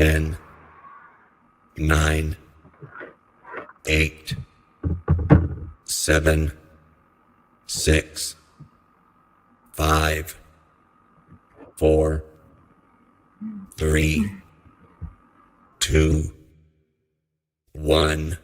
10, 9, 8, 7, 6, 5, 4, 3, 2, 1.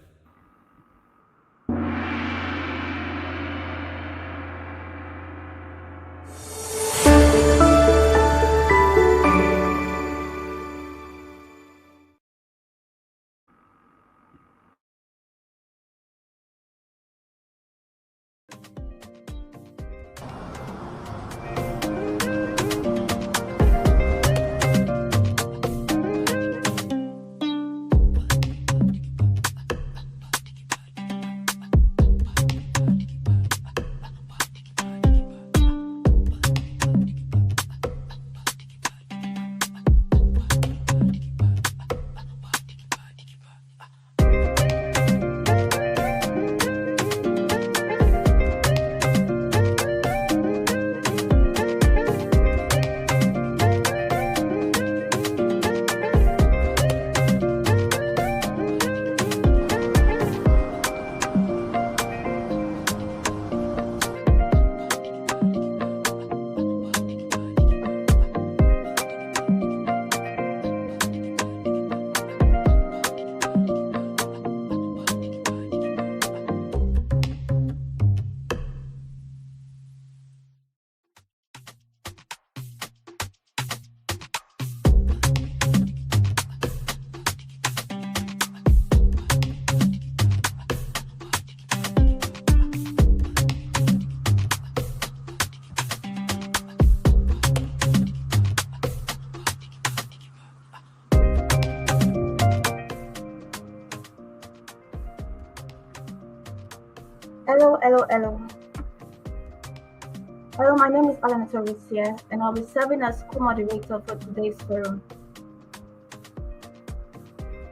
Hello, my name is Alan Torisia, and I'll be serving as co-moderator for today's forum.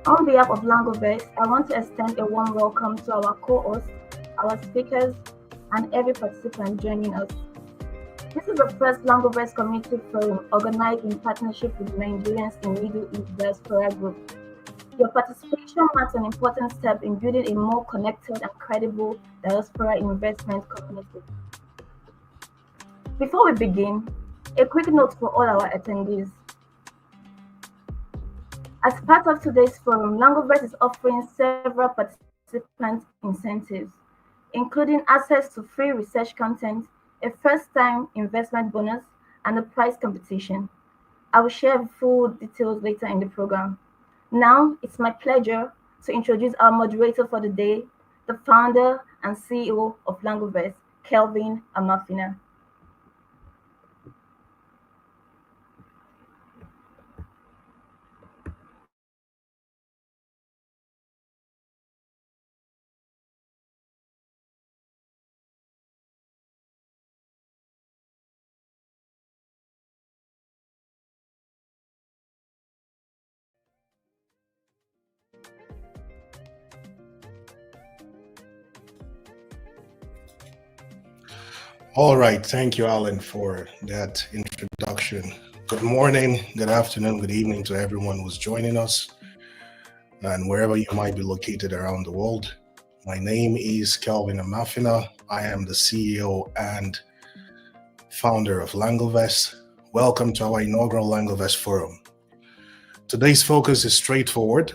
On behalf of Langovest, I want to extend a warm welcome to our co-hosts, our speakers, and every participant joining us. This is the first Langovest Community Forum organized in partnership with Nigerians in Middle East Diaspora Group. Your participation marks an important step in building a more connected and credible diaspora investment community. Before we begin, a quick note for all our attendees. As part of today's forum, Langovest is offering several participant incentives, including access to free research content, a first-time investment bonus, and a prize competition. I will share full details later in the program. Now, it's my pleasure to introduce our moderator for the day, the founder and CEO of Langovest, Kelvin Amafina. All right, thank you, Alan, for that introduction. Good morning, good afternoon, good evening to everyone who's joining us, and wherever you might be located around the world. My name is Kelvin Amafina. I am the CEO and founder of Langovest. Welcome to our inaugural Langovest Forum. Today's focus is straightforward.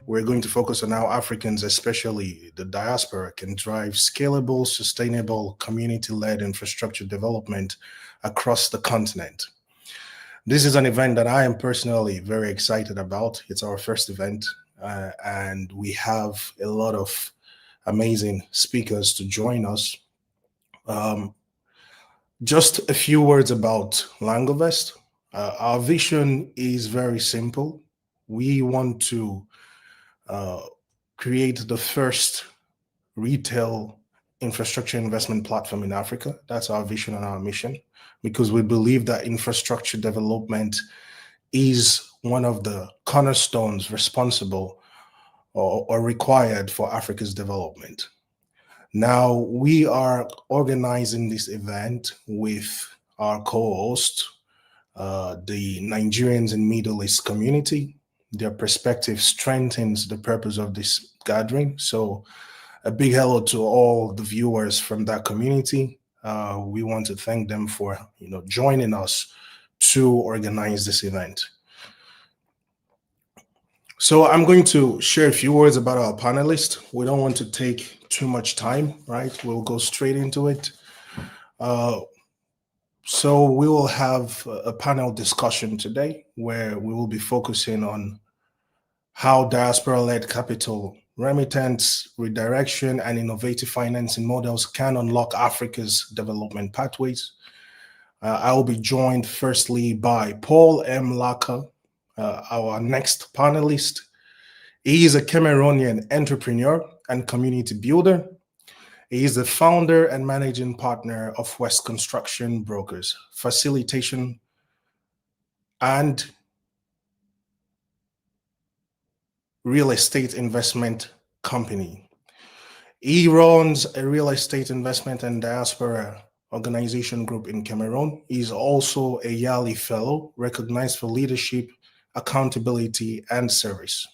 We're going to focus on how Africans, especially the diaspora, can drive scalable, sustainable, community-led infrastructure development across the continent. This is an event that I am personally very excited about. It's our first event, and we have a lot of amazing speakers to join us. Just a few words about Langovest. Our vision is very simple. We want to create the first retail infrastructure investment platform in Africa. That's our vision and our mission, because we believe that infrastructure development is one of the cornerstones responsible or required for Africa's development. Now, we are organizing this event with our co-host, the Nigerians in Middle East community. their perspective strengthens the purpose of this gathering. So a big hello to all the viewers from that community. We want to thank them for joining us to organize this event. So I'm going to share a few words about our panelists. We don't want to take too much time, right? We'll go straight into it. So we will have a panel discussion today where we will be focusing on how diaspora-led capital remittance, redirection, and innovative financing models can unlock Africa's development pathways. I will be joined firstly by Paul M. Laka, our next panelist. He is a Cameroonian entrepreneur and community builder. He is the founder and managing partner of West Construction Brokers, facilitation and real estate investment company. He runs a real estate investment and diaspora organization group in Cameroon. He's also a Yali Fellow, recognized for leadership, accountability, and service.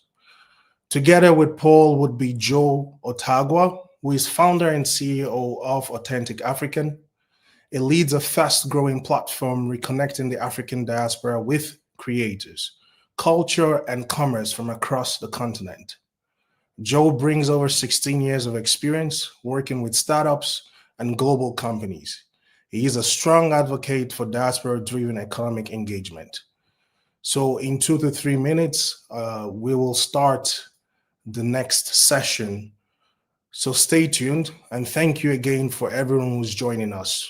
Together with Paul would be Joe Otagwa, who is founder and CEO of Authentic African. It leads a fast-growing platform reconnecting the African diaspora with creators, culture, and commerce from across the continent. Joe brings over 16 years of experience working with startups and global companies. He is a strong advocate for diaspora-driven economic engagement. So in 2 to 3 minutes, we will start the next session. So stay tuned, and thank you again for everyone who's joining us.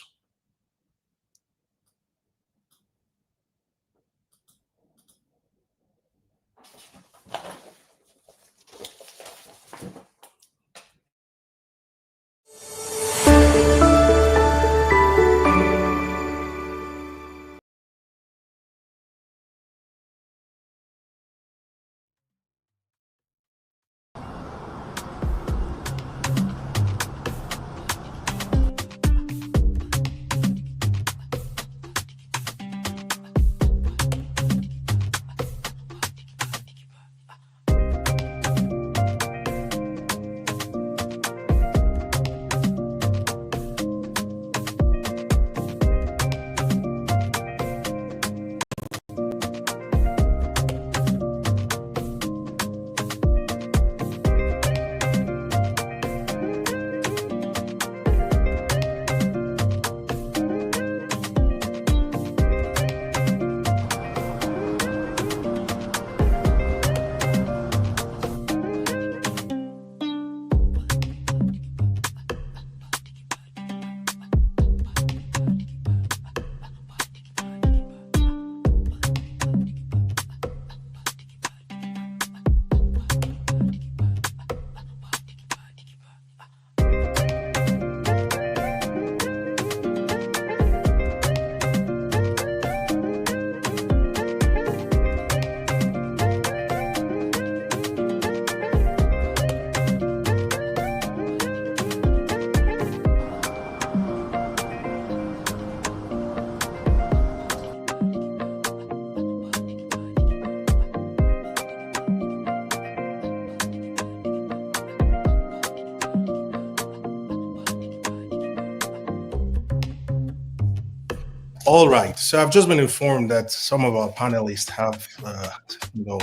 All right, so I've just been informed that some of our panelists have, all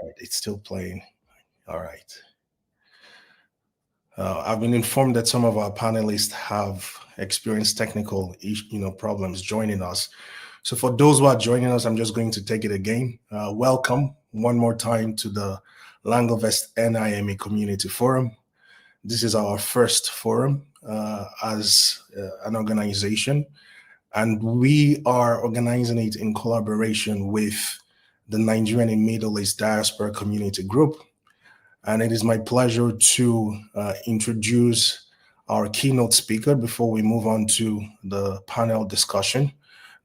right, it's still playing. All right. I've been informed that some of our panelists have experienced technical, problems joining us. So for those who are joining us, I'm just going to take it again. Welcome one more time to the Langovest NIME Community Forum. This is our first forum as an organization, and we are organizing it in collaboration with the Nigerian and Middle East Diaspora Community Group. And it is my pleasure to introduce our keynote speaker before we move on to the panel discussion,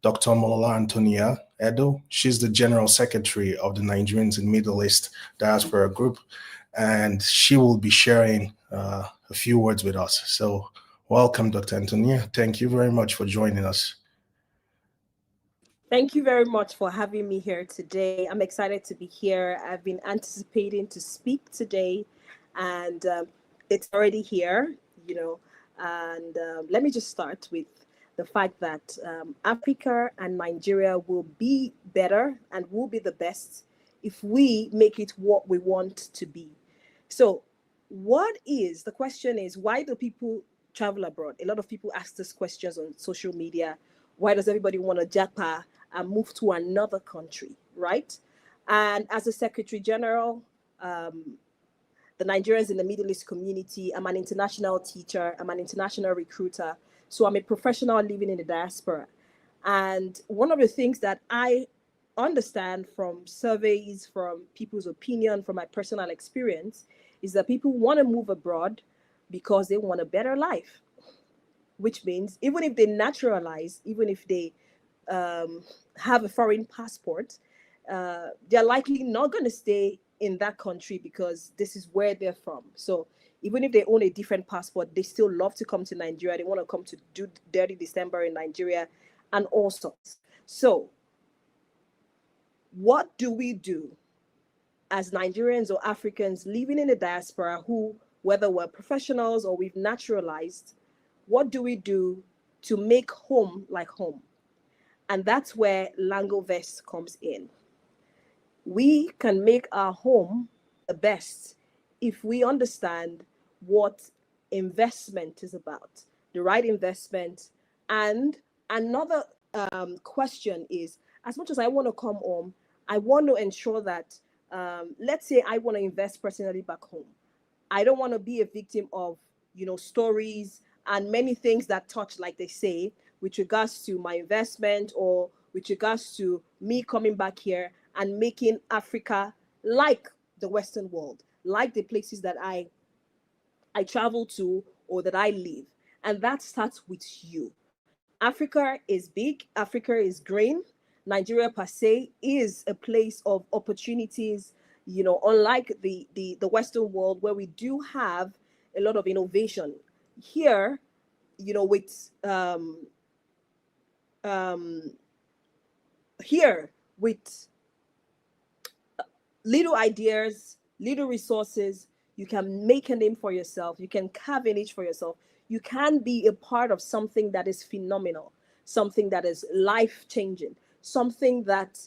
Dr. Molola Antonia Edo. She's the General Secretary of the Nigerians and Middle East Diaspora Group, and she will be sharing a few words with us. So welcome, Dr. Antonia. Thank you very much for joining us. Thank you very much for having me here today. I'm excited to be here. I've been anticipating to speak today, and it's already here, you know. And let me just start with the fact that Africa and Nigeria will be better and will be the best if we make it what we want to be. So, the question is, why do people travel abroad? A lot of people ask these questions on social media. Why does everybody want to japa and move to another country, right? And as a Secretary General, the Nigerians in the Middle East community, I'm an international teacher, I'm an international recruiter. So I'm a professional living in the diaspora. And one of the things that I understand from surveys, from people's opinion, from my personal experience, is that people want to move abroad because they want a better life, which means even if they naturalize, even if they have a foreign passport, they're likely not going to stay in that country because this is where they're from. So even if they own a different passport, they still love to come to Nigeria. They want to come to do Dirty December in Nigeria and all sorts. So what do we do as Nigerians or Africans living in the diaspora who, whether we're professionals or we've naturalized, what do we do to make home like home? And that's where Langovest comes in. We can make our home the best if we understand what investment is about, the right investment. And another question is, as much as I want to come home, I want to ensure that, let's say I want to invest personally back home. I don't want to be a victim of, stories and many things that touch, like they say, with regards to my investment or with regards to me coming back here and making Africa like the Western world, like the places that I travel to or that I live. And that starts with you. Africa is big, Africa is green. Nigeria per se is a place of opportunities, unlike the Western world where we do have a lot of innovation. Here, with here with little ideas, little resources, you can make a name for yourself. You can carve a niche for yourself. You can be a part of something that is phenomenal, something that is life-changing, something that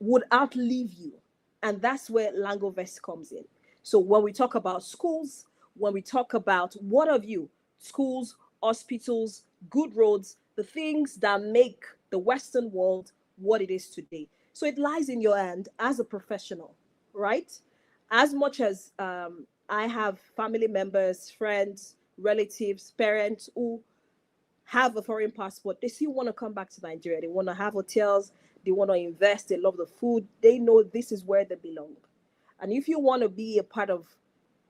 would outlive you. And that's where Langovest comes in. So when we talk about schools, when we talk about what have you, schools, hospitals, good roads, the things that make the Western world what it is today. So it lies in your hand as a professional, right? As much as I have family members, friends, relatives, parents who have a foreign passport, they still want to come back to Nigeria. They want to have hotels, they want to invest, they love the food. They know this is where they belong. And if you want to be a part of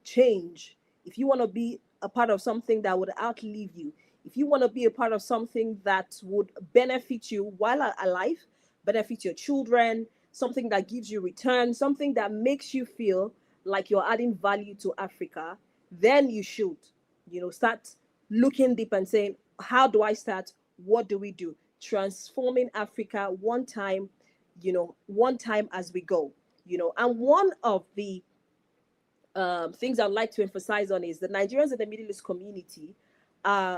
change, if you want to be a part of something that would outlive you, if you want to be a part of something that would benefit you while alive, benefit your children, something that gives you return, something that makes you feel like you're adding value to Africa, then you should, start looking deep and saying, how do I start? What do we do? Transforming Africa one time as we go, And one of the things I'd like to emphasize on is the Nigerians in the Middle East community,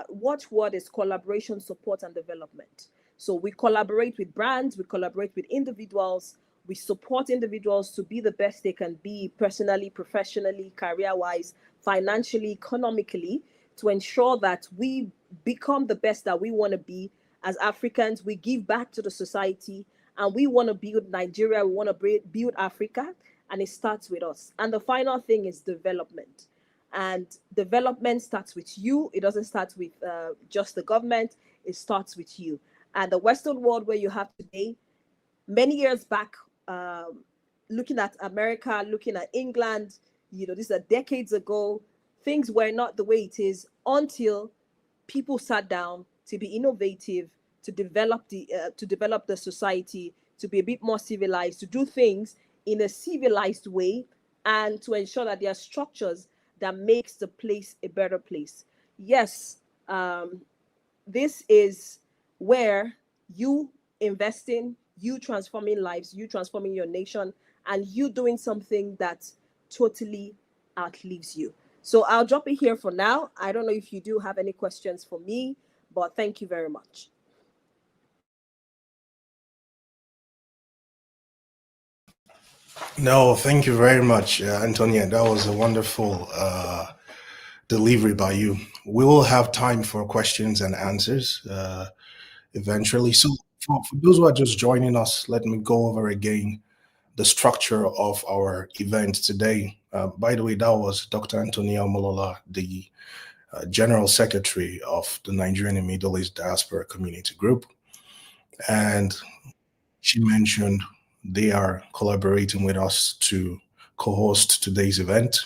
watchword is collaboration, support, and development. So we collaborate with brands, we collaborate with individuals, we support individuals to be the best they can be personally, professionally, career-wise, financially, economically, to ensure that we become the best that we want to be as Africans. We give back to the society and we want to build Nigeria, we want to build Africa, and it starts with us. And the final thing is development. And development starts with you. It doesn't start with just the government. It starts with you. And the Western world where you have today, many years back, looking at America, looking at England, these are decades ago, things were not the way it is until people sat down to be innovative, to develop the society, to be a bit more civilized, to do things in a civilized way, and to ensure that there are structures that makes the place a better place. Yes, this is where you investing, you transforming lives, you transforming your nation, and you doing something that totally outlives you. So I'll drop it here for now. I don't know if you do have any questions for me, but thank you very much. No, thank you very much, Antonia. That was a wonderful delivery by you. We will have time for questions and answers eventually. So, for those who are just joining us, let me go over again the structure of our event today. By the way, that was Dr. Antonia Molola, the General Secretary of the Nigerian and Middle East Diaspora Community Group. And she mentioned they are collaborating with us to co-host today's event.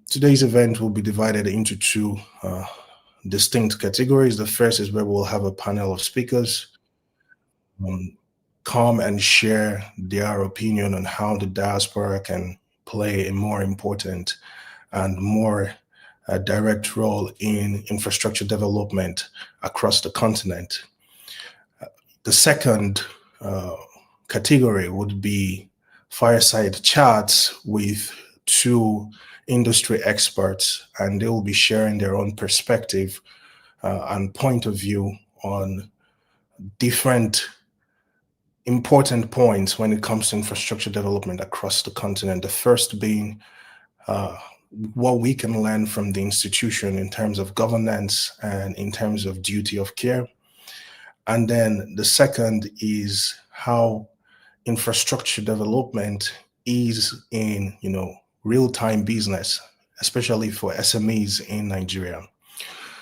Today's event will be divided into two distinct categories. The first is where we'll have a panel of speakers come and share their opinion on how the diaspora can play a more important and more direct role in infrastructure development across the continent. The second category would be fireside chats with two industry experts, and they will be sharing their own perspective and point of view on different important points when it comes to infrastructure development across the continent. The first being what we can learn from the institution in terms of governance and in terms of duty of care. And then the second is how infrastructure development is in, real-time business, especially for SMEs in Nigeria.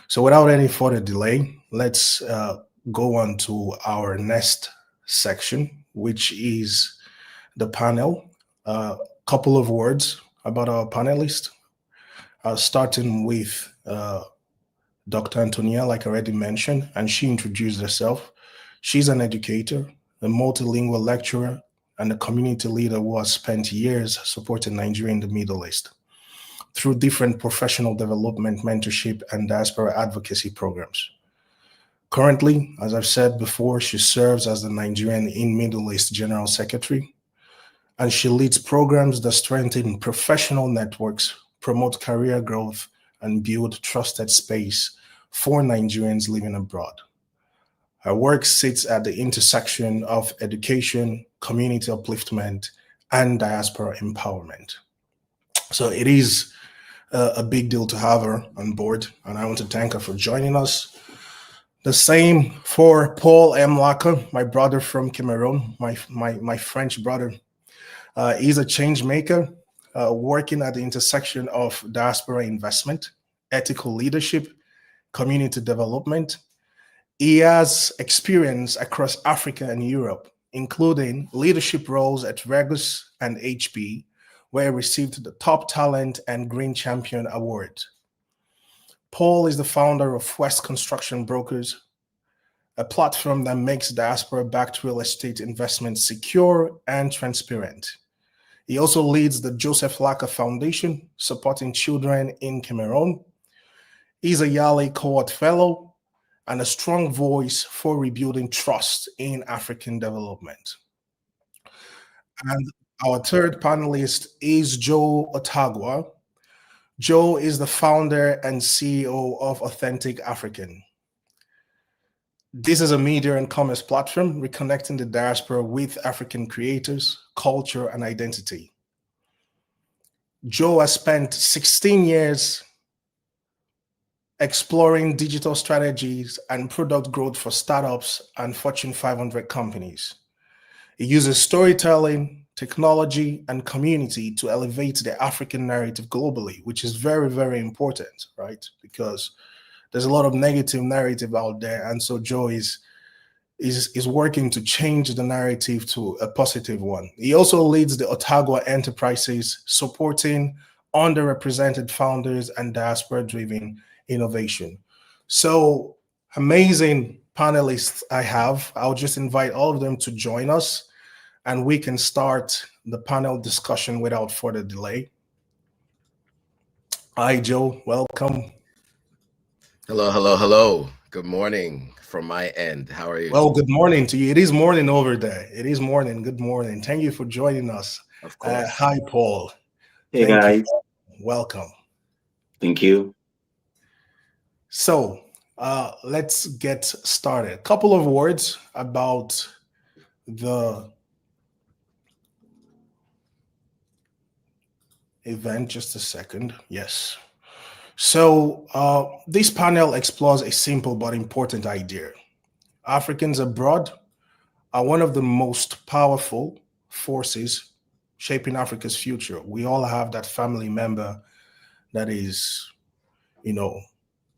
So without any further delay, let's go on to our next section, which is the panel. A couple of words about our panelists, starting with Dr. Antonia, like I already mentioned, and she introduced herself. She's an educator, a multilingual lecturer, and a community leader who has spent years supporting Nigeria in the Middle East through different professional development, mentorship, and diaspora advocacy programs. Currently, as I've said before, she serves as the Nigerian in Middle East General Secretary, and she leads programs that strengthen professional networks, promote career growth, and build trusted space for Nigerians living abroad. Her work sits at the intersection of education, community upliftment, and diaspora empowerment. So it is a big deal to have her on board, and I want to thank her for joining us. The same for Paul M. Laka, my brother from Cameroon, my French brother. He's a change maker, working at the intersection of diaspora investment, ethical leadership, community development. He has experience across Africa and Europe, including leadership roles at Regus and HP, where he received the Top Talent and Green Champion Award. Paul is the founder of West Construction Brokers, a platform that makes diaspora-backed real estate investments secure and transparent. He also leads the Joseph Laka Foundation, supporting children in Cameroon. He's a Yale Cohort Fellow and a strong voice for rebuilding trust in African development. And our third panelist is Joe Otagwa. Joe is the founder and CEO of Authentic African. This is a media and commerce platform reconnecting the diaspora with African creators, culture, and identity. Joe has spent 16 years exploring digital strategies and product growth for startups and Fortune 500 companies. He uses storytelling, technology, and community to elevate the African narrative globally, which is very, very important, right? Because there's a lot of negative narrative out there, and so Joe is working to change the narrative to a positive one. He also leads the Otagwa Enterprises, supporting underrepresented founders and diaspora-driven innovation. So amazing panelists I have. I'll just invite all of them to join us, and we can start the panel discussion without further delay. Hi, Joe. Welcome. Hello, hello, hello. Good morning from my end. How are you? Well, good morning to you. It is morning over there. It is morning. Good morning. Thank you for joining us. Of course. Hi, Paul. Hey, Thank guys. you. Welcome. Thank you. So let's get started. A couple of words about the event. Just a second. Yes. So this panel explores a simple but important idea. Africans abroad are one of the most powerful forces shaping Africa's future. We all have that family member that is,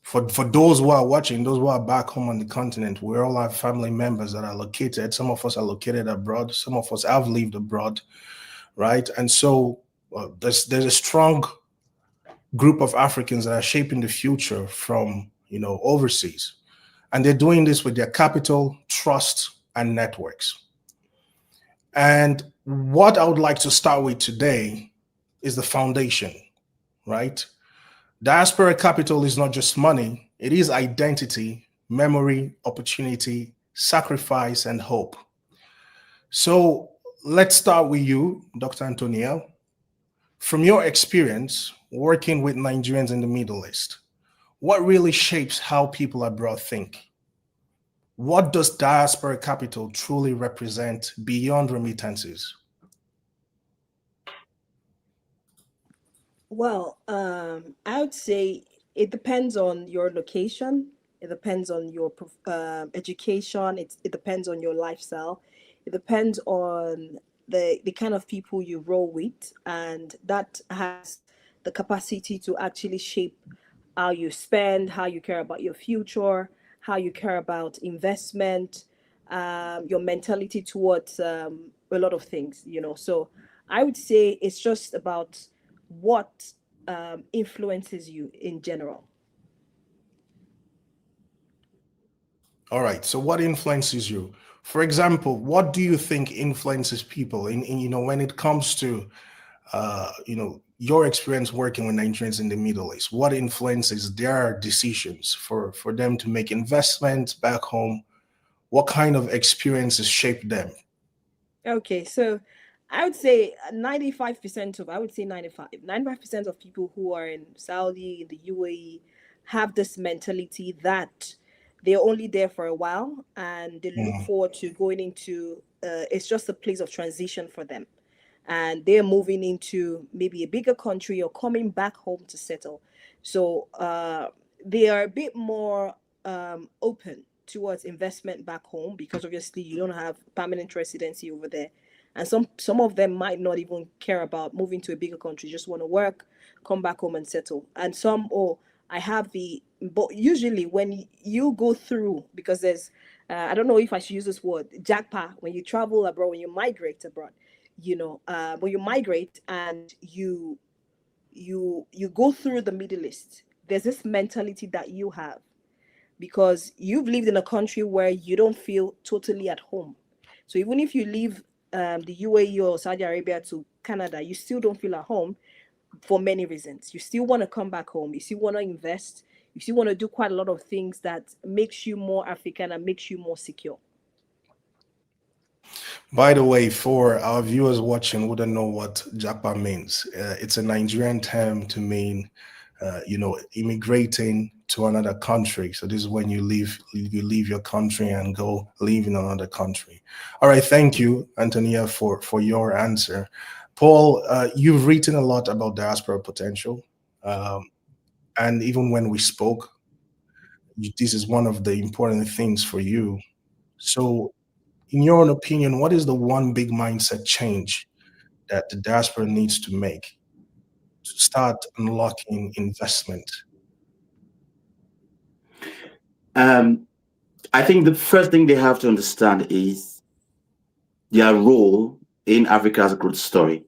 for those who are watching, those who are back home on the continent, we all have family members that are located. Some of us are located abroad. Some of us have lived abroad, right? And so there's a strong group of Africans that are shaping the future from, overseas. And they're doing this with their capital, trust, and networks. And what I would like to start with today is the foundation, right? Diaspora capital is not just money, it is identity, memory, opportunity, sacrifice, and hope. So let's start with you, Dr. Antonia. From your experience working with Nigerians in the Middle East, what really shapes how people abroad think? What does diaspora capital truly represent beyond remittances? Well, I would say it depends on your location. It depends on your education. It depends on your lifestyle. It depends on the kind of people you roll with, and that has the capacity to actually shape how you spend, how you care about your future, how you care about investment, your mentality towards a lot of things. So I would say it's just about what influences you in general. All right. So what influences you? For example, what do you think influences people in when it comes to your experience working with Nigerians in the Middle East? What influences their decisions for them to make investments back home? What kind of experiences shape them? Okay, so I would say 95% of, I would say 95% of people who are in Saudi, in the UAE, have this mentality that they're only there for a while and they look forward to going into, it's just a place of transition for them. And they're moving into maybe a bigger country or coming back home to settle. So they are a bit more open towards investment back home because obviously you don't have permanent residency over there. And some of them might not even care about moving to a bigger country, just want to work, come back home and settle. And some, but usually when you go through, because there's, I don't know if I should use this word, jackpot, when you travel abroad, when you migrate abroad, when you migrate and you go through the Middle East, there's this mentality that you have because you've lived in a country where you don't feel totally at home. So even if you leave the UAE or Saudi Arabia to Canada, you still don't feel at home for many reasons. You still want to come back home. You still want to invest. You still want to do quite a lot of things that makes you more African and makes you more secure. By the way, for our viewers watching who don't know what Japa means, it's a Nigerian term to mean, immigrating to another country. So this is when you leave your country and go live in another country. All right, thank you, Antonia, for your answer. Paul, you've written a lot about diaspora potential, and even when we spoke, this is one of the important things for you. So, in your own opinion, what is the one big mindset change that the diaspora needs to make to start unlocking investment? I think the first thing they have to understand is their role in Africa as a growth story.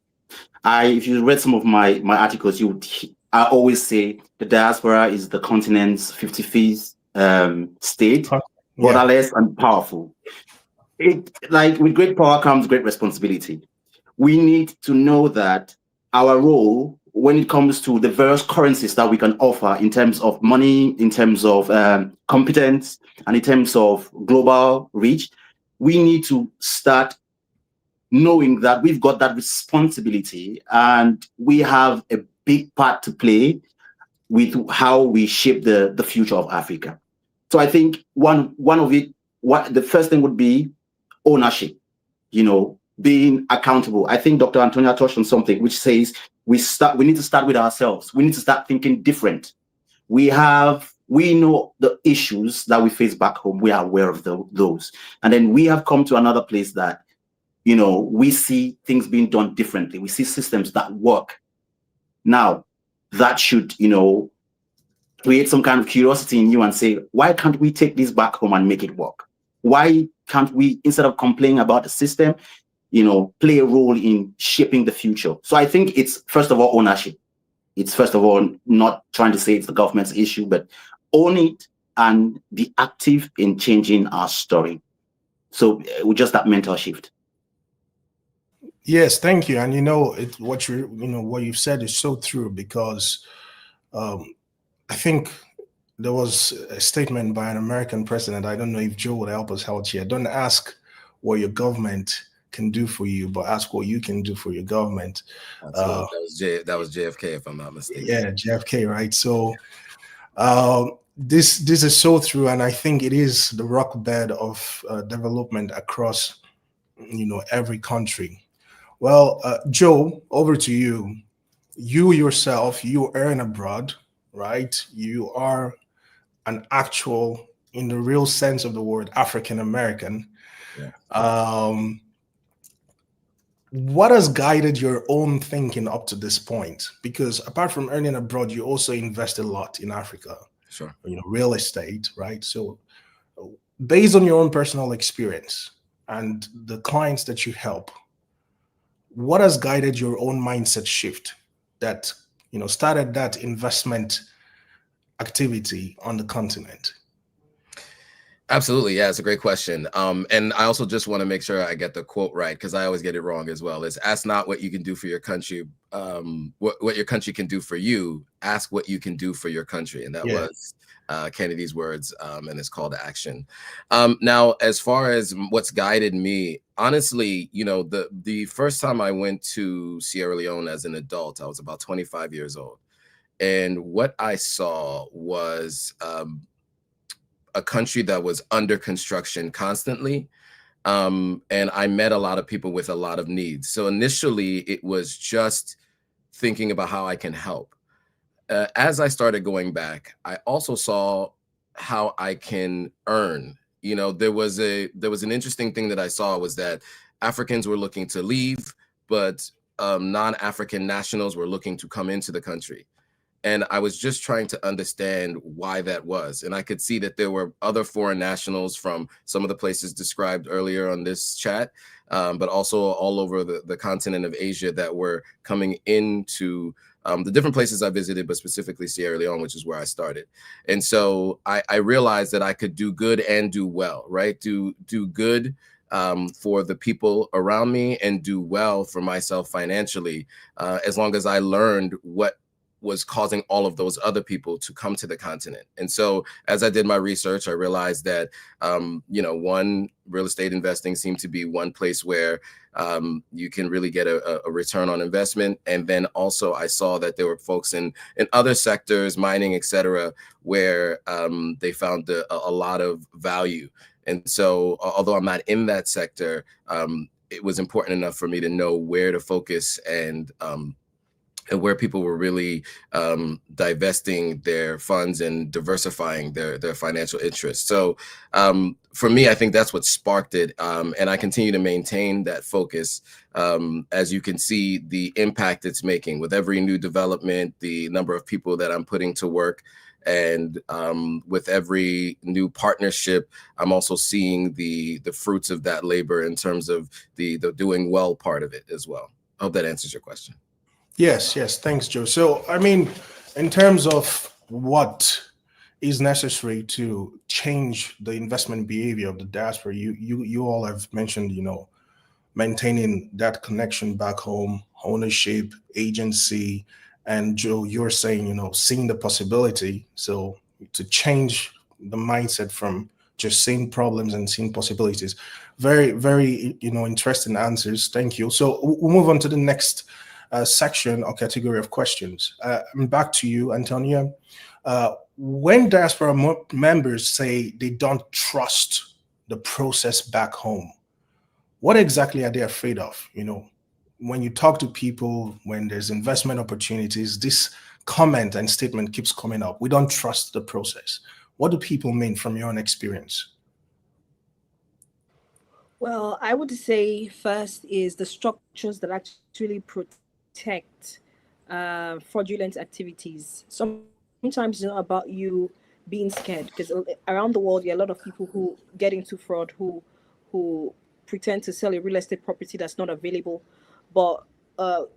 If you read some of my articles, I always say the diaspora is the continent's 55th state, borderless and powerful. Like with great power comes great responsibility. We need to know that our role when it comes to the various currencies that we can offer in terms of money, in terms of competence, and in terms of global reach, we need to start knowing that we've got that responsibility and we have a big part to play with how we shape the future of Africa. So I think one of it, the first thing would be ownership, being accountable. I think Dr. Antonia touched on something which says we need to start with ourselves. We need to start thinking different. We know the issues that we face back home. We are aware of those. And then we have come to another place that, we see things being done differently. We see systems that work. Now, that should, create some kind of curiosity in you and say, why can't we take this back home and make it work? Why can't we, instead of complaining about the system, play a role in shaping the future? So I think it's, first of all, ownership. It's, first of all, not trying to say it's the government's issue, but own it and be active in changing our story. So with just that mental shift. Yes, thank you. And what you've said is so true, because I think there was a statement by an American president. I don't know if Joe would help us out here. Don't ask what your government can do for you, but ask what you can do for your government. That was JFK, if I'm not mistaken. Yeah, JFK, right? So this is so true, and I think it is the rock bed of development across every country. Well, Joe, over to you. You yourself, you earn abroad, right? You are an actual, in the real sense of the word, African American. Yeah. What has guided your own thinking up to this point? Because apart from earning abroad, you also invest a lot in Africa. Sure. Real estate, right? So based on your own personal experience and the clients that you help, what has guided your own mindset shift that started that investment activity on the continent? Absolutely. Yeah, it's a great question. And I also just want to make sure I get the quote right, because I always get it wrong as well. It's ask not what you can do for your country, what your country can do for you. Ask what you can do for your country. And that was Kennedy's words, and it's called to action. Now, as far as what's guided me, honestly, the first time I went to Sierra Leone as an adult, I was about 25 years old. And what I saw was a country that was under construction constantly. And I met a lot of people with a lot of needs. So initially, it was just thinking about how I can help. As I started going back, I also saw how I can earn. There was an interesting thing that I saw was that Africans were looking to leave, but non-African nationals were looking to come into the country. And I was just trying to understand why that was. And I could see that there were other foreign nationals from some of the places described earlier on this chat, but also all over the continent of Asia that were coming into the different places I visited, but specifically Sierra Leone, which is where I started. And so I realized that I could do good and do well, right? Do good for the people around me and do well for myself financially, as long as I learned what was causing all of those other people to come to the continent. And so as I did my research, I realized that, one, real estate investing seemed to be one place where you can really get a return on investment. And then also I saw that there were folks in other sectors, mining, et cetera, where they found a lot of value. And so although I'm not in that sector, it was important enough for me to know where to focus and where people were really divesting their funds and diversifying their financial interests. So for me, I think that's what sparked it. And I continue to maintain that focus. As you can see, the impact it's making with every new development, the number of people that I'm putting to work. And with every new partnership, I'm also seeing the fruits of that labor in terms of the doing well part of it as well. I hope that answers your question. Yes. Thanks, Joe. So, in terms of what is necessary to change the investment behavior of the diaspora, you all have mentioned, maintaining that connection back home, ownership, agency, And Joe, you're saying, seeing the possibility. So to change the mindset from just seeing problems and seeing possibilities. Very, very, interesting answers. Thank you. So we'll move on to the next section or category of questions. Back to you, Antonia. When diaspora members say they don't trust the process back home, what exactly are they afraid of? When you talk to people, when there's investment opportunities, this comment and statement keeps coming up. We don't trust the process. What do people mean from your own experience? Well, I would say first is the structures that actually protect fraudulent activities. Sometimes it's not about you being scared, because around the world, there are a lot of people who get into fraud, who pretend to sell a real estate property that's not available. But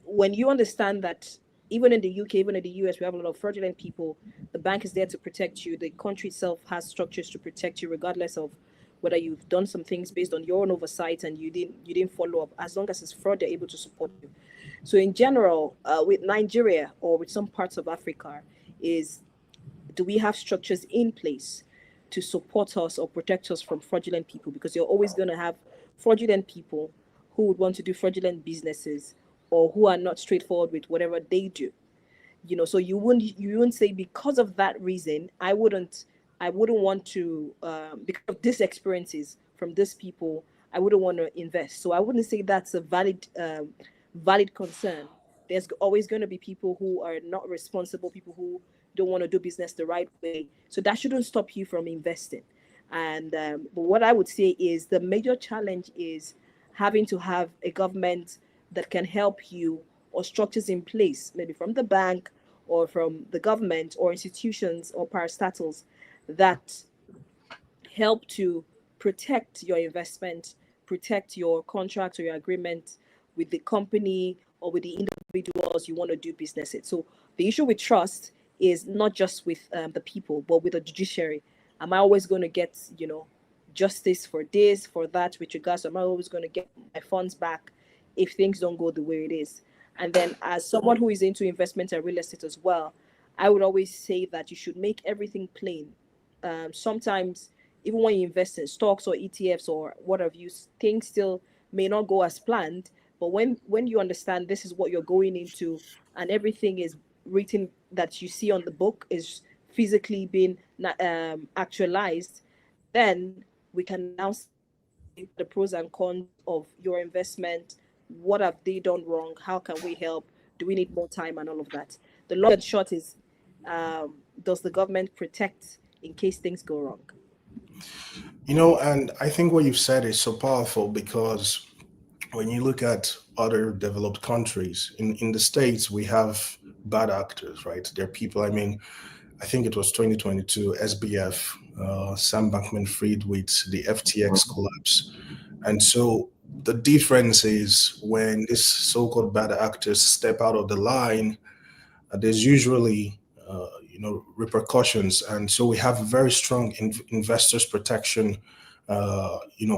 when you understand that even in the UK, even in the US, we have a lot of fraudulent people, the bank is there to protect you. The country itself has structures to protect you, regardless of whether you've done some things based on your own oversight and you didn't follow up. As long as it's fraud, they're able to support you. So in general, with Nigeria or with some parts of Africa, do we have structures in place to support us or protect us from fraudulent people? Because you're always going to have fraudulent people who would want to do fraudulent businesses or who are not straightforward with whatever they do. So you wouldn't say because of that reason, I wouldn't want to, because of these experiences from these people, I wouldn't want to invest. So I wouldn't say that's a valid concern. There's always going to be people who are not responsible, people who don't want to do business the right way. So that shouldn't stop you from investing. And but what I would say is the major challenge is having to have a government that can help you, or structures in place, maybe from the bank or from the government or institutions or parastatals that help to protect your investment, protect your contract or your agreement with the company or with the individuals you want to do business with. So the issue with trust is not just with the people, but with the judiciary. Am I always going to get, justice for this, for that, with regards to, am I always going to get my funds back if things don't go the way it is? And then as someone who is into investment and real estate as well, I would always say that you should make everything plain. Sometimes, even when you invest in stocks or ETFs or whatever, things still may not go as planned. But when you understand this is what you're going into and everything is written that you see on the book is physically being actualized, then we can now see the pros and cons of your investment. What have they done wrong? How can we help? Do we need more time and all of that? The long and short is, does the government protect in case things go wrong? And I think what you've said is so powerful, because when you look at other developed countries, in the States, we have bad actors, right? There are people, I think it was 2022, SBF, Sam Bankman-Fried with the FTX collapse. And so the difference is when these so-called bad actors step out of the line, there's usually repercussions. And so we have very strong investors protection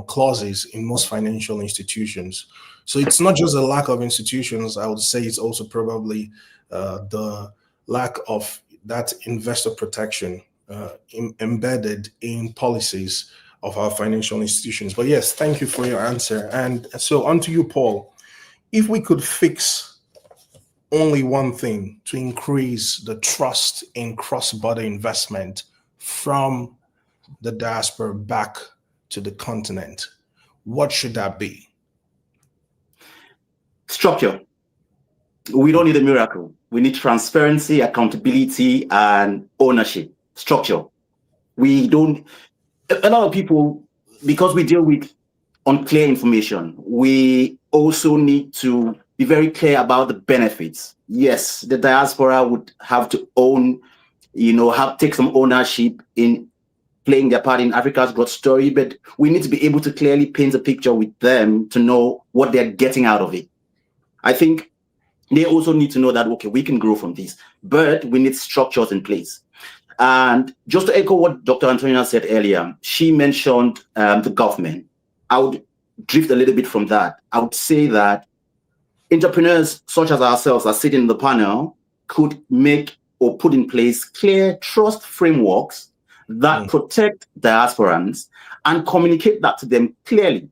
clauses in most financial institutions. So it's not just a lack of institutions. I would say it's also probably the lack of that investor protection embedded in policies of our financial institutions. But yes, thank you for your answer. And so on to you, Paul. If we could fix only one thing to increase the trust in cross-border investment from the diaspora back to the continent, what should that be? Structure. We don't need a miracle. We need transparency, accountability, and ownership. Structure. We don't, a lot of people, because we deal with unclear information, we also need to be very clear about the benefits. Yes, the diaspora would have to own, take some ownership in playing their part in Africa's growth story, but we need to be able to clearly paint a picture with them to know what they're getting out of it. I think they also need to know that, okay, we can grow from this, but we need structures in place. And just to echo what Dr. Antonia said earlier, she mentioned the government. I would drift a little bit from that. I would say that entrepreneurs such as ourselves are sitting in the panel could make or put in place clear trust frameworks that protect diasporans and communicate that to them clearly.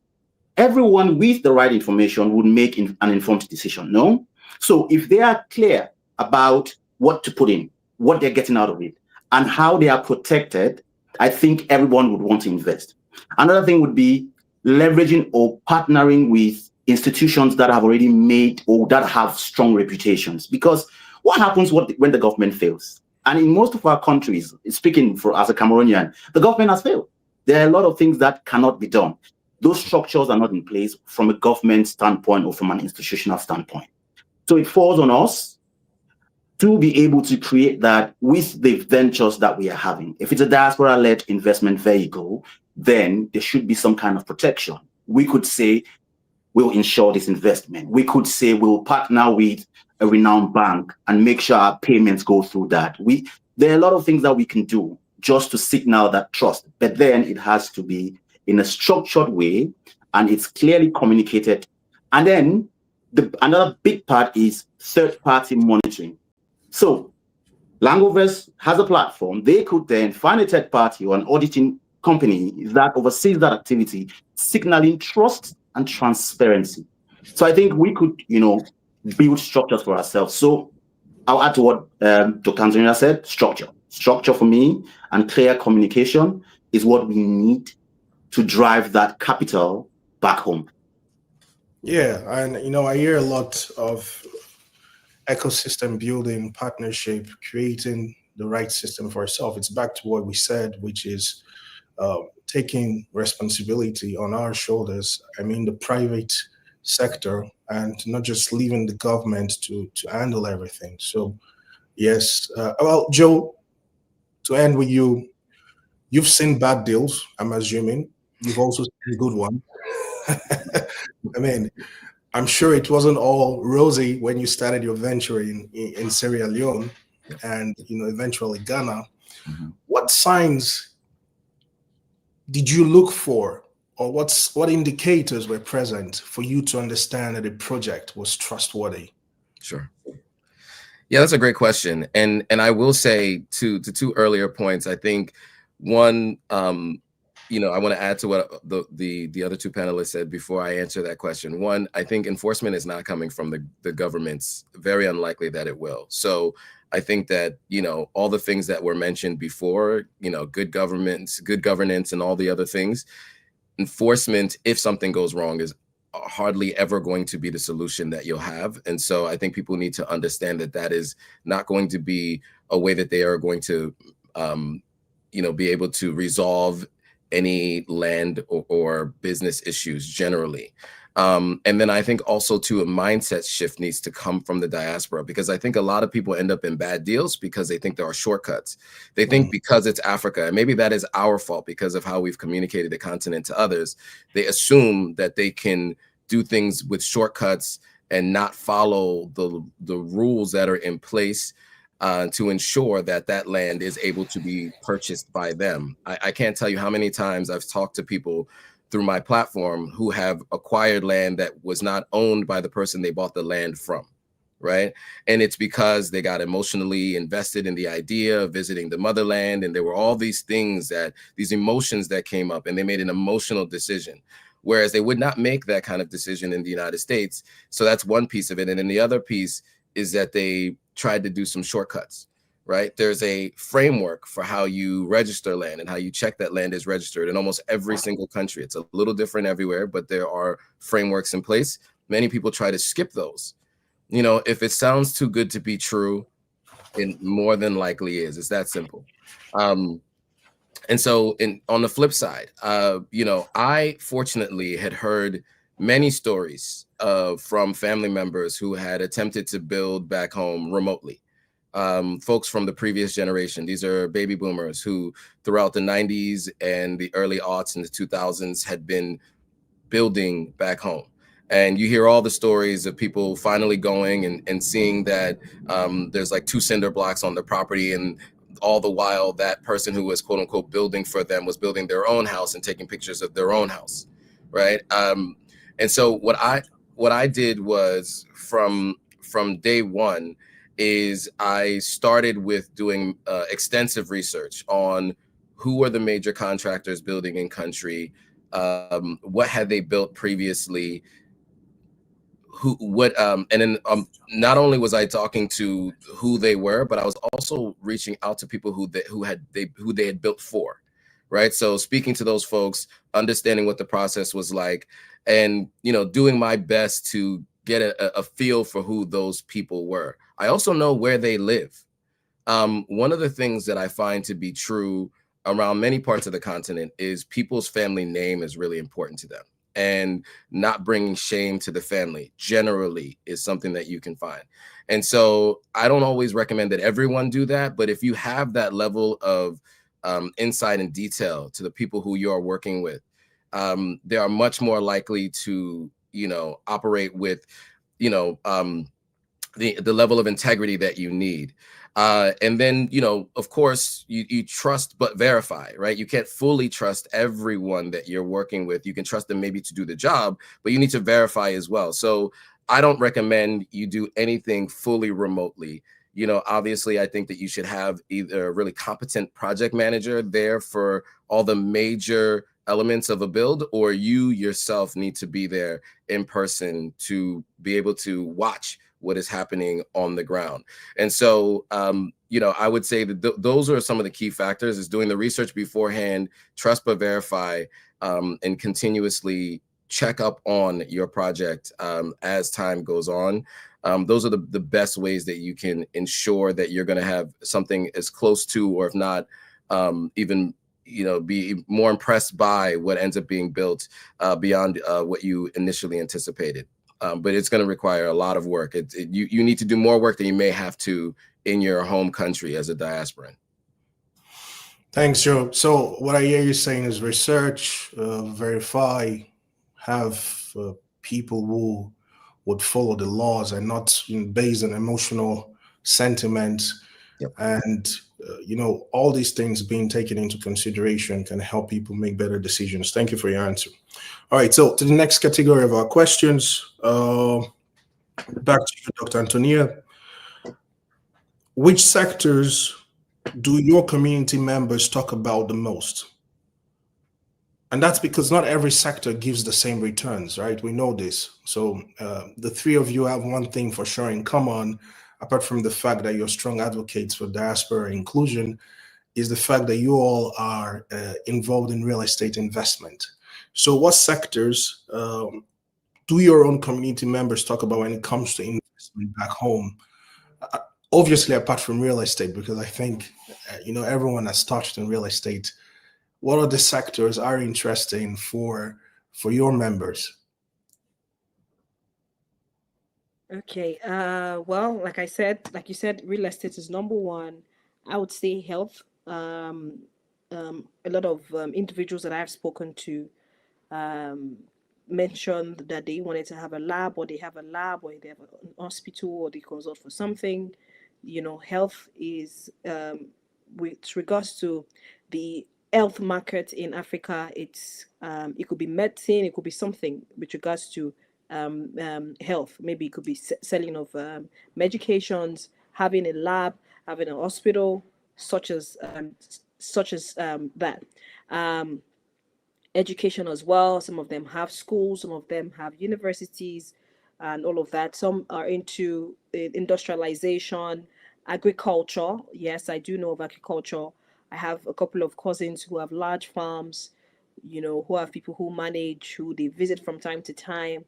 Everyone with the right information would make an informed decision, no? So if they are clear about what to put in, what they're getting out of it, and how they are protected, I think everyone would want to invest. Another thing would be leveraging or partnering with institutions that have already made or that have strong reputations. Because what happens when the government fails? And in most of our countries, speaking as a Cameroonian, the government has failed. There are a lot of things that cannot be done. Those structures are not in place from a government standpoint or from an institutional standpoint. So it falls on us to be able to create that with the ventures that we are having. If it's a diaspora-led investment vehicle, then there should be some kind of protection. We could say we'll insure this investment. We could say we'll partner with a renowned bank and make sure our payments go through that. There are a lot of things that we can do just to signal that trust, but then it has to be in a structured way and it's clearly communicated. And then another big part is third-party monitoring. So Langovest has a platform. They could then find a third party or an auditing company that oversees that activity, signaling trust and transparency. So I think we could, build structures for ourselves. So I'll add to what Dr. Antonina said, structure. Structure for me and clear communication is what we need to drive that capital back home. Yeah, and I hear a lot of ecosystem building, partnership, creating the right system for ourselves. It's back to what we said, which is taking responsibility on our shoulders. I mean, the private sector, and not just leaving the government to handle everything. So, yes. Well, Joe, to end with you, you've seen bad deals, I'm assuming. You've also seen a good one. I mean, I'm sure it wasn't all rosy when you started your venture in Sierra Leone and eventually Ghana. Mm-hmm. What signs did you look for, or what indicators were present for you to understand that a project was trustworthy? Sure. Yeah, that's a great question. And I will say to two earlier points, I think one, I want to add to what the other two panelists said before I answer that question. One, I think enforcement is not coming from the governments. Very unlikely that it will. So I think that, all the things that were mentioned before, good governance, and all the other things, enforcement, if something goes wrong, is hardly ever going to be the solution that you'll have. And so I think people need to understand that is not going to be a way that they are going to, be able to resolve any land or business issues generally. And then I think also too, a mindset shift needs to come from the diaspora, because I think a lot of people end up in bad deals because they think there are shortcuts. They think because it's Africa, and maybe that is our fault because of how we've communicated the continent to others, they assume that they can do things with shortcuts and not follow the rules that are in place to ensure that land is able to be purchased by them. I can't tell you how many times I've talked to people through my platform who have acquired land that was not owned by the person they bought the land from, right? And it's because they got emotionally invested in the idea of visiting the motherland, and there were all these things, these emotions that came up, and they made an emotional decision, whereas they would not make that kind of decision in the United States. So that's one piece of it. And then the other piece is that they tried to do some shortcuts, right? There's a framework for how you register land and how you check that land is registered in almost every single country. It's a little different everywhere, but there are frameworks in place. Many people try to skip those. If it sounds too good to be true, it more than likely is. It's that simple. And so on the flip side, I fortunately had heard many stories from family members who had attempted to build back home remotely. Folks from the previous generation. These are baby boomers who throughout the 90s and the early aughts and the 2000s had been building back home. And you hear all the stories of people finally going and seeing that there's like 2 cinder blocks on their property, and all the while that person who was quote unquote building for them was building their own house and taking pictures of their own house, right? And so what I did was from day one is I started with doing extensive research on who are the major contractors building in country, what had they built previously, and then not only was I talking to who they were, but I was also reaching out to people who they had built for, right? So speaking to those folks, understanding what the process was like, and doing my best to get a feel for who those people were. I also know where they live. One of the things that I find to be true around many parts of the continent is people's family name is really important to them. And not bringing shame to the family generally is something that you can find. And so I don't always recommend that everyone do that, but if you have that level of insight and detail to the people who you're working with, they are much more likely to, operate with, the level of integrity that you need. And then, of course, you trust but verify, right? You can't fully trust everyone that you're working with. You can trust them maybe to do the job, but you need to verify as well. So I don't recommend you do anything fully remotely. Obviously, I think that you should have either a really competent project manager there for all the major elements of a build, or you yourself need to be there in person to be able to watch what is happening on the ground. And so, I would say that those are some of the key factors: is doing the research beforehand, trust but verify, and continuously check up on your project as time goes on. Those are the best ways that you can ensure that you're going to have something as close to, or if not even, be more impressed by what ends up being built beyond what you initially anticipated. But it's going to require a lot of work. You need to do more work than you may have to in your home country as a diasporan. Thanks, Joe. So what I hear you saying is research, verify, have people who would follow the laws and not based on emotional sentiment. Yep. And, all these things being taken into consideration can help people make better decisions. Thank you for your answer. All right, so to the next category of our questions. Back to you, Dr. Antonia. Which sectors do your community members talk about the most? And that's because not every sector gives the same returns, right? We know this. So the three of you have one thing for sure in common, apart from the fact that you're strong advocates for diaspora inclusion, is the fact that you all are involved in real estate investment. So what sectors do your own community members talk about when it comes to investment back home? Obviously, apart from real estate, because I think, everyone has touched on real estate. What are the sectors are interesting for your members? Okay. Well, like you said, real estate is number one. I would say health. A lot of individuals that I've spoken to mentioned that they wanted to have a lab, or they have a lab, or they have an hospital, or they consult for something. Health is with regards to the health market in Africa. It's it could be medicine, it could be something with regards to health. Maybe it could be selling of medications, having a lab, having a hospital, such as that. Education as well. Some of them have schools, some of them have universities, and all of that. Some are into industrialization, agriculture. Yes, I do know of agriculture. I have a couple of cousins who have large farms, who have people who manage, who they visit from time to time.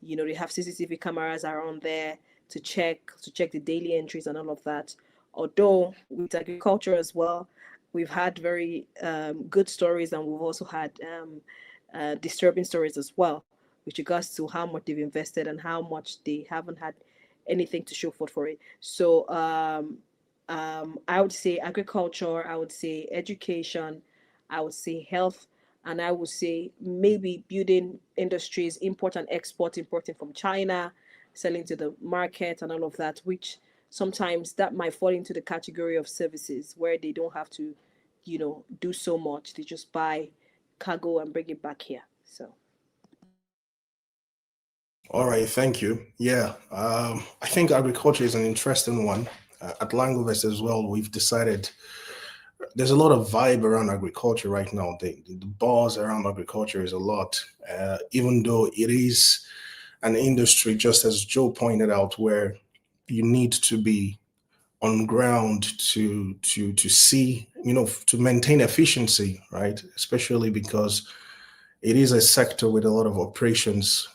They have CCTV cameras around there to check the daily entries and all of that. Although with agriculture as well, we've had very good stories, and we've also had disturbing stories as well, with regards to how much they've invested and how much they haven't had anything to show for it. So I would say agriculture, I would say education, I would say health, and I would say maybe building industries, import and export, importing from China, selling to the market and all of that, which sometimes that might fall into the category of services where they don't have to, do so much. They just buy cargo and bring it back here. So. All right, thank you. Yeah, I think agriculture is an interesting one. At Langovest as well, we've decided there's a lot of vibe around agriculture right now. The buzz around agriculture is a lot, even though it is an industry, just as Joe pointed out, where you need to be on ground to see, to maintain efficiency, right? Especially because it is a sector with a lot of operations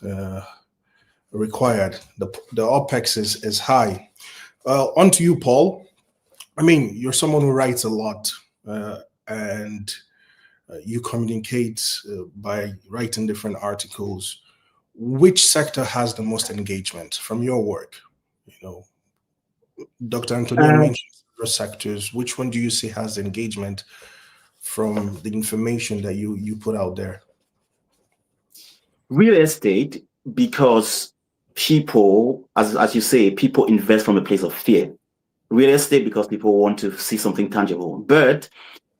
required. The OPEX is high. On to you, Paul. I mean, you're someone who writes a lot, and you communicate by writing different articles. Which sector has the most engagement from your work? Dr. Antonio mentioned several sectors. Which one do you see has engagement from the information that you put out there? Real estate, because people, as you say, people invest from a place of fear. Real estate because people want to see something tangible. But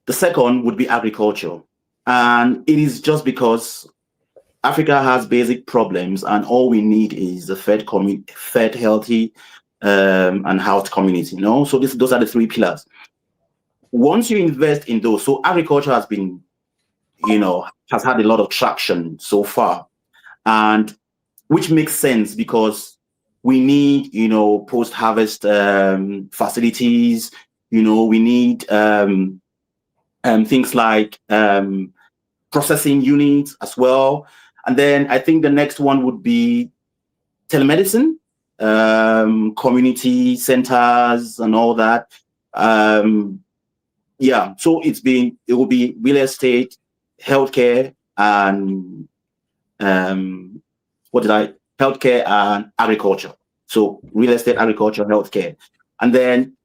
the second would be agriculture. And it is just because Africa has basic problems, and all we need is a fed, healthy, and housed community. So those are the three pillars. Once you invest in those, so agriculture has been, has had a lot of traction so far, and which makes sense because we need, post-harvest facilities. We need things like processing units as well. And then I think the next one would be telemedicine, community centers and all that. Yeah, so it will be real estate, healthcare, and healthcare and agriculture. So real estate, agriculture, healthcare. And then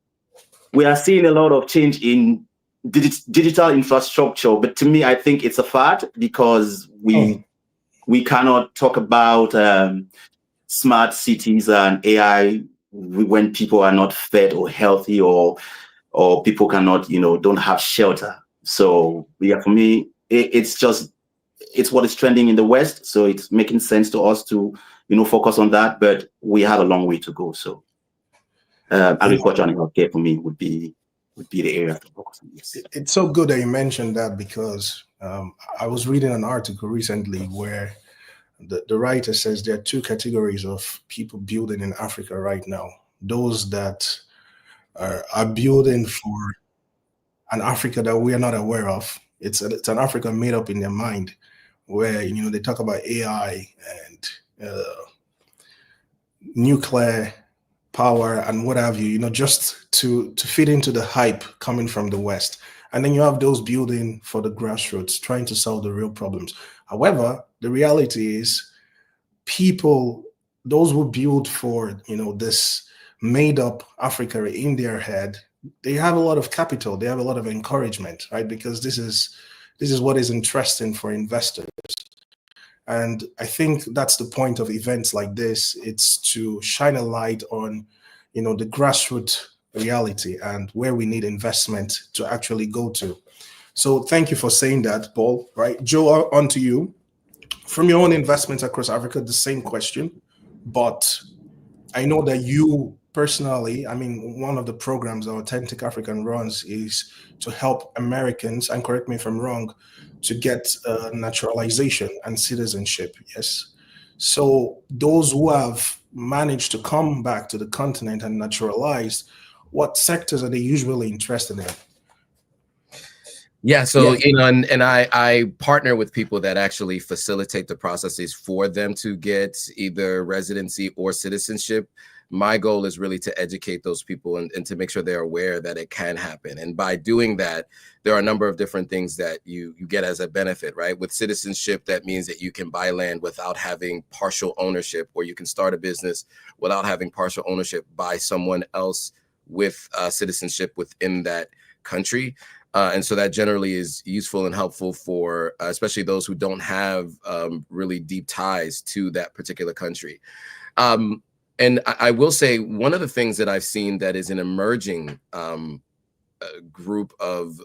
we are seeing a lot of change in digital infrastructure, but to me, I think it's a fad because we cannot talk about smart cities and AI when people are not fed or healthy, or people cannot, don't have shelter. So yeah, for me, it's what is trending in the West. So it's making sense to us to, focus on that, but we have a long way to go. So agriculture and healthcare for me would be the area to focus on. Yes. It's so good that you mentioned that because I was reading an article recently where the writer says there are two categories of people building in Africa right now. Those that are building for an Africa that we are not aware of. It's an Africa made up in their mind, where they talk about AI and nuclear power and what have you, just to fit into the hype coming from the West. And then you have those building for the grassroots, trying to solve the real problems. However, the reality is people, those who build for, this made up Africa in their head, they have a lot of capital, they have a lot of encouragement, right? Because this is what is interesting for investors. And I think that's the point of events like this. It's to shine a light on, the grassroots reality and where we need investment to actually go to. So thank you for saying that, Paul, right? Joe, on to you. From your own investments across Africa, the same question, but I know that you personally, one of the programs that Authentic African runs is to help Americans, and correct me if I'm wrong, to get naturalization and citizenship, yes? So those who have managed to come back to the continent and naturalized, what sectors are they usually interested in? Yeah, so and I partner with people that actually facilitate the processes for them to get either residency or citizenship. My goal is really to educate those people and to make sure they're aware that it can happen. And by doing that, there are a number of different things that you get as a benefit, right? With citizenship, that means that you can buy land without having partial ownership, or you can start a business without having partial ownership by someone else with citizenship within that country. And so that generally is useful and helpful for especially those who don't have really deep ties to that particular country. And I will say one of the things that I've seen that is an emerging group of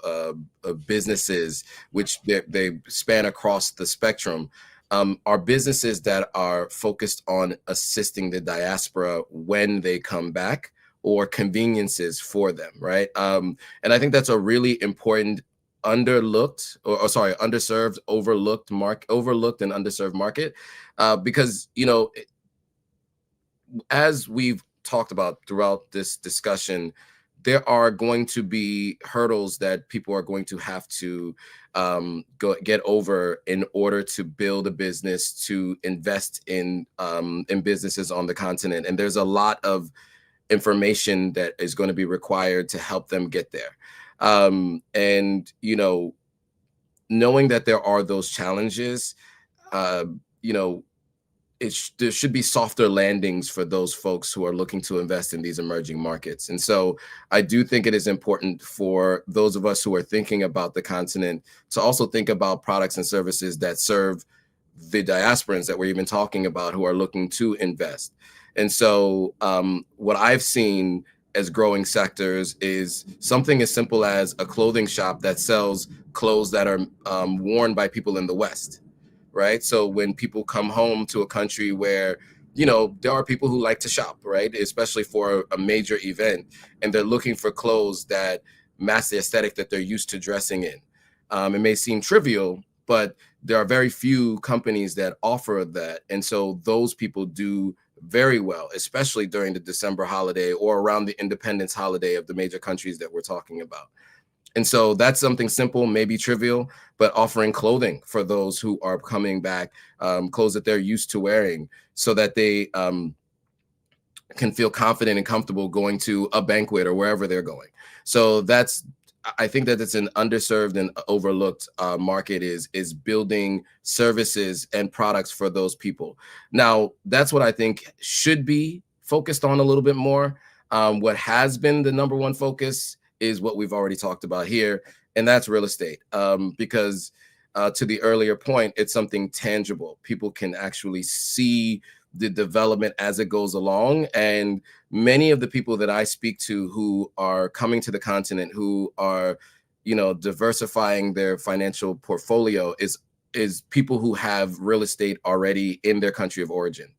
businesses, which they span across the spectrum, are businesses that are focused on assisting the diaspora when they come back, or conveniences for them, right? And I think that's a really important underserved, overlooked and underserved market, because, you know, as we've talked about throughout this discussion, there are going to be hurdles that people are going to have to get over in order to build a business, to invest in businesses on the continent. And there's a lot of information that is going to be required to help them get there. And, you know, knowing that there are those challenges, you know, there should be softer landings for those folks who are looking to invest in these emerging markets. And so I do think it is important for those of us who are thinking about the continent to also think about products and services that serve the diasporans that we're even talking about, who are looking to invest. And so what I've seen as growing sectors is something as simple as a clothing shop that sells clothes that are worn by people in the West. Right. So when people come home to a country where, you know, there are people who like to shop, right, especially for a major event, and they're looking for clothes that match the aesthetic that they're used to dressing in. It may seem trivial, but there are very few companies that offer that. And so those people do very well, especially during the December holiday or around the independence holiday of the major countries that we're talking about. And so that's something simple, maybe trivial, but offering clothing for those who are coming back, clothes that they're used to wearing, so that they can feel confident and comfortable going to a banquet or wherever they're going. So I think that it's an underserved and overlooked market, is building services and products for those people. Now, that's what I think should be focused on a little bit more. What has been the number one focus is what we've already talked about here, and that's real estate. Because to the earlier point, it's something tangible. People can actually see the development as it goes along. And many of the people that I speak to who are coming to the continent, who are, you know, diversifying their financial portfolio, is people who have real estate already in their country of origin.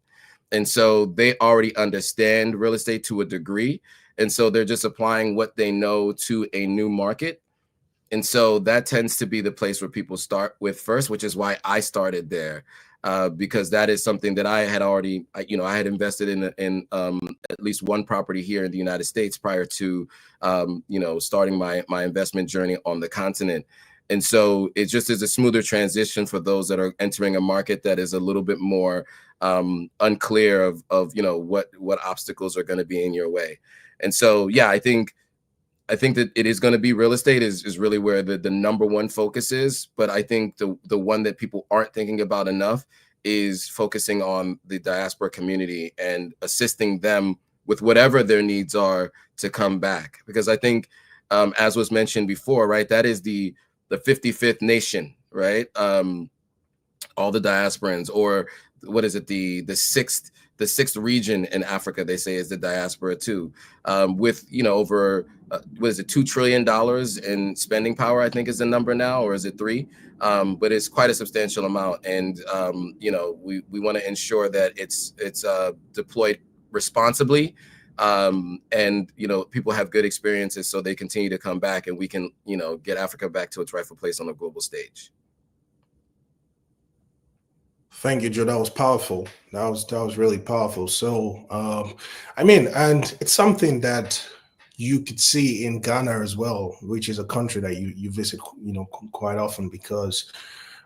And so they already understand real estate to a degree. And so they're just applying what they know to a new market. And so that tends to be the place where people start with first, which is why I started there, because that is something that I had already, I had invested in at least one property here in the United States prior to, starting my investment journey on the continent. And so it just is a smoother transition for those that are entering a market that is a little bit more unclear of what obstacles are going to be in your way. And so, yeah, I think that it is going to be real estate is really where the number one focus is. But I think the one that people aren't thinking about enough is focusing on the diaspora community and assisting them with whatever their needs are to come back. Because I think, as was mentioned before, right, that is the 55th nation, right? All the diasporans, or what is it, the sixth region in Africa, they say, is the diaspora too, with, over, what is it, $2 trillion in spending power, I think is the number now, or is it 3? But it's quite a substantial amount. And, we want to ensure that it's deployed responsibly, and, people have good experiences so they continue to come back, and we can, get Africa back to its rightful place on the global stage. Thank you, Joe. That was powerful. That was really powerful. So, and it's something that you could see in Ghana as well, which is a country that you visit, quite often, because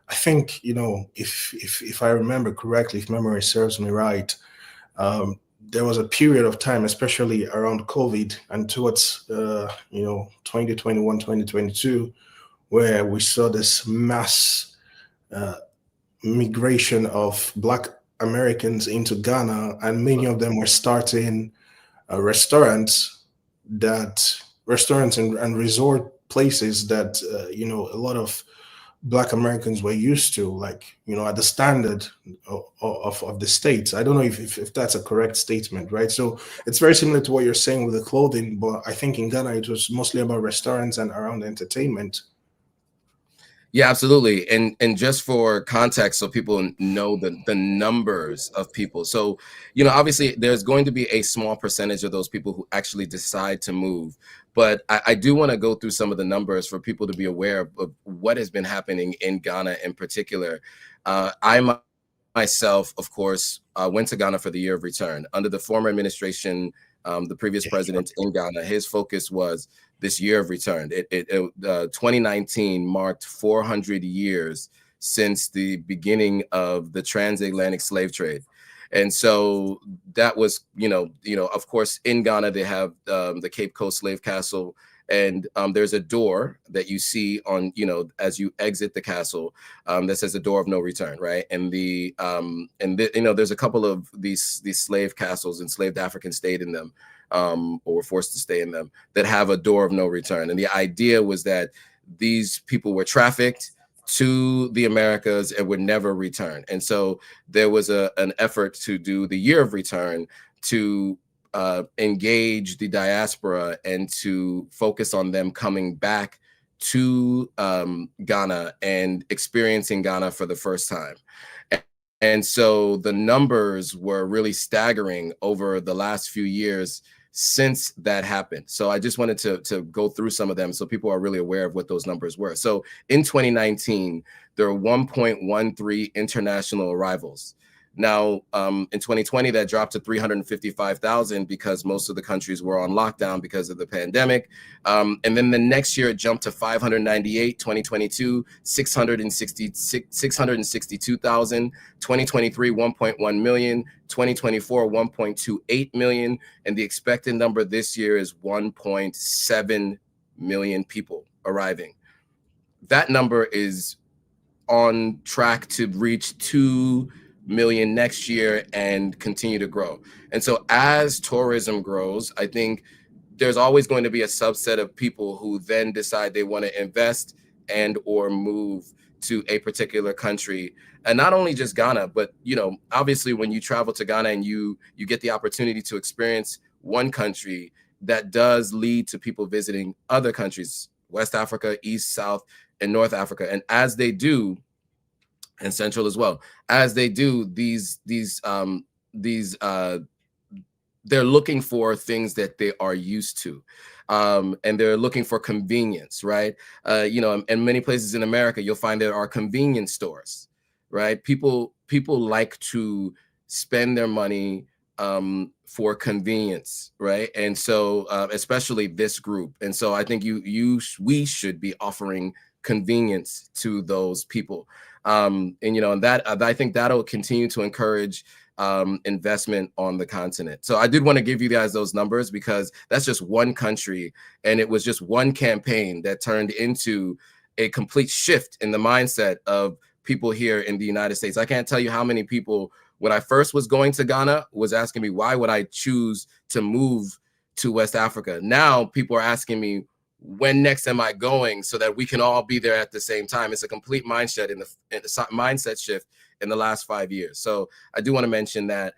I think, if I remember correctly, if memory serves me right, there was a period of time, especially around COVID and towards, 2021, 2022, where we saw this mass migration of Black Americans into Ghana, and many of them were starting restaurants and resort places that a lot of Black Americans were used to, like at the standard of the States. I don't know if that's a correct statement, right? So it's very similar to what you're saying with the clothing, but I think in Ghana it was mostly about restaurants and around entertainment. Yeah, absolutely. And just for context, so people know the numbers of people. So, you know, obviously there's going to be a small percentage of those people who actually decide to move. But I do want to go through some of the numbers for people to be aware of what has been happening in Ghana in particular. I myself, of course, went to Ghana for the year of return. Under the former administration, the previous president in Ghana, his focus was this year of return. 2019 marked 400 years since the beginning of the transatlantic slave trade. And so that was, of course, in Ghana, they have the Cape Coast Slave Castle. And there's a door that you see on, as you exit the castle, that says the door of no return, right? And there's a couple of these slave castles, enslaved Africans stayed in them, or were forced to stay in them, that have a door of no return. And the idea was that these people were trafficked to the Americas and would never return. And so there was an effort to do the year of return to engage the diaspora and to focus on them coming back to Ghana and experiencing Ghana for the first time. And so the numbers were really staggering over the last few years since that happened. So I just wanted to go through some of them so people are really aware of what those numbers were. So in 2019, there were 1.13 international arrivals. Now, in 2020, that dropped to 355,000 because most of the countries were on lockdown because of the pandemic. And then the next year, it jumped to 598, 2022, 662,000, 2023, 1.1 million, 2024, 1.28 million. And the expected number this year is 1.7 million people arriving. That number is on track to reach 2 million next year and continue to grow. And so as tourism grows, I think there's always going to be a subset of people who then decide they want to invest and or move to a particular country. And not only just Ghana, but obviously when you travel to Ghana and you get the opportunity to experience one country, that does lead to people visiting other countries, West Africa, East, South, and North Africa. And as they do, and Central as well, as they do, they're looking for things that they are used to, and they're looking for convenience, right? In many places in America, you'll find there are convenience stores, right? People like to spend their money for convenience, right? And so especially this group. And so I think we should be offering convenience to those people. And that I think that'll continue to encourage investment on the continent. So I did want to give you guys those numbers because that's just one country, and it was just one campaign that turned into a complete shift in the mindset of people here in the United States. I can't tell you how many people, when I first was going to Ghana, was asking me, why would I choose to move to West Africa? Now people are asking me, when next am I going, so that we can all be there at the same time? It's a complete mindset mindset shift in the last 5 years. So I do want to mention that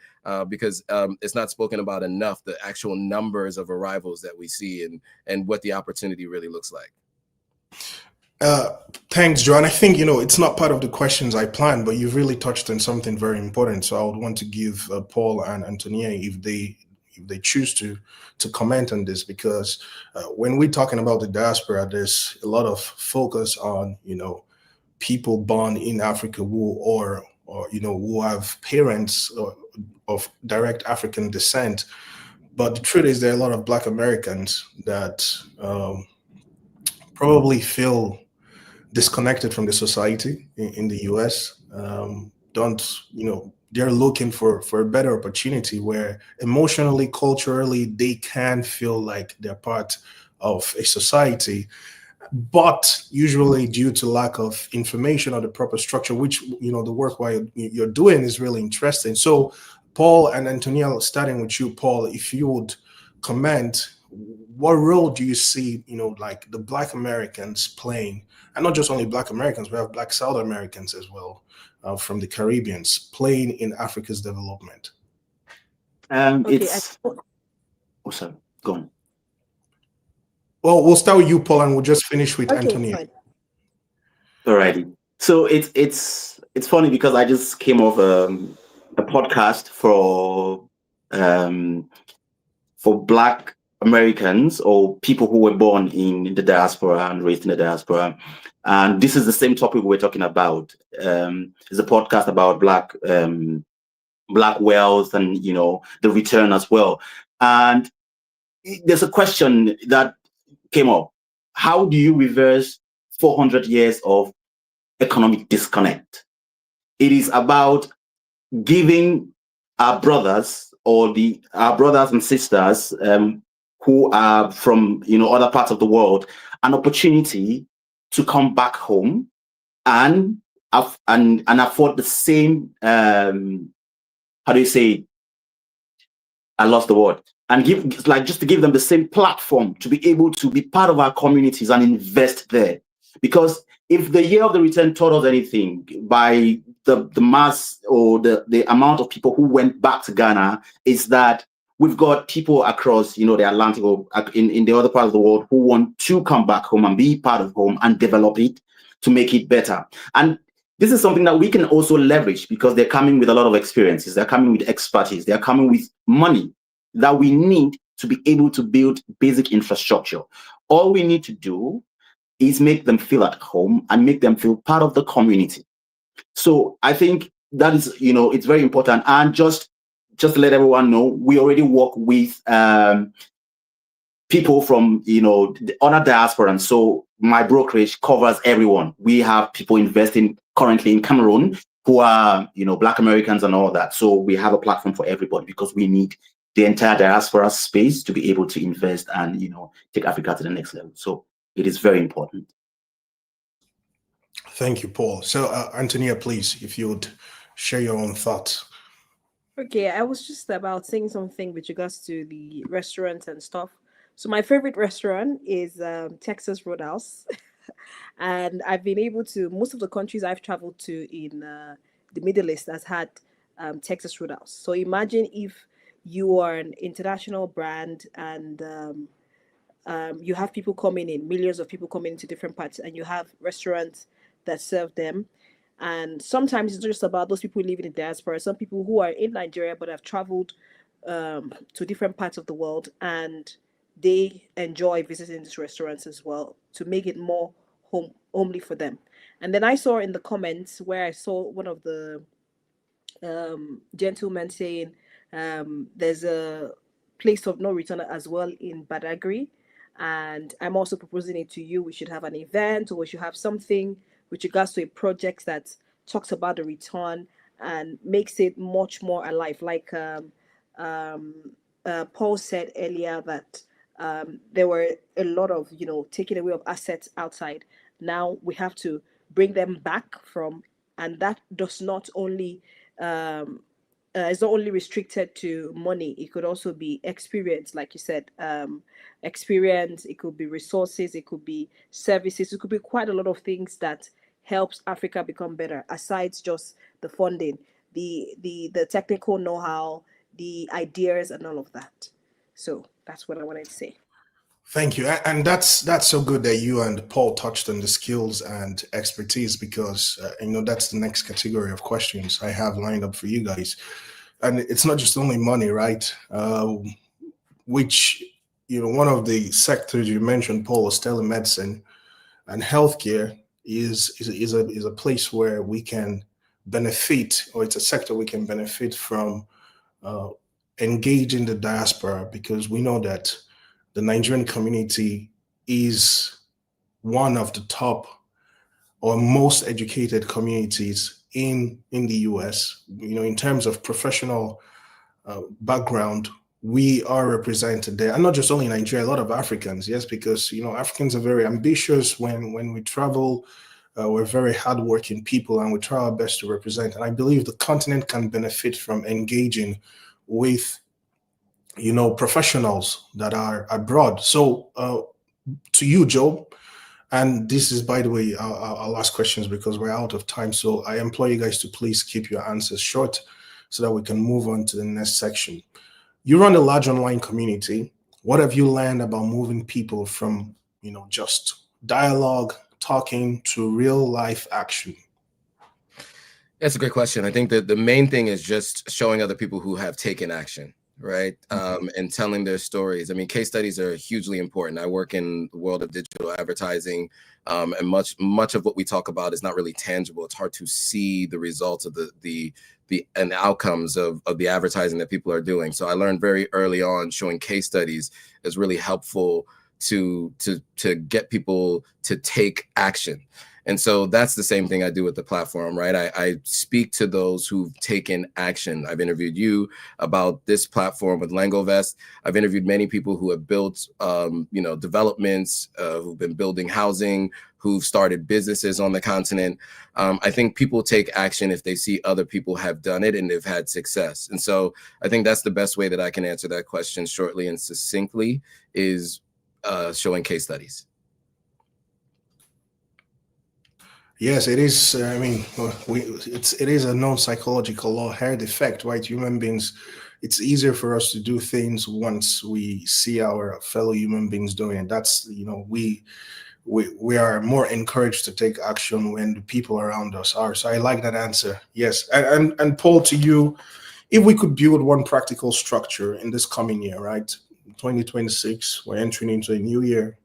because it's not spoken about enough, the actual numbers of arrivals that we see and what the opportunity really looks like. Thanks, John. I think, it's not part of the questions I planned, but you've really touched on something very important. So I would want to give Paul and Antonia, if they choose to comment on this, because when we're talking about the diaspora, there's a lot of focus on, people born in Africa who have parents of direct African descent. But the truth is, there are a lot of Black Americans that probably feel disconnected from the society in the US. They're looking for a better opportunity where emotionally, culturally, they can feel like they're part of a society, but usually due to lack of information or the proper structure, which, the work while you're doing is really interesting. So Paul and Antonia, starting with you, Paul, if you would comment, what role do you see, like the Black Americans playing, and not just only Black Americans, we have Black South Americans as well, from the Caribbeans, playing in Africa's development? Sorry, go on. Well, we'll start with you, Paul, and we'll just finish with Antonia. Fine. Alrighty. So it's funny because I just came off a podcast for Black Americans or people who were born in the diaspora and raised in the diaspora, and this is the same topic we're talking about. It's a podcast about Black wealth and the return as well. And there's a question that came up: how do you reverse 400 years of economic disconnect? It is about giving our brothers our brothers and sisters who are from other parts of the world an opportunity to come back home and afford the same how do you say, I lost the word, and just to give them the same platform to be able to be part of our communities and invest there. Because if the year of the return taught us anything, by the mass or the amount of people who went back to Ghana, is that we've got people across the Atlantic or in the other part of the world who want to come back home and be part of home and develop it to make it better. And this is something that we can also leverage because they're coming with a lot of experiences. They're coming with expertise. They're coming with money that we need to be able to build basic infrastructure. All we need to do is make them feel at home and make them feel part of the community. So I think that is, it's very important. And just to let everyone know, we already work with people from, the other diaspora. And so my brokerage covers everyone. We have people investing currently in Cameroon who are, Black Americans and all that. So we have a platform for everybody because we need the entire diaspora space to be able to invest and, take Africa to the next level. So it is very important. Thank you, Paul. So, Antonia, please, if you would share your own thoughts. Okay, I was just about saying something with regards to the restaurants and stuff. So my favorite restaurant is Texas Roadhouse. And I've been able to, most of the countries I've traveled to in the Middle East has had Texas Roadhouse. So imagine if you are an international brand and you have people coming in, millions of people coming into different parts, and you have restaurants that serve them. And sometimes it's just about those people who live in the diaspora, some people who are in Nigeria but have traveled to different parts of the world, and they enjoy visiting these restaurants as well to make it more homely for them. And then I saw in the comments where I saw one of the gentlemen saying there's a place of no return as well in Badagry, and I'm also proposing it to you. We should have an event, or we should have something with regards to a project that talks about the return and makes it much more alive. Like Paul said earlier that there were a lot of taking away of assets outside. Now we have to bring them back from, and that does not only it's not only restricted to money. It could also be experience, like you said, experience. It could be resources. It could be services. It could be quite a lot of things that helps Africa become better. Aside just the funding, the technical know-how, the ideas, and all of that. So that's what I wanted to say. Thank you. And that's so good that you and Paul touched on the skills and expertise, because that's the next category of questions I have lined up for you guys. And it's not just only money, right? Which one of the sectors you mentioned, Paul, was telemedicine, and healthcare is a place where we can benefit, or it's a sector we can benefit from engaging the diaspora, because we know that the Nigerian community is one of the top or most educated communities in the US. In terms of professional background, we are represented there, and not just only Nigeria, a lot of Africans, yes, because Africans are very ambitious. When we travel, we're very hardworking people, and we try our best to represent. And I believe the continent can benefit from engaging with professionals that are abroad. So to you, Joe, and this is, by the way, our last questions because we're out of time. So I implore you guys to please keep your answers short so that we can move on to the next section. You run a large online community. What have you learned about moving people from, just dialogue talking to real life action? That's a great question. I think that the main thing is just showing other people who have taken action, right? And telling their stories. I mean, case studies are hugely important. I work in the world of digital advertising, and much of what we talk about is not really tangible. It's hard to see the results of the outcomes of the advertising that people are doing. So I learned very early on showing case studies is really helpful to get people to take action. And so that's the same thing I do with the platform, right? I speak to those who've taken action. I've interviewed you about this platform with Langovest. I've interviewed many people who have built, developments, who've been building housing, who've started businesses on the continent. I think people take action if they see other people have done it and they've had success. And so I think that's the best way that I can answer that question shortly and succinctly is showing case studies. Yes, it is. I mean, it is a known psychological law, herd effect, right? Human beings, it's easier for us to do things once we see our fellow human beings doing it. That's, we are more encouraged to take action when the people around us are. So I like that answer. Yes, and Paul, to you, if we could build one practical structure in this coming year, right? 2026, we're entering into a new year,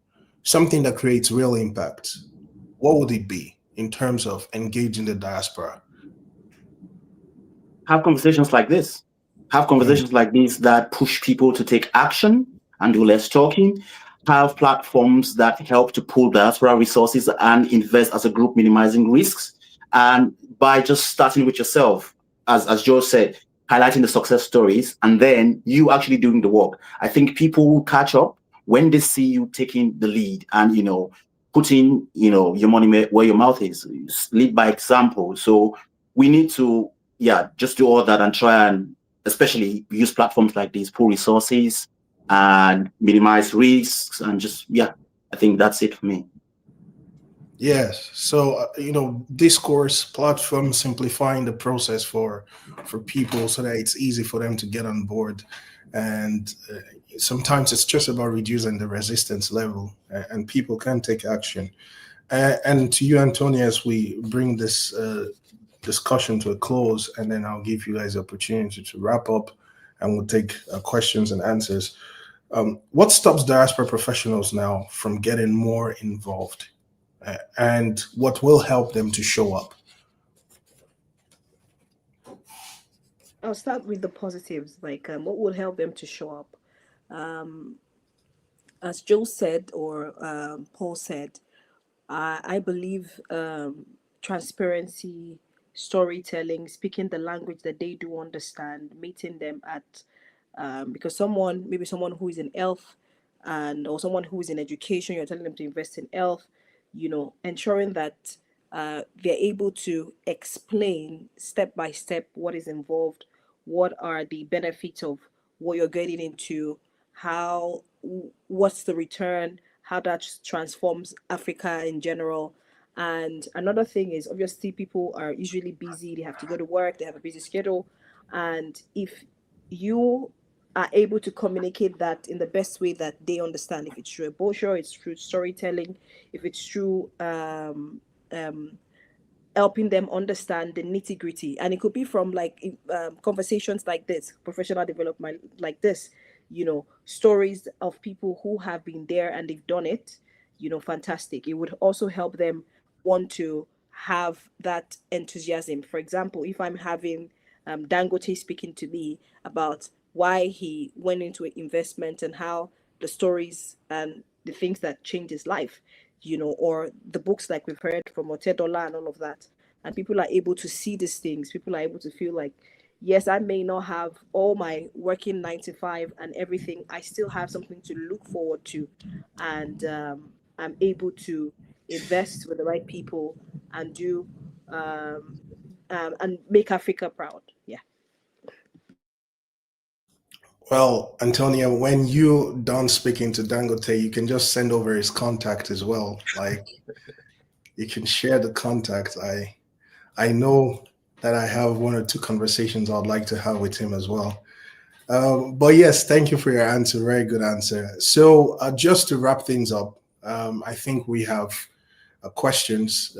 something that creates real impact. What would it be in terms of engaging the diaspora? Have conversations like this. Have conversations like these that push people to take action and do less talking. Have platforms that help to pool diaspora resources and invest as a group, minimizing risks. And by just starting with yourself, as Joe said, highlighting the success stories, and then you actually doing the work. I think people will catch up when they see you taking the lead and, putting, your money where your mouth is. Lead by example. So we need to, just do all that and try and especially use platforms like these, pool resources and minimize risks, and just, I think that's it for me. Yes. So, discourse platform, simplifying the process for people so that it's easy for them to get on board. And sometimes it's just about reducing the resistance level, and people can take action. And to you, Antonia, as we bring this discussion to a close, and then I'll give you guys the opportunity to wrap up, and we'll take questions and answers. What stops diaspora professionals now from getting more involved? And what will help them to show up? I'll start with the positives, like what would help them to show up. As Joe said, or Paul said, I believe transparency, storytelling, speaking the language that they do understand, meeting them at, because maybe someone who is in health or someone who is in education, you're telling them to invest in health, ensuring that they're able to explain step by step what is involved, what are the benefits of what you're getting into, what's the return, how that transforms Africa in general. And another thing is, obviously, people are usually busy, they have to go to work, they have a busy schedule. And if you are able to communicate that in the best way that they understand, if it's through a brochure, it's through storytelling, if it's through helping them understand the nitty-gritty, and it could be from conversations like this, professional development like this, stories of people who have been there and they've done it, fantastic. It would also help them want to have that enthusiasm. For example, if I'm having Dangote speaking to me about why he went into an investment and how the stories and the things that changed his life, or the books like we've heard from Otedola and all of that. And people are able to see these things. People are able to feel like, yes, I may not have all my working 9 to 5 and everything. I still have something to look forward to. And I'm able to invest with the right people and do and make Africa proud. Yeah. Well, Antonia, when you're done speaking to Dangote, you can just send over his contact as well. Like, you can share the contact. I know that I have 1 or 2 conversations I'd like to have with him as well. But yes, thank you for your answer. Very good answer. So just to wrap things up, I think we have questions.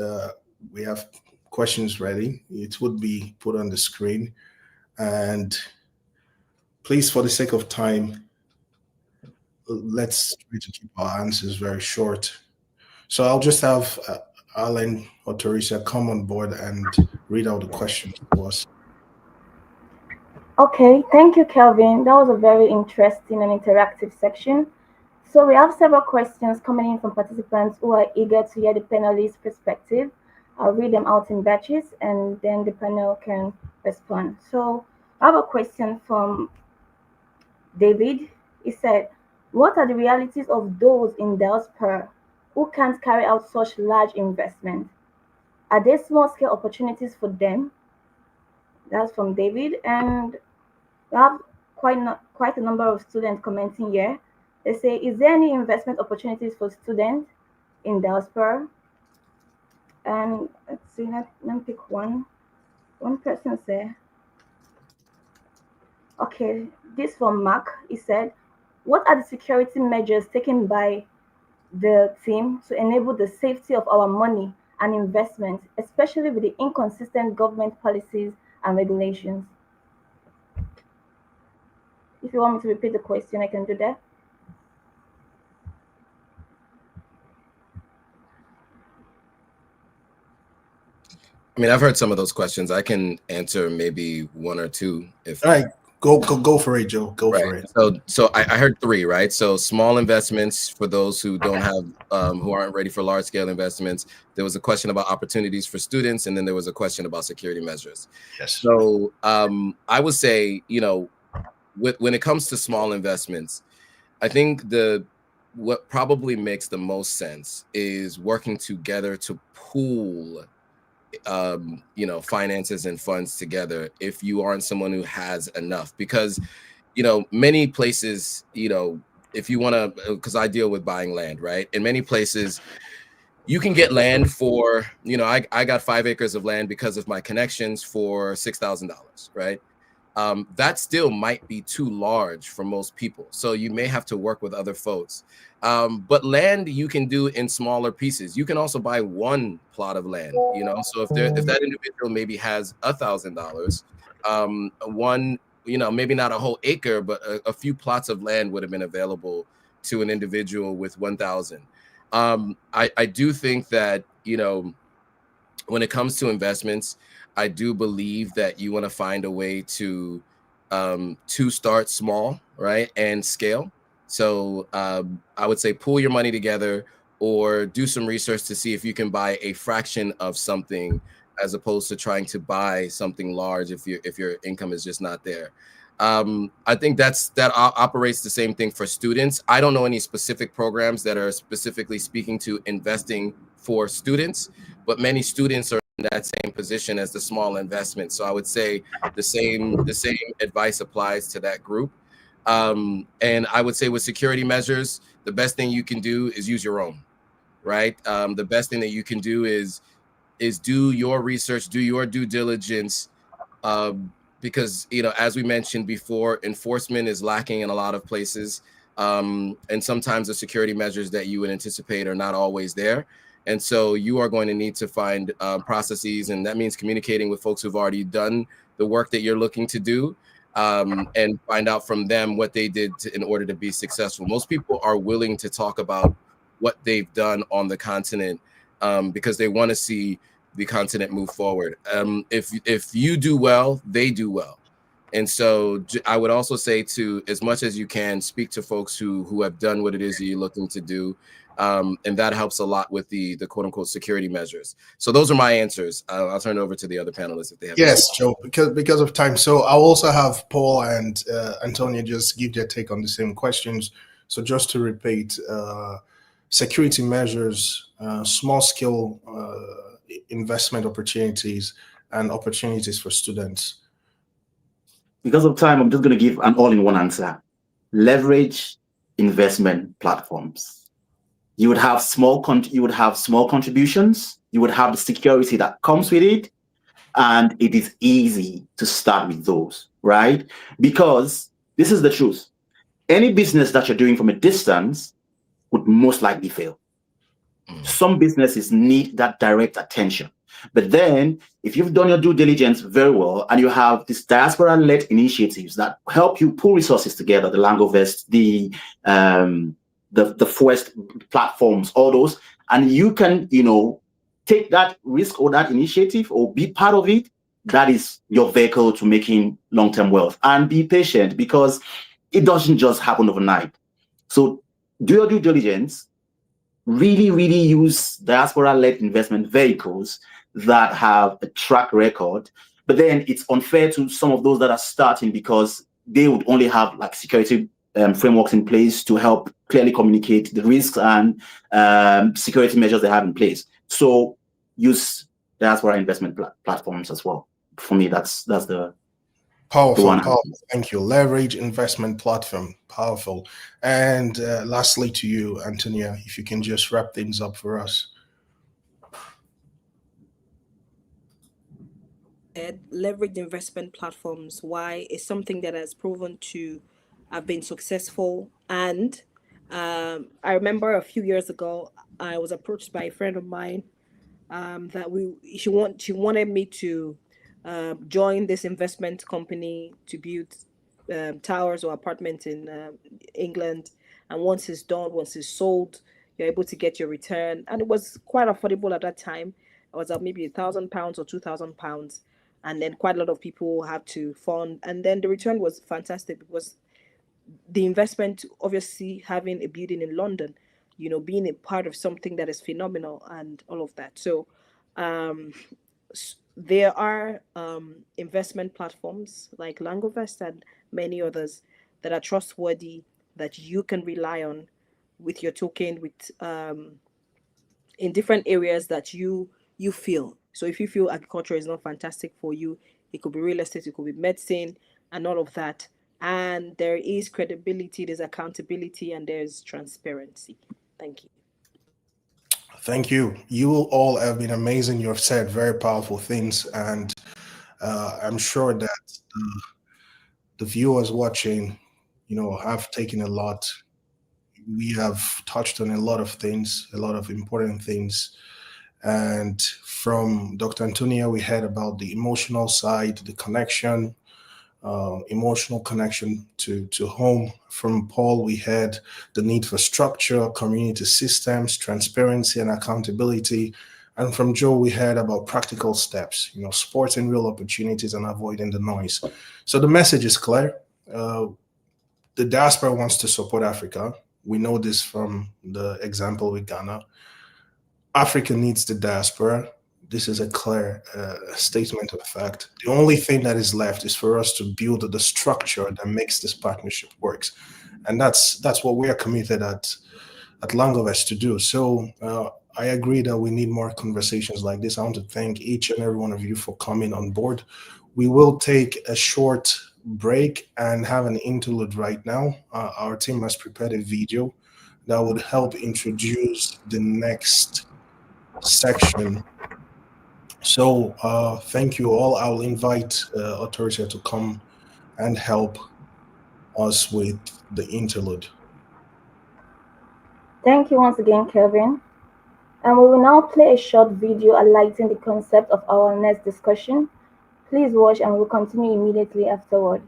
We have questions ready. It would be put on the screen. And please, for the sake of time, let's try to keep our answers very short. So I'll just have Alan or Teresa come on board and read out the questions to us. Okay, thank you, Kelvin. That was a very interesting and interactive section. So we have several questions coming in from participants who are eager to hear the panelists' perspective. I'll read them out in batches and then the panel can respond. So I have a question from David. He said, what are the realities of those in diaspora who can't carry out such large investments? Are there small-scale opportunities for them? That's from David. And we have quite a number of students commenting here. They say, is there any investment opportunities for students in diaspora? And let's see, let me pick one. One person said, okay, this from Mark. He said, what are the security measures taken by the team to enable the safety of our money and investments, especially with the inconsistent government policies and regulations? If you want me to repeat the question, I can do that. I mean, I've heard some of those questions. I can answer maybe one or two. If all right, go for it, Joe. Go for it. So I heard three, right? So small investments for those who don't have, who aren't ready for large scale investments. There was a question about opportunities for students, and then there was a question about security measures. Yes. So I would say, you know, when it comes to small investments, I think what probably makes the most sense is working together to pool you know, finances and funds together if you aren't someone who has enough, because, you know, many places, you know, if you want to, because I deal with buying land, right? In many places, you can get land for, you know, I got 5 acres of land because of my connections for $6,000, right? That still might be too large for most people. So you may have to work with other folks. But land you can do in smaller pieces. You can also buy one plot of land, you know. So if that individual maybe has $1,000, one, you know, maybe not a whole acre, but a few plots of land would have been available to an individual with 1,000. I do think that, you know, when it comes to investments, I do believe that you want to find a way to start small, right, and scale. So I would say pool your money together or do some research to see if you can buy a fraction of something as opposed to trying to buy something large if your income is just not there. I think that operates the same thing for students. I don't know any specific programs that are specifically speaking to investing for students, but many students are in that same position as the small investment. So I would say the same advice applies to that group. And I would say with security measures, the best thing you can do is use your own, right? The best thing that you can do is do your research, do your due diligence, because, you know, as we mentioned before, enforcement is lacking in a lot of places. And sometimes the security measures that you would anticipate are not always there. And so you are going to need to find processes, and that means communicating with folks who've already done the work that you're looking to do, and find out from them what they did in order to be successful. Most people are willing to talk about what they've done on the continent because they want to see the continent move forward. If you do well, they do well. And so I would also say, to, as much as you can, speak to folks who have done what it is that you're looking to do. And that helps a lot with the quote unquote security measures. So those are my answers. I'll turn it over to the other panelists if they have. Yes, Joe, because of time. So I'll also have Paul and Antonia just give their take on the same questions. So just to repeat, security measures, small scale investment opportunities, and opportunities for students. Because of time, I'm just going to give an all-in-one answer. Leverage investment platforms. You would have small contributions. You would have the security that comes with it, and it is easy to start with those, right? Because this is the truth. Any business that you're doing from a distance would most likely fail. Some businesses need that direct attention. But then, if you've done your due diligence very well, and you have these diaspora-led initiatives that help you pull resources together, the Langovest, the Forest platforms, all those, and you can, take that risk or that initiative or be part of it, that is your vehicle to making long-term wealth. And be patient, because it doesn't just happen overnight. So do your due diligence. Really, really use diaspora-led investment vehicles that have a track record. But then it's unfair to some of those that are starting, because they would only have like security frameworks in place to help clearly communicate the risks and security measures they have in place. So use diaspora investment platforms as well. For me, that's the Powerful. Thank you. Leverage investment platform. Powerful. And lastly to you, Antonia, if you can just wrap things up for us. Leverage investment platforms, why is something that has proven to have been successful. And I remember a few years ago, I was approached by a friend of mine that she wanted me to join this investment company to build towers or apartments in England. And once it's done, once it's sold, you're able to get your return. And it was quite affordable at that time. It was maybe £1,000 or £2,000. And then quite a lot of people had to fund. And then the return was fantastic, because the investment, obviously having a building in London, being a part of something that is phenomenal and all of that. So there are investment platforms like Langovest and many others that are trustworthy, that you can rely on with your token, with in different areas that you feel. So if you feel agriculture is not fantastic for you, it could be real estate, it could be medicine and all of that. And there is credibility, there's accountability, and there's transparency. Thank you. Thank you. You all have been amazing. You have said very powerful things, and I'm sure that the viewers watching, have taken a lot. We have touched on a lot of things, a lot of important things. And from Dr. Antonia, we heard about the emotional side, the connection, emotional connection to home. From Paul, we had the need for structure, community systems, transparency, and accountability. And from Joe, we heard about practical steps, supporting real opportunities and avoiding the noise. So the message is clear. The diaspora wants to support Africa. We know this from the example with Ghana. Africa needs the diaspora. This is a clear statement of fact. The only thing that is left is for us to build the structure that makes this partnership works. And that's what we are committed at Langovest to do. So I agree that we need more conversations like this. I want to thank each and every one of you for coming on board. We will take a short break and have an interlude right now. Our team has prepared a video that would help introduce the next section. So thank you all. I'll invite Authority to come and help us with the interlude. Thank you once again, Kelvin. And we will now play a short video highlighting the concept of our next discussion. Please watch and we'll continue immediately afterward.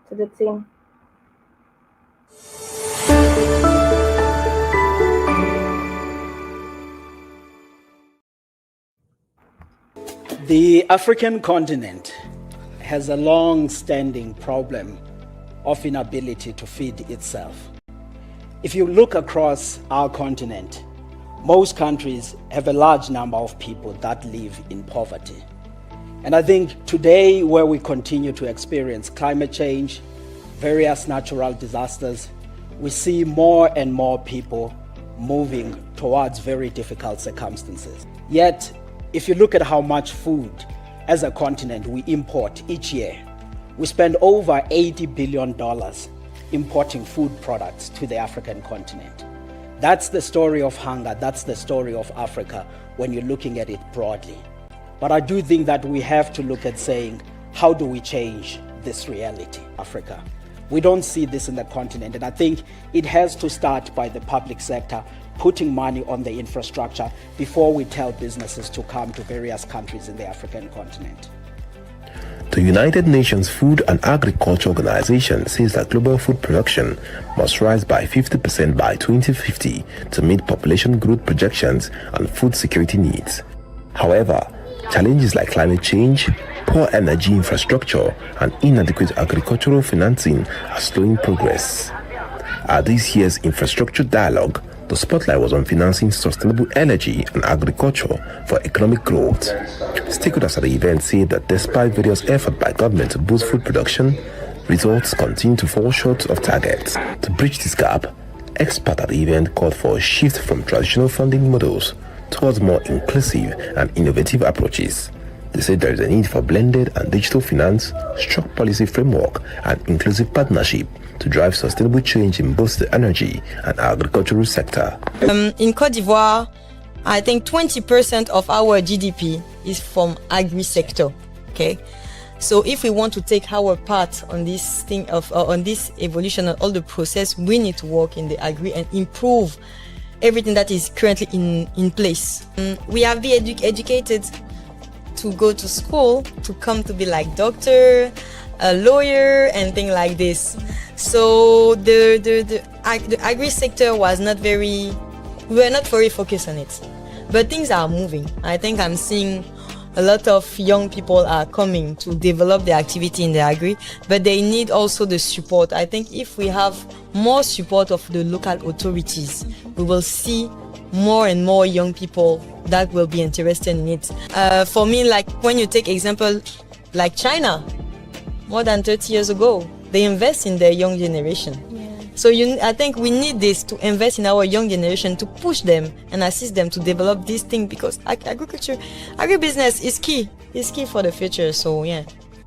To the team. The African continent has a long-standing problem of inability to feed itself. If you look across our continent, most countries have a large number of people that live in poverty. And I think today, where we continue to experience climate change, various natural disasters, we see more and more people moving towards very difficult circumstances. Yet, if you look at how much food as a continent we import each year, we spend over $80 billion importing food products to the African continent. That's the story of hunger, that's the story of Africa when you're looking at it broadly. But I do think that we have to look at saying, how do we change this reality, Africa? We don't see this in the continent, and I think it has to start by the public sector putting money on the infrastructure before we tell businesses to come to various countries in the African continent. The United Nations Food and Agriculture Organization says that global food production must rise by 50% by 2050 to meet population growth projections and food security needs. However, challenges like climate change, poor energy infrastructure, and inadequate agricultural financing are slowing progress. At this year's infrastructure dialogue, the spotlight was on financing sustainable energy and agriculture for economic growth. Stakeholders at the event say that despite various efforts by government to boost food production, results continue to fall short of targets. To bridge this gap, experts at the event called for a shift from traditional funding models towards more inclusive and innovative approaches. They said there is a need for blended and digital finance, strong policy framework, and inclusive partnership to drive sustainable change in both the energy and agricultural sector. In Côte d'Ivoire, I think 20% of our GDP is from agri-sector. Okay, so if we want to take our part on this thing on this evolution and all the process, we need to work in the agri and improve everything that is currently in place. We have been educated to go to school to come to be like doctor, a lawyer, and things like this. So the agri sector was not very, we were not very focused on it. But things are moving. I think I'm seeing a lot of young people are coming to develop their activity in the agri, but they need also the support. I think if we have more support of the local authorities, we will see more and more young people that will be interested in it. For me, like when you take example like China, more than 30 years ago, they invest in their young generation. So I think we need this to invest in our young generation to push them and assist them to develop this thing, because agribusiness is key. It's key for the future. So yeah.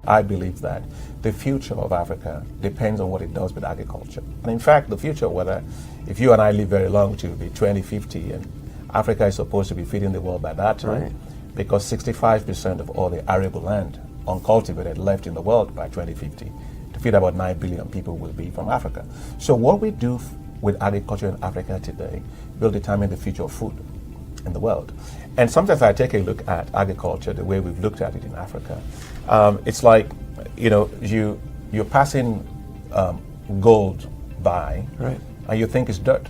I believe that the future of Africa depends on what it does with agriculture. And in fact, the future, whether if you and I live very long, which will be 2050, and Africa is supposed to be feeding the world by that time, right? Because 65% of all the arable land uncultivated left in the world by 2050 to feed about 9 billion people will be from Africa. So what we do with agriculture in Africa today will determine the future of food in the world. And sometimes I take a look at agriculture the way we've looked at it in Africa. It's like, you know, you're passing gold by, right, and you think it's dirt,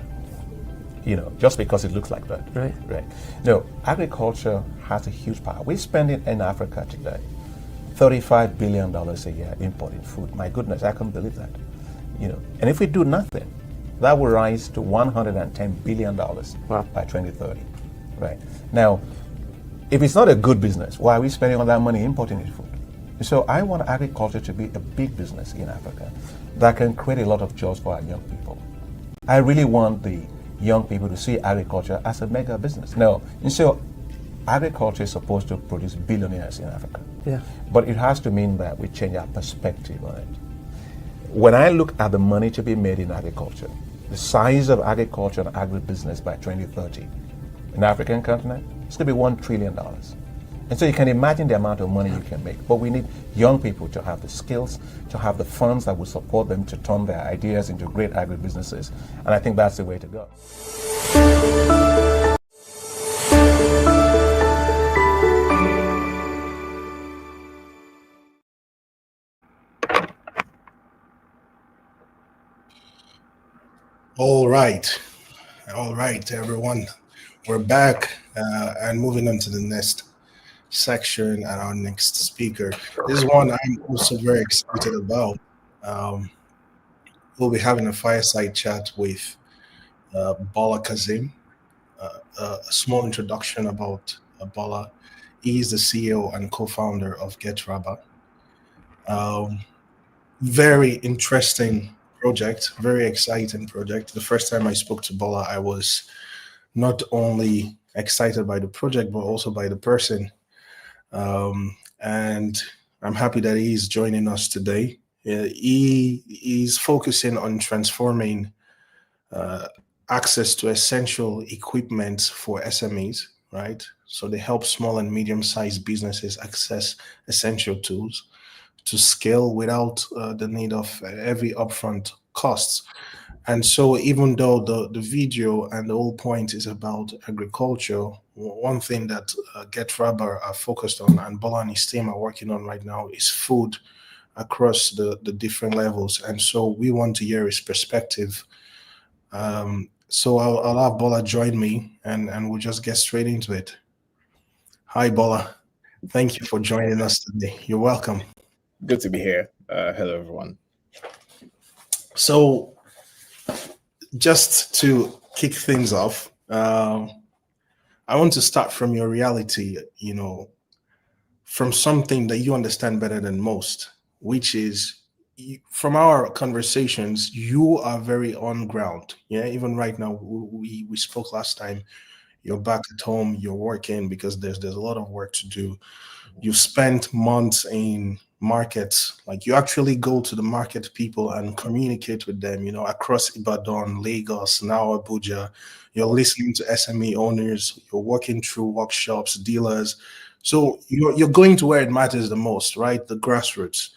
you know, just because it looks like dirt. Right. Right. No, agriculture has a huge power. We're spending in Africa today $35 billion a year importing food. My goodness, I can't believe that. You know, and if we do nothing, that will rise to $110 billion wow, by 2030. Right. Now, if it's not a good business, why are we spending all that money importing this food? So I want agriculture to be a big business in Africa that can create a lot of jobs for our young people. I really want the young people to see agriculture as a mega business. Now, and so agriculture is supposed to produce billionaires in Africa. Yeah. But it has to mean that we change our perspective on it. When I look at the money to be made in agriculture, the size of agriculture and agribusiness by 2030 in the African continent, it's going to be $1 trillion. And so you can imagine the amount of money you can make. But we need young people to have the skills, to have the funds that will support them to turn their ideas into great agribusinesses. And I think that's the way to go. All right, everyone. We're back and moving on to the next section and our next speaker. This is one I'm also very excited about. We'll be having a fireside chat with Bola Kazim. A small introduction about Bola. He is the CEO and co-founder of GetRabba. Very interesting project, very exciting project. The first time I spoke to Bola, I was not only excited by the project, but also by the person. And I'm happy that he's joining us today. He's focusing on transforming access to essential equipment for SMEs, right? So they help small and medium-sized businesses access essential tools to scale without the need of heavy upfront costs. And so even though the video and the whole point is about agriculture, one thing that Get Rubber are focused on and Bola and his team are working on right now is food across the different levels. And so we want to hear his perspective. So I'll have Bola join me and we'll just get straight into it. Hi, Bola. Thank you for joining us today. You're welcome. Good to be here. Hello, everyone. So just to kick things off, I want to start from your reality, from something that you understand better than most, which is from our conversations, you are very on ground. Yeah, even right now, we spoke last time. You're back at home, you're working because there's a lot of work to do. You've spent months in markets, like you actually go to the market people and communicate with them, across Ibadan, Lagos, now Abuja. You're listening to SME owners, you're working through workshops, dealers. So you're going to where it matters the most, right? The grassroots.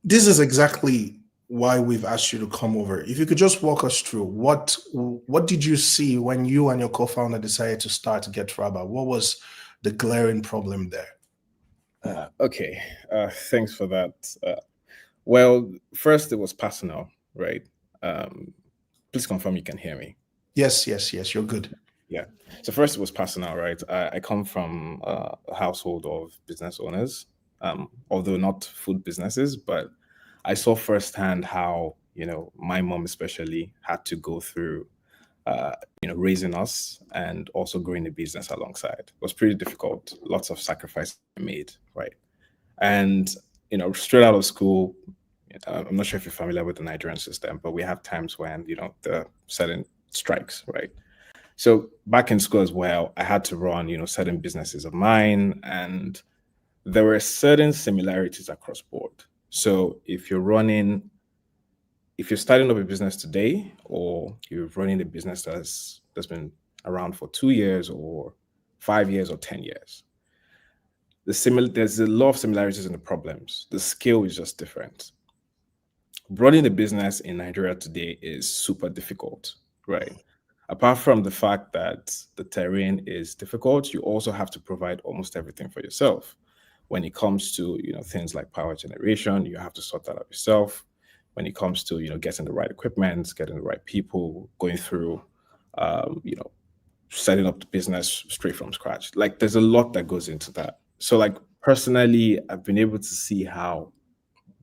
This is exactly why we've asked you to come over. If you could just walk us through what did you see when you and your co-founder decided to start Get Rubber? What was the glaring problem there? Okay, thanks for that. Well, first it was personal, right? Please confirm you can hear me. Yes, you're good. Yeah. So first it was personal, right? I come from a household of business owners, although not food businesses, but I saw firsthand how, my mom especially had to go through, raising us and also growing the business alongside. It was pretty difficult. Lots of sacrifices made, right? And, straight out of school, I'm not sure if you're familiar with the Nigerian system, but we have times when, there are certain strikes, right? So back in school as well, I had to run, certain businesses of mine, and there were certain similarities across board. So if you're starting up a business today, or you're running a business that's been around for 2 years or 5 years or 10 years, there's a lot of similarities in the problems. The scale is just different. Running a business in Nigeria today is super difficult, right? Apart from the fact that the terrain is difficult, you also have to provide almost everything for yourself. When it comes to, things like power generation, you have to sort that out yourself. When it comes to, getting the right equipment, getting the right people, going through, setting up the business straight from scratch. Like, there's a lot that goes into that. So, like, personally, I've been able to see how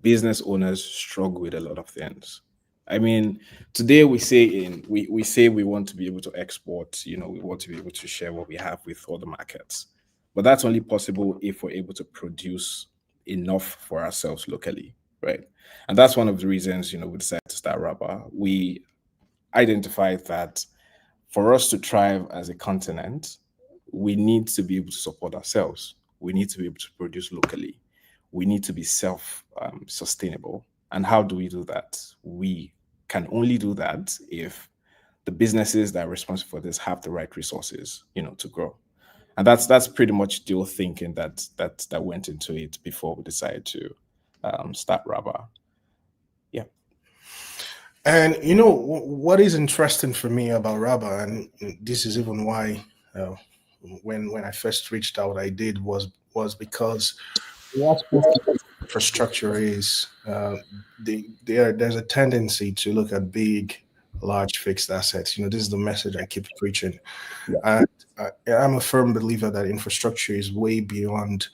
business owners struggle with a lot of things. I mean, today we say we want to be able to export, we want to be able to share what we have with other markets. But that's only possible if we're able to produce enough for ourselves locally, right? And that's one of the reasons, we decided to start Rubber. We identified that for us to thrive as a continent, we need to be able to support ourselves. We need to be able to produce locally. We need to be self-sustainable. And how do we do that? We can only do that if the businesses that are responsible for this have the right resources, to grow. And that's pretty much the thinking that went into it before we decided to start Rubber. Yeah. And what is interesting for me about Rubber, and this is even why when I first reached out, I did was because what infrastructure is there's a tendency to look at big, large fixed assets. This is the message I keep preaching. Yeah. And I'm a firm believer that infrastructure is way beyond,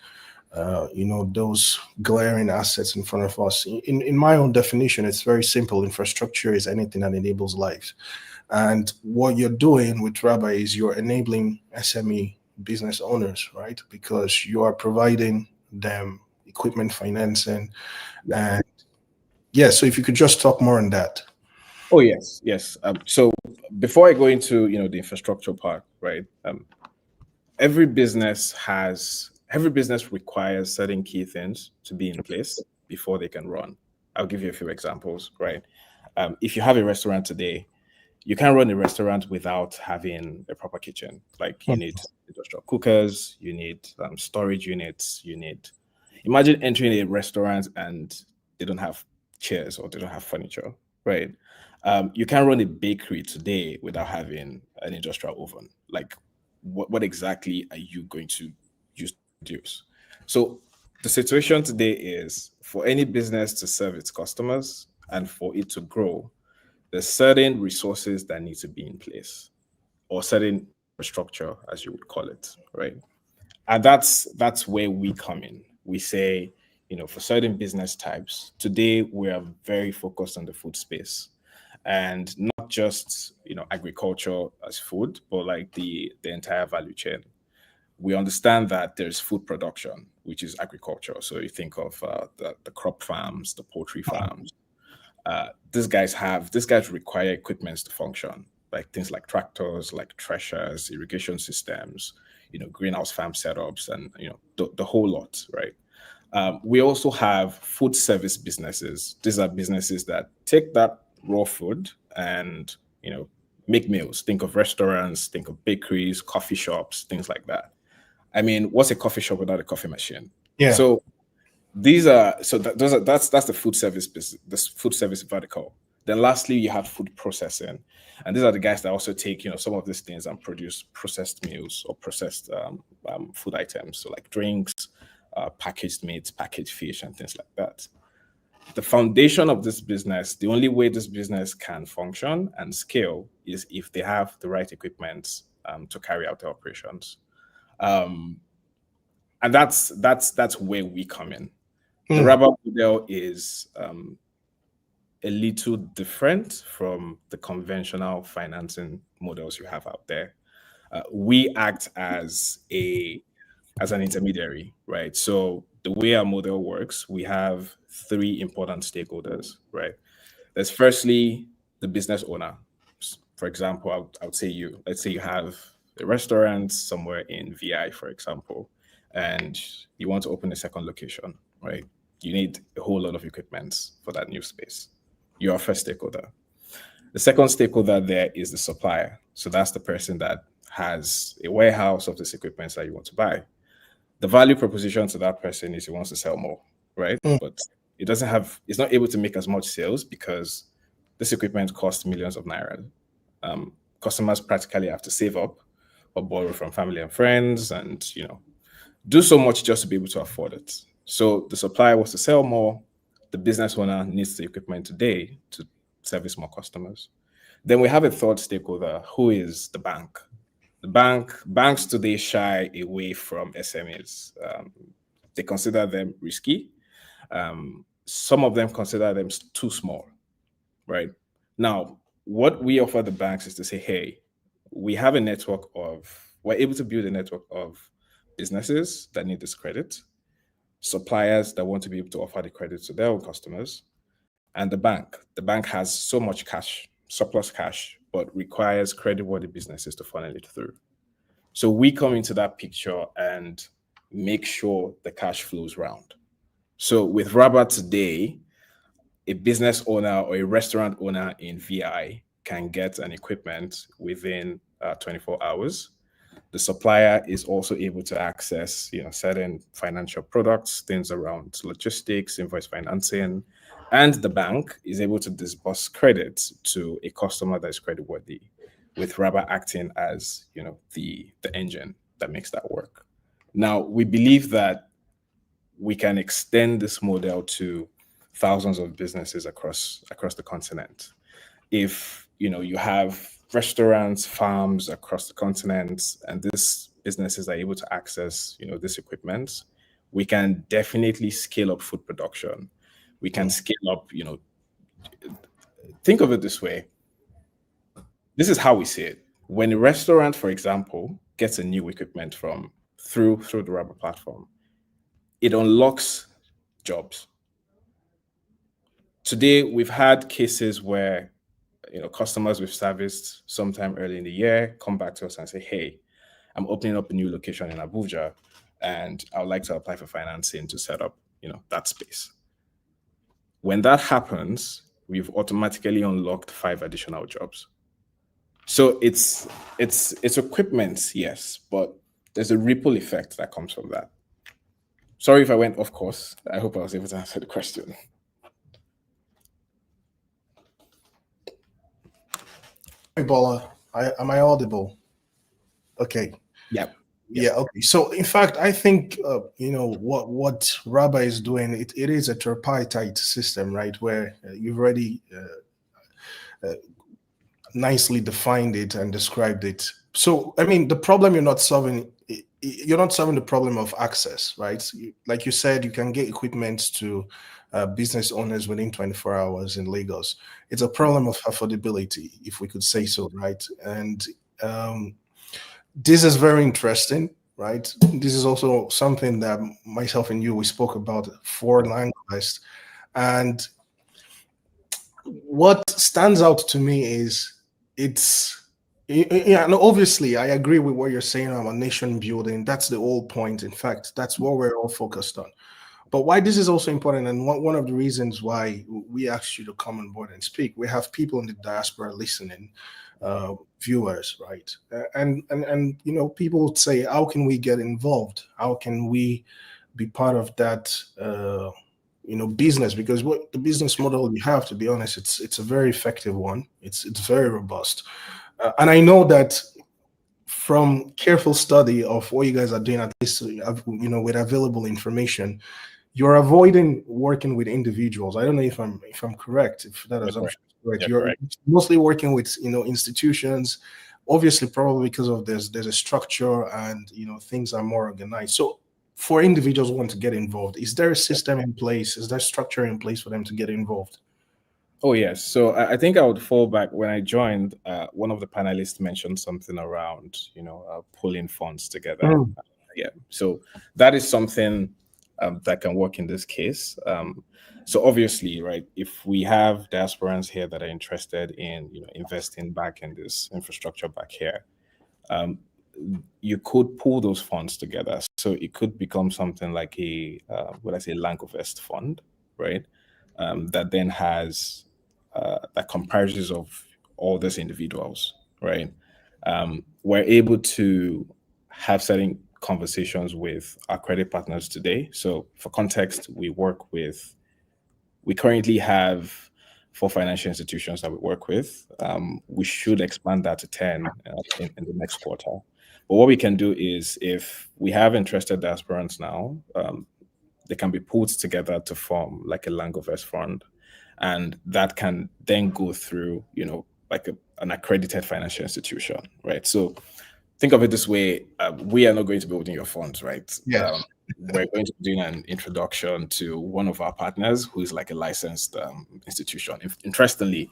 those glaring assets in front of us. In my own definition, it's very simple. Infrastructure is anything that enables life. And what you're doing with Rubber is you're enabling SME business owners, right? Because you are providing them equipment financing. And so if you could just talk more on that. Oh, yes. So before I go into, the infrastructure part, right? Every business requires certain key things to be in place before they can run. I'll give you a few examples, right? If you have a restaurant today, You can't run a restaurant without having a proper kitchen. Like you need industrial cookers, you need storage units, you need. Imagine entering a restaurant and they don't have chairs or they don't have furniture, right? You can't run a bakery today without having an industrial oven. Like, what exactly are you going to use to produce? So the situation today is for any business to serve its customers and for it to grow, there's certain resources that need to be in place, or certain infrastructure, as you would call it, right? And that's where we come in. We say, for certain business types, today we are very focused on the food space, and not just agriculture as food, but like the entire value chain. We understand that there's food production, which is agriculture. So you think of the crop farms, the poultry farms. These guys require equipment to function, like things like tractors, like threshers, irrigation systems, greenhouse farm setups, and the whole lot, right? We also have food service businesses. These are businesses that take that raw food and make meals. Think of restaurants, think of bakeries, coffee shops, things like that. I mean, what's a coffee shop without a coffee machine? Yeah. So that's the food service business, the food service vertical. Then lastly, you have food processing, and these are the guys that also take some of these things and produce processed meals or processed food items, so like drinks, packaged meats, packaged fish, and things like that. The foundation of this business, the only way this business can function and scale is if they have the right equipment to carry out their operations. And that's where we come in. The Rabba model is a little different from the conventional financing models you have out there. We act as an intermediary, right? So the way our model works, we have three important stakeholders, right? There's firstly the business owner. For example, I would say let's say you have a restaurant somewhere in VI, for example, and you want to open a second location, right? You need a whole lot of equipment for that new space. You're a first stakeholder. The second stakeholder there is the supplier. So that's the person that has a warehouse of this equipment that you want to buy. The value proposition to that person is he wants to sell more, right? But it's not able to make as much sales because this equipment costs millions of naira. Customers practically have to save up or borrow from family and friends and, do so much just to be able to afford it. So the supplier wants to sell more. The business owner needs the equipment today to service more customers. Then we have a third stakeholder who is the bank. Banks today shy away from SMEs. They consider them risky. Some of them consider them too small, right? Now, what we offer the banks is to say, hey, we're able to build a network of businesses that need this credit, suppliers that want to be able to offer the credit to their own customers, and the bank. The bank has so much cash, surplus cash, but requires credit-worthy businesses to funnel it through. So we come into that picture and make sure the cash flows round. So with Rabba today, a business owner or a restaurant owner in VI can get an equipment within 24 hours. The supplier is also able to access, certain financial products, things around logistics, invoice financing, and the bank is able to disburse credit to a customer that is creditworthy, with Rabba acting as, the engine that makes that work. Now, we believe that we can extend this model to thousands of businesses across the continent. If you have restaurants, farms across the continent, and these businesses are able to access, this equipment, we can definitely scale up food production. We can scale up, think of it this way. This is how we see it. When a restaurant, for example, gets a new equipment through the Rabba platform, it unlocks jobs. Today, we've had cases where customers we've serviced sometime early in the year come back to us and say, hey, I'm opening up a new location in Abuja and I would like to apply for financing to set up, that space. When that happens, we've automatically unlocked 5 additional jobs. So it's equipment, yes, but there's a ripple effect that comes from that. Sorry if I went off course. I hope I was able to answer the question. Ebola, am I audible? Okay. Yeah. Yeah. Okay. So, in fact, I think what Rabbi is doing. It is a tripartite system, right? Where you've already nicely defined it and described it. So, I mean, the problem you're not solving the problem of access, right? Like you said, you can get equipment to business owners within 24 hours in Lagos. It's a problem of affordability, if we could say so, right? And this is very interesting, right? This is also something that myself and you, we spoke about for Langovest. And what stands out to me is obviously I agree with what you're saying about nation building. That's the whole point. In fact, that's what we're all focused on. But why this is also important, and one of the reasons why we asked you to come on board and speak, we have people in the diaspora listening, viewers, right? And people would say, how can we get involved? How can we be part of that business? Because what the business model you have, to be honest, it's a very effective one. It's very robust, and I know that from careful study of what you guys are doing, at least with available information, you're avoiding working with individuals. I don't know if I'm correct. If that is correct, you're correct. Mostly working with institutions. Obviously, probably because of there's a structure and things are more organized. So, for individuals who want to get involved, is there a system in place? Is there structure in place for them to get involved? Oh, yes. So I think I would fall back. When I joined, one of the panelists mentioned something around, pulling funds together. Yeah. So that is something that can work in this case. So obviously, right, if we have diasporans here that are interested in, investing back in this infrastructure back here, you could pull those funds together. So it could become something like a, Langovest fund, right? That then has, that comprises of all these individuals, right? We're able to have certain conversations with our credit partners today. So for context, we currently have 4 financial institutions that we work with. We should expand that to 10 in the next quarter. But what we can do is, if we have interested diasporans now, they can be pulled together to form like a Langovest fund. And that can then go through, like an accredited financial institution, right? So think of it this way: we are not going to be holding your funds, right? Yeah. We're going to be doing an introduction to one of our partners who is like a licensed institution. Interestingly,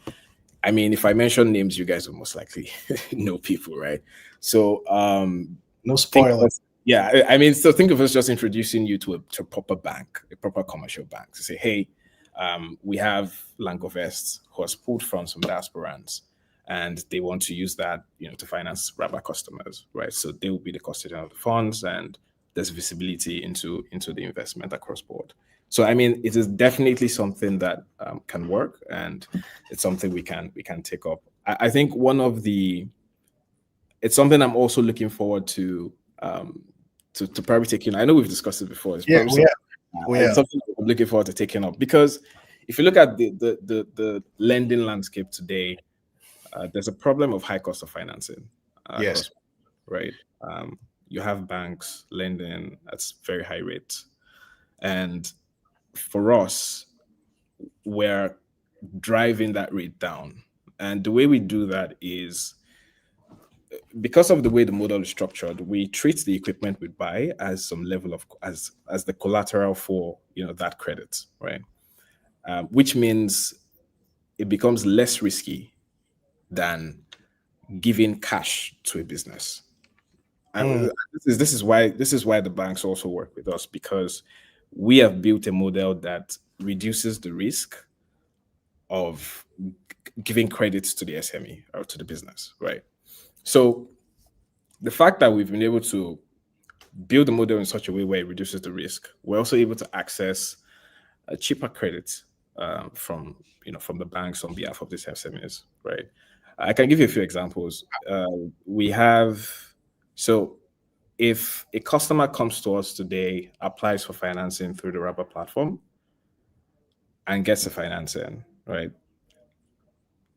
I mean, if I mention names, you guys will most likely know people, right? So no spoilers. Yeah, I mean, so think of us just introducing you to a proper bank, a proper commercial bank, to say, hey, we have Langovest who has pulled funds from diasporans, and they want to use that, to finance Rabbi customers, right? So they will be the custodian of the funds, and there's visibility into the investment across board. So, I mean, it is definitely something that can work, and it's something we can take up. I think it's something I'm also looking forward to probably taking. I know we've discussed it before. It's something I'm looking forward to taking up, because if you look at the lending landscape today, there's a problem of high cost of financing. Yes. Right. You have banks lending at very high rates. And for us, we're driving that rate down. And the way we do that is, because of the way the model is structured, we treat the equipment we buy as some level of, as the collateral for, that credit, right? Which means it becomes less risky than giving cash to a business. And this is why the banks also work with us, because we have built a model that reduces the risk of giving credits to the SME or to the business, right? So the fact that we've been able to build the model in such a way where it reduces the risk, we're also able to access a cheaper credit from the banks on behalf of these SMEs, right? I can give you a few examples. So if a customer comes to us today, applies for financing through the Rapper platform, and gets the financing, right?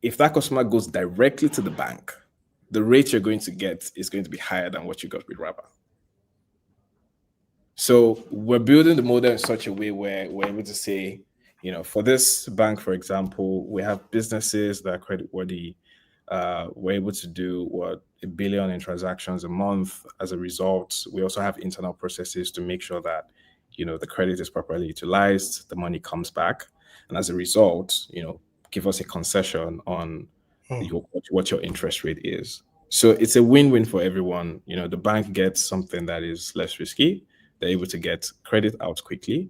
If that customer goes directly to the bank, the rate you're going to get is going to be higher than what you got with Rapper. So we're building the model in such a way where we're able to say, for this bank, for example, we have businesses that are creditworthy. We're able to do 1 billion in transactions a month. As a result, we also have internal processes to make sure that the credit is properly utilized, the money comes back, and as a result, give us a concession on what your interest rate is. So it's a win-win for everyone. The bank gets something that is less risky. They're able to get credit out quickly.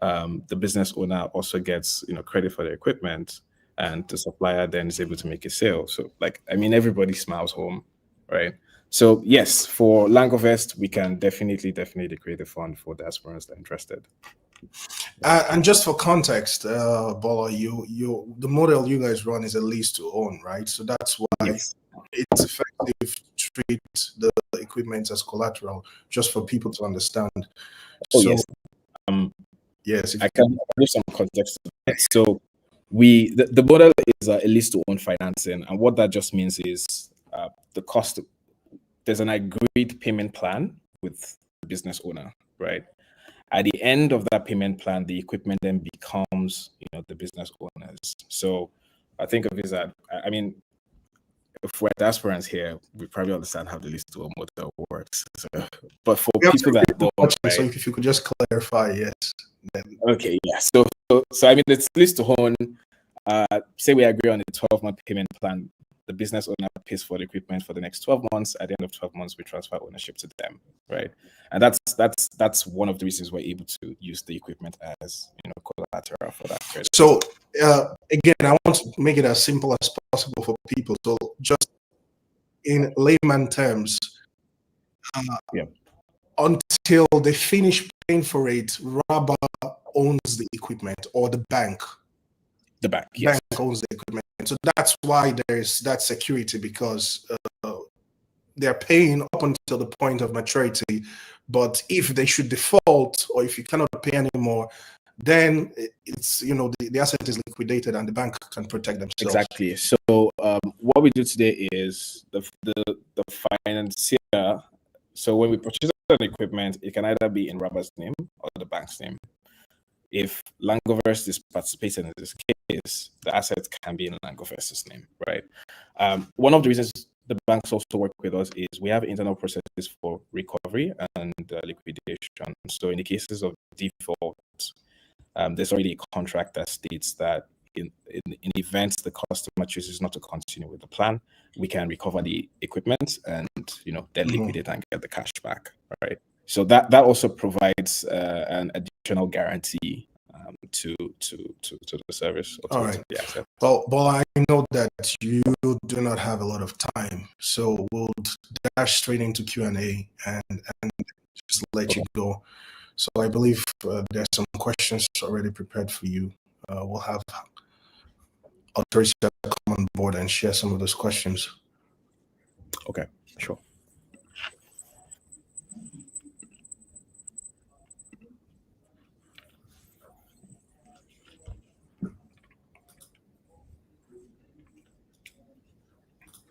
The business owner also gets credit for the equipment, and the supplier then is able to make a sale. So everybody smiles home, right? So yes, for Langovest, we can definitely create a fund for diasporans that are interested. And just for context, Bola, the model you guys run is a lease to own, right? So that's why it's effective to treat the equipment as collateral, just for people to understand. Yes. Yes, I can give some context. So the model is a lease to own financing, and what that just means is the cost. There's an agreed payment plan with the business owner, right? At the end of that payment plan, the equipment then becomes, the business owners. So I think of it as that, if we're diasporans here, we probably understand how the lease to own model works. So, but for people that don't, right? So if you could just clarify, yes. Then. Okay, yeah. So it's lease to own. Say we agree on a 12-month payment plan. The business owner pays for the equipment for the next 12 months. At the end of 12 months, we transfer ownership to them, right? And that's one of the reasons we're able to use the equipment as collateral for that credit. So again, I want to make it as simple as possible for people. So just in layman terms, until they finish paying for it, Rabba owns the equipment, or the bank. The bank, yes. Bank owns the equipment. So that's why there's that security, because they're paying up until the point of maturity. But if they should default, or if you cannot pay anymore, then it's the asset is liquidated and the bank can protect themselves. Exactly. So what we do today is the financier. So when we purchase an equipment, it can either be in Rabba's name or the bank's name. If Langovest is participating in this case, the assets can be in Langovest's name, right? One of the reasons the banks also work with us is we have internal processes for recovery and liquidation. So in the cases of default, there's already a contract that states that in events the customer chooses not to continue with the plan, we can recover the equipment and then liquidate and get the cash back, right? So that also provides an additional guarantee to the service. All right. Well, I know that you do not have a lot of time, so we'll dash straight into Q&A and just let you go. So I believe there's some questions already prepared for you. We'll have authorities come on board and share some of those questions. Okay, sure.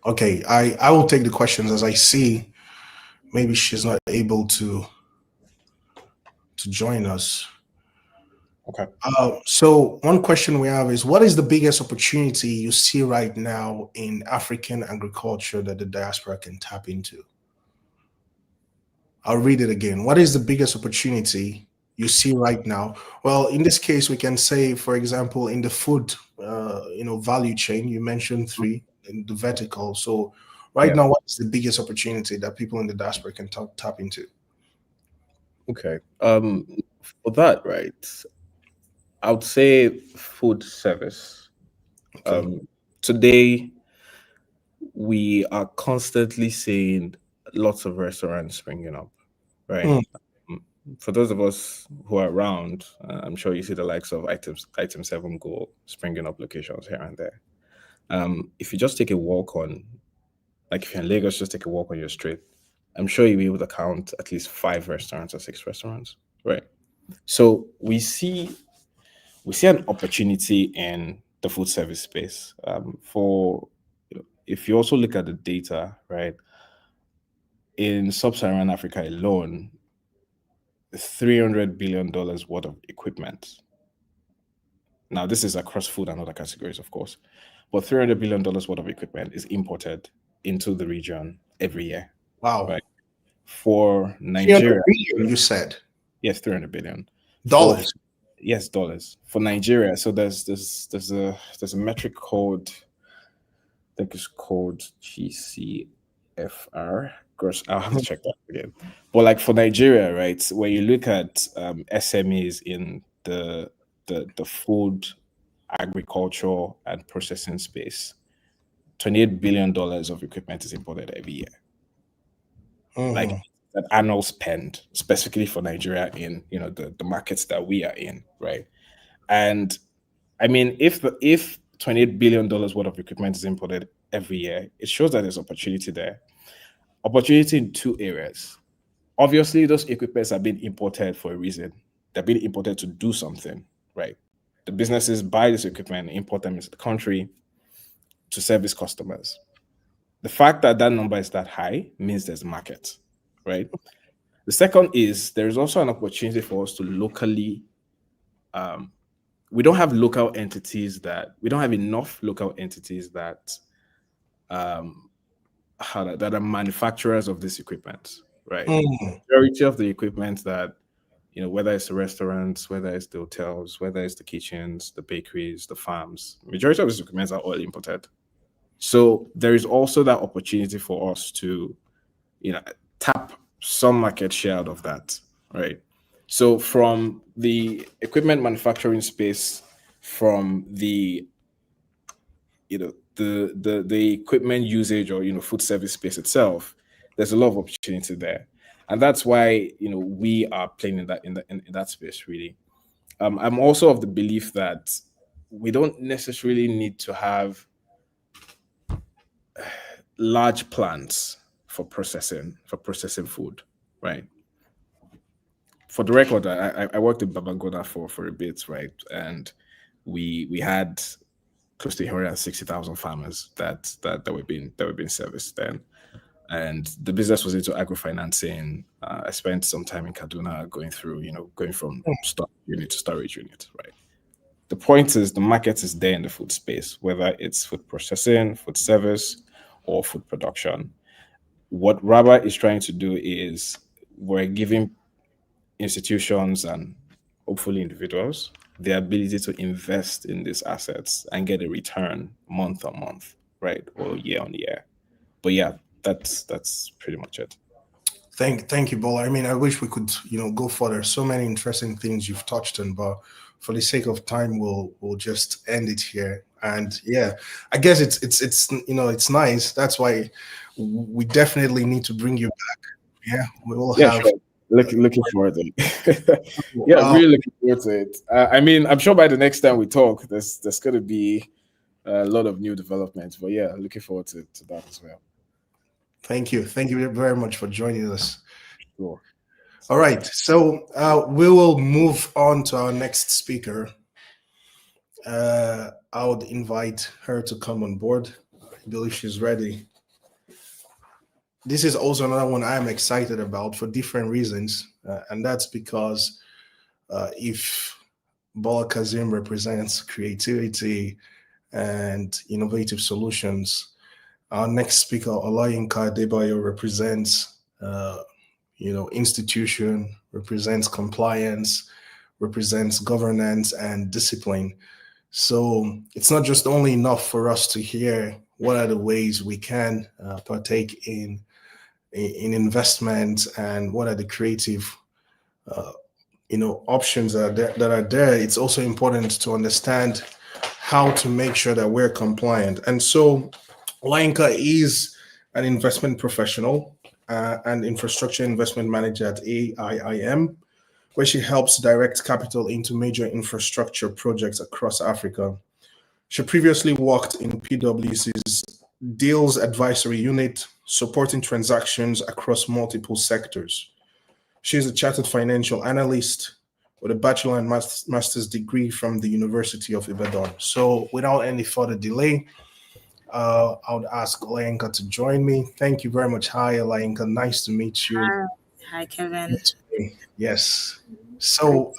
Okay, I will take the questions as I see. Maybe she's not able to join us. Okay. So one question we have is, what is the biggest opportunity you see right now in African agriculture that the diaspora can tap into? I'll read it again. What is the biggest opportunity you see right now? Well, in this case, we can say, for example, in the food, value chain, you mentioned 3 in the vertical. So right now, what is the biggest opportunity that people in the diaspora can tap into? Okay. For that, right, I would say food service. Okay. Today, we are constantly seeing lots of restaurants springing up, right? for those of us who are around, I'm sure you see the likes of item 7 Go springing up locations here and there. If you just take a walk on, like if you're in Lagos, just take a walk on your street, I'm sure you'll be able to count at least 5 restaurants or 6 restaurants, right? So we see an opportunity in the food service space. If you also look at the data, right, in sub-Saharan Africa alone, $300 billion worth of equipment. Now, this is across food and other categories, of course, but $300 billion worth of equipment is imported into the region every year. Wow. Right? For Nigeria, billion, you said? Yes, $300 billion. Dollars. Yes, dollars. For Nigeria, so there's a metric called, I think it's called GCFR. Gross, I'll have to check that again. But like for Nigeria, right, when you look at SMEs in the food, agriculture, and processing space, $28 billion of equipment is imported every year. Like an annual spend, specifically for Nigeria in the markets that we are in, right? And I mean, if $28 billion worth of equipment is imported every year, it shows that there's opportunity there. Opportunity in 2 areas. Obviously, those equipments are being imported for a reason. They're being imported to do something, right? The businesses buy this equipment and import them into the country to service customers. The fact that that number is that high means there's a market, right? The second is there is also an opportunity for us to locally, we don't have enough local entities that that are manufacturers of this equipment, right? The majority of the equipment that, whether it's the restaurants, whether it's the hotels, whether it's the kitchens, the bakeries, the farms, majority of these equipment are all imported. So there is also that opportunity for us to, tap some market share out of that, right? So from the equipment manufacturing space, from the the equipment usage or food service space itself, there's a lot of opportunity there, and that's why we are playing in that space really. I'm also of the belief that we don't necessarily need to have large plants for processing food, right? For the record, I worked in Babangona for a bit, right? And we had close to 160,000 farmers that were being serviced then. And the business was into agrofinancing. I spent some time in Kaduna going from storage unit to storage unit, right? The point is the market is there in the food space, whether it's food processing, food service, or food production. What RABA is trying to do is we're giving institutions and hopefully individuals the ability to invest in these assets and get a return month on month, right, or year on year. But yeah, that's pretty much it. Thank you, Bola. I mean, I wish we could go further. So many interesting things you've touched on, but for the sake of time, we'll just end it here. And yeah, I guess it's nice. That's why we definitely need to bring you back. Yeah, we will have. Sure. Looking forward to it. Yeah, really looking forward to it. I mean, I'm sure by the next time we talk, there's going to be a lot of new developments. But yeah, looking forward to that as well. Thank you very much for joining us. Sure. All right, so we will move on to our next speaker. I would invite her to come on board. I believe she's ready. This is also another one I'm excited about for different reasons, and that's because if Bola Kazim represents creativity and innovative solutions, our next speaker, Olayinka Adebayo, represents institution, represents compliance, represents governance and discipline. So it's not just only enough for us to hear what are the ways we can partake in investment and what are the creative options that are there. It's also important to understand how to make sure that we're compliant. And so Olayinka is an investment professional and infrastructure investment manager at AIIM, where she helps direct capital into major infrastructure projects across Africa. She previously worked in PwC's Deals Advisory Unit, supporting transactions across multiple sectors. She is a chartered financial analyst with a bachelor and master's degree from the University of Ibadan. So without any further delay, I would ask Olayinka to join me. Thank you very much. Hi, Olayinka. Nice to meet you. Hi, Kevin. Yes. So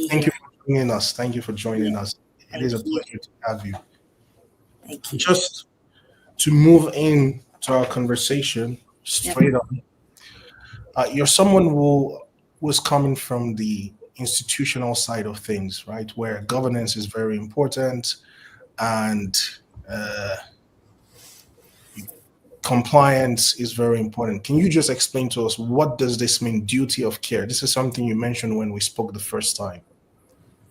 thank you for joining us. Thank you for joining us. It is a pleasure to have you. Thank you. Just to move in to our conversation straight on, you're someone who was coming from the institutional side of things, right? Where governance is very important and compliance is very important. Can you just explain to us, what does this mean, duty of care? This is something you mentioned when we spoke the first time.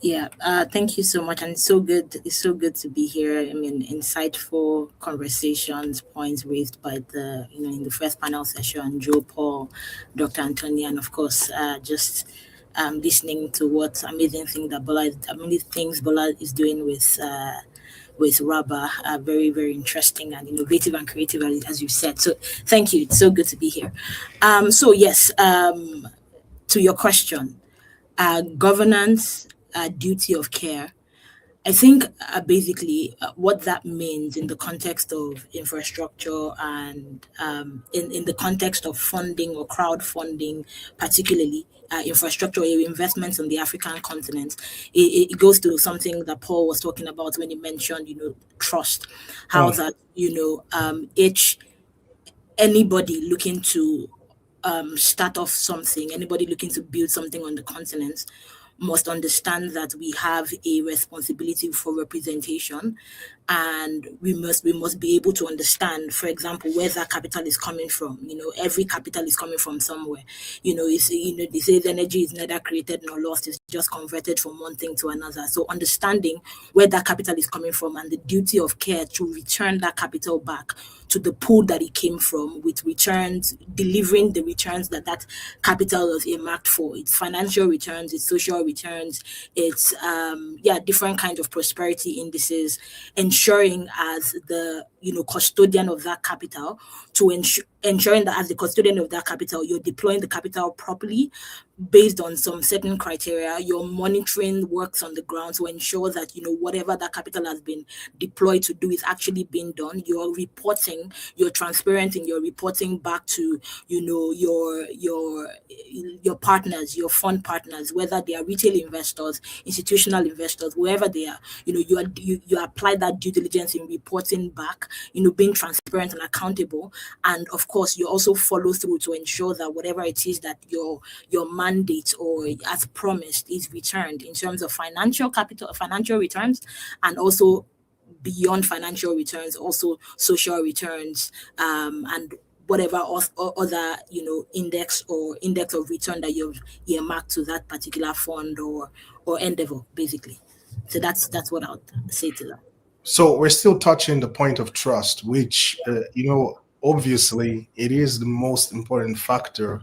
Yeah, thank you so much, and it's so good to be here. I mean, insightful conversations, points raised by the in the first panel session, Joe, Paul, Dr. Anthony, and of course, just listening to what amazing things Bola is doing with Rabba, very, very interesting and innovative and creative, as you said. So thank you. It's so good to be here. So yes, to your question, governance, duty of care. I think basically what that means in the context of infrastructure and in the context of funding or crowdfunding, particularly infrastructure or investments on the African continent, it goes to something that Paul was talking about when he mentioned, trust, how that, anybody looking to start off something, anybody looking to build something on the continent must understand that we have a responsibility for representation, and we must be able to understand, for example, where that capital is coming from. Every capital is coming from somewhere. They say energy is neither created nor lost, it's just converted from one thing to another. So understanding where that capital is coming from and the duty of care to return that capital back to the pool that it came from, with returns, delivering the returns that capital was earmarked for. It's financial returns, it's social returns, it's different kinds of prosperity indices, ensuring as the custodian of that capital, to ensuring that as the custodian of that capital, you're deploying the capital properly based on some certain criteria. Your monitoring works on the ground to ensure that whatever that capital has been deployed to do is actually being done. You're reporting, you're transparent in your reporting back to your partners, your fund partners, whether they are retail investors, institutional investors, wherever they are. You apply that due diligence in reporting back, being transparent and accountable, and of course you also follow through to ensure that whatever it is that your mandate or as promised is returned in terms of financial returns, and also beyond financial returns, also social returns, and whatever other index of return that you've earmarked to that particular fund or endeavor, basically. So that's what I'll say to that. So we're still touching the point of trust, which obviously it is the most important factor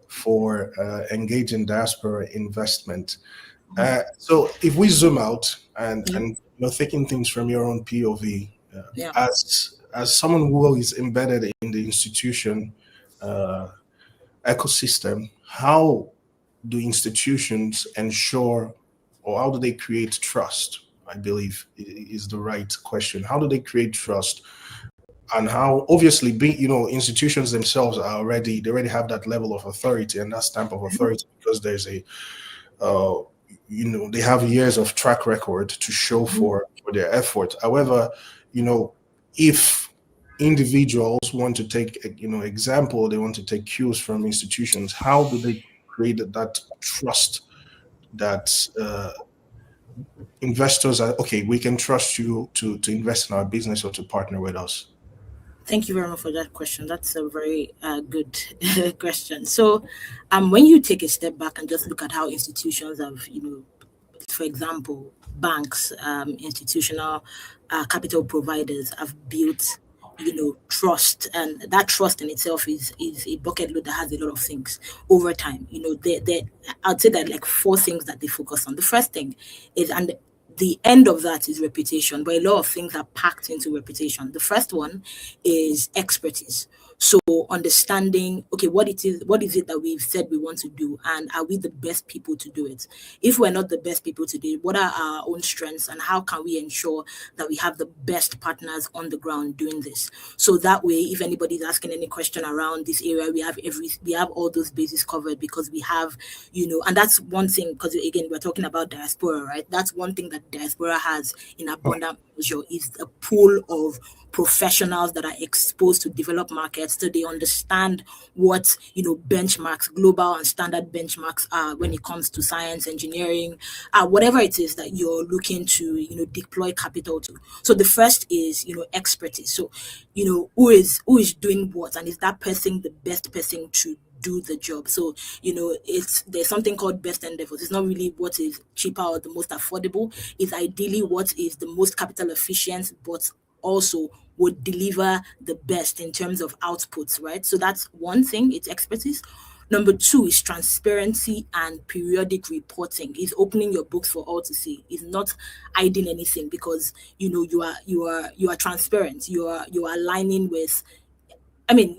for engaging diaspora investment. So if we zoom out and taking things from your own POV, as someone who is embedded in the institution ecosystem, how do institutions ensure, or how do they create trust? I believe is the right question. How do they create trust? And how, obviously, institutions themselves they already have that level of authority and that stamp of authority, because there's they have years of track record to show for their effort. However, if individuals want to take, example, they want to take cues from institutions, how do they create that trust that investors are, okay, we can trust you to invest in our business or to partner with us? Thank you very much for that question. That's a very good question. So when you take a step back and just look at how institutions have, for example, banks, institutional capital providers have built trust, and that trust in itself is a bucket load that has a lot of things over time. I'd say that like 4 things that they focus on. The first thing is, and the end of that is reputation, but a lot of things are packed into reputation. The first one is expertise. So understanding, okay, what is it that we've said we want to do, and are we the best people to do it? If we're not the best people to do it, what are our own strengths, and how can we ensure that we have the best partners on the ground doing this? So that way, if anybody's asking any question around this area, we have all those bases covered, because we have, and that's one thing, because again, we're talking about diaspora, right? That's one thing that diaspora has in abundant measure, is a pool of professionals that are exposed to developed markets, so they understand what benchmarks, global and standard benchmarks are when it comes to science, engineering, whatever it is that you're looking to deploy capital to. So the first is expertise. So who is doing what, and is that person the best person to do the job? So there's something called best endeavors. It's not really what is cheaper or the most affordable. It's ideally what is the most capital efficient, but also would deliver the best in terms of outputs, right? So that's one thing, it's expertise. Number 2 is transparency and periodic reporting. Is opening your books for all to see. Is not hiding anything, because you are transparent. You are aligning with,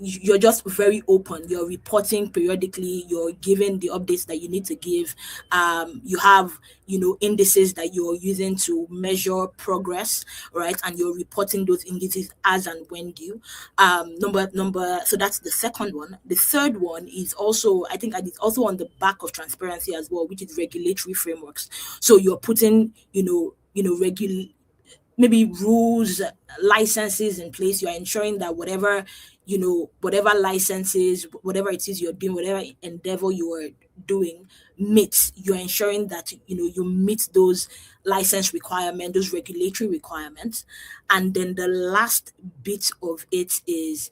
you're just very open. You're reporting periodically. You're giving the updates that you need to give. You have, indices that you're using to measure progress, right? And you're reporting those indices as and when due. So that's the second one. The third one is also, I think, it's also on the back of transparency as well, which is regulatory frameworks. So you're putting, maybe rules, licenses in place. You're ensuring that whatever licenses, whatever it is you're doing, whatever endeavor you are doing meets, you're ensuring that you meet those license requirements, those regulatory requirements. And then the last bit of it is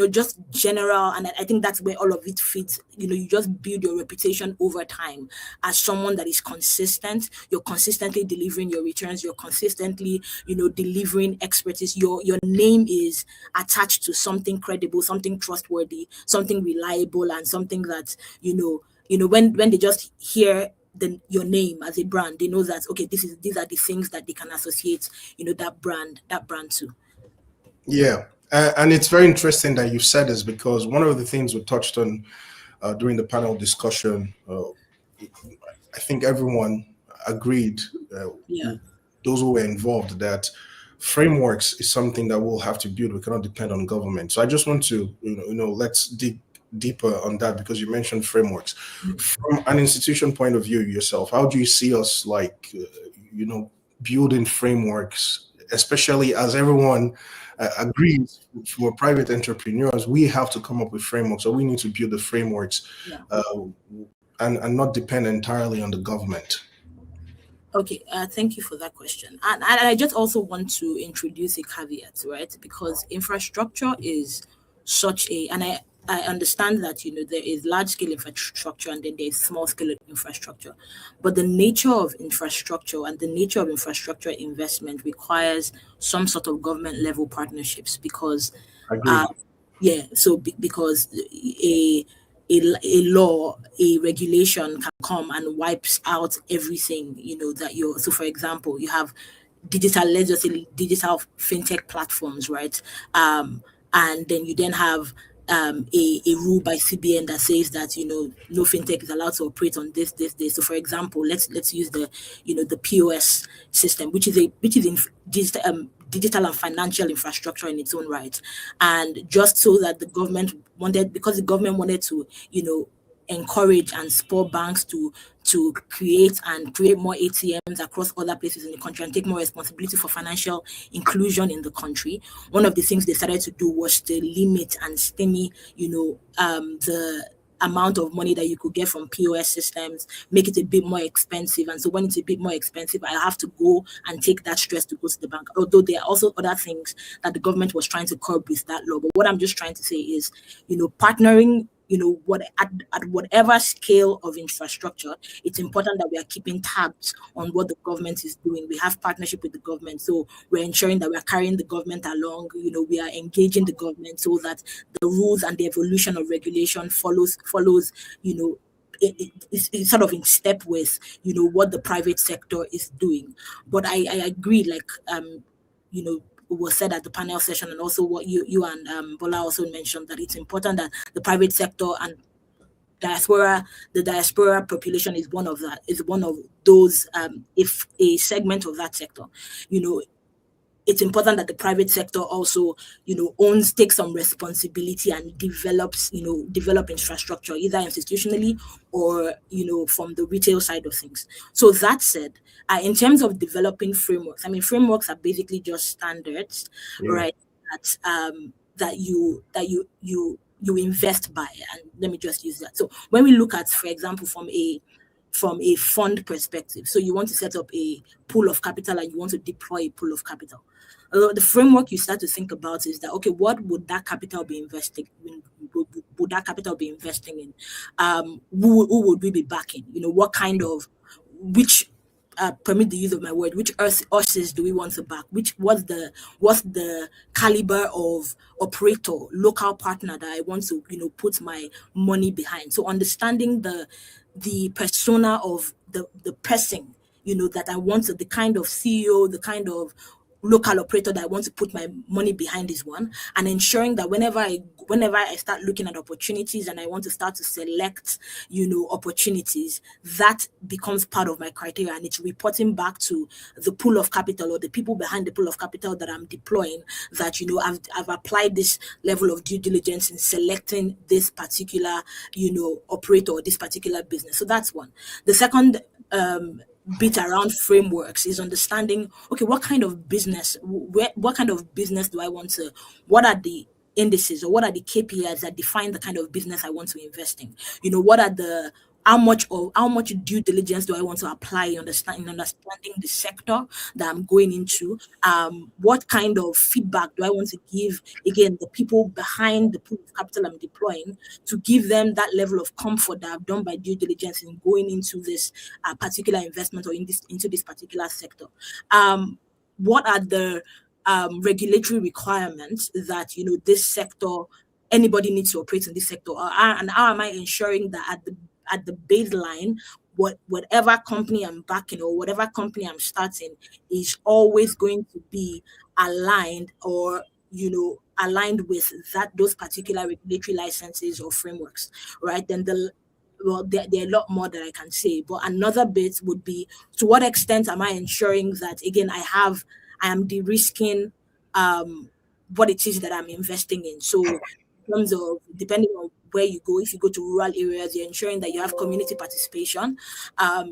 just general, and I think that's where all of it fits. You just build your reputation over time as someone that is consistent. You're consistently delivering your returns. You're consistently delivering expertise. Your name is attached to something credible, something trustworthy, something reliable, and something that when they just hear your name as a brand, they know that, okay, these are the things that they can associate that brand to. Yeah, and it's very interesting that you said this, because one of the things we touched on during the panel discussion, I think everyone agreed, those who were involved, that frameworks is something that we'll have to build. We cannot depend on government. So I just want to let's dig deeper on that, because you mentioned frameworks. From an institution point of view yourself, how do you see us building frameworks, especially as everyone agrees, for private entrepreneurs, we have to come up with frameworks, so we need to build the frameworks and not depend entirely on the government. Okay, thank you for that question. And I just also want to introduce a caveat, right? Because infrastructure is such and I understand that there is large-scale infrastructure and then there is small-scale infrastructure, but the nature of infrastructure and the nature of infrastructure investment requires some sort of government-level partnerships, because because a law, a regulation can come and wipes out everything that you're. So, for example, you have digital fintech platforms, right? And then you then have a rule by CBN that says that no fintech is allowed to operate on this. So, for example, let's use the POS system, which is digital and financial infrastructure in its own right, and just so that the government wanted to encourage and spur banks to create more ATMs across other places in the country and take more responsibility for financial inclusion in the country. One of the things they started to do was to limit and stymie, the amount of money that you could get from POS systems, make it a bit more expensive. And so when it's a bit more expensive, I have to go and take that stress to go to the bank. Although there are also other things that the government was trying to curb with that law. But what I'm just trying to say is, partnering at whatever scale of infrastructure, it's important that we are keeping tabs on what the government is doing. We have partnership with the government, so we're ensuring that we are carrying the government along. We are engaging the government so that the rules and the evolution of regulation follows. It's sort of in step with what the private sector is doing. But I agree, like was said at the panel session, and also what you and Bola also mentioned, that it's important that the private sector and the diaspora population is one of those, if a segment of that sector. It's important that the private sector also, takes some responsibility and develop infrastructure, either institutionally or, from the retail side of things. So that said, in terms of developing frameworks, frameworks are basically just standards, right? That you invest by, and let me just use that. So when we look at, for example, from a fund perspective, so you want to set up a pool of capital and you want to deploy a pool of capital. The framework you start to think about is that, okay, what would that capital be investing in? Would that capital be investing in? Who would we be backing? What kind of, permit the use of my word, which horses do we want to back? What's the caliber of operator, local partner that I want to, put my money behind? So understanding the persona of the person, that I want to, the kind of CEO, the kind of local operator that I want to put my money behind is one, and ensuring that whenever I start looking at opportunities and I want to start to select, opportunities, that becomes part of my criteria, and it's reporting back to the pool of capital or the people behind the pool of capital that I'm deploying that, I've applied this level of due diligence in selecting this particular, operator or this particular business. So that's one. The second, bit around frameworks is understanding, okay, what kind of business do I want to, what are the indices or what are the KPIs that define the kind of business I want to invest in? What are how much due diligence do I want to apply in understanding the sector that I'm going into? What kind of feedback do I want to give, again, the people behind the pool of capital I'm deploying, to give them that level of comfort that I've done by due diligence in going into this particular investment or into this particular sector? What are the regulatory requirements that this sector, anybody needs to operate in this sector, and how am I ensuring that at the baseline, whatever company I'm backing or whatever company I'm starting is always going to be aligned or aligned with those particular regulatory licenses or frameworks, right? Then there are a lot more that I can say, but another bit would be, to what extent am I ensuring that, again, I am de-risking what it is that I'm investing in? So in terms of, depending on where you go, if you go to rural areas, you're ensuring that you have community participation.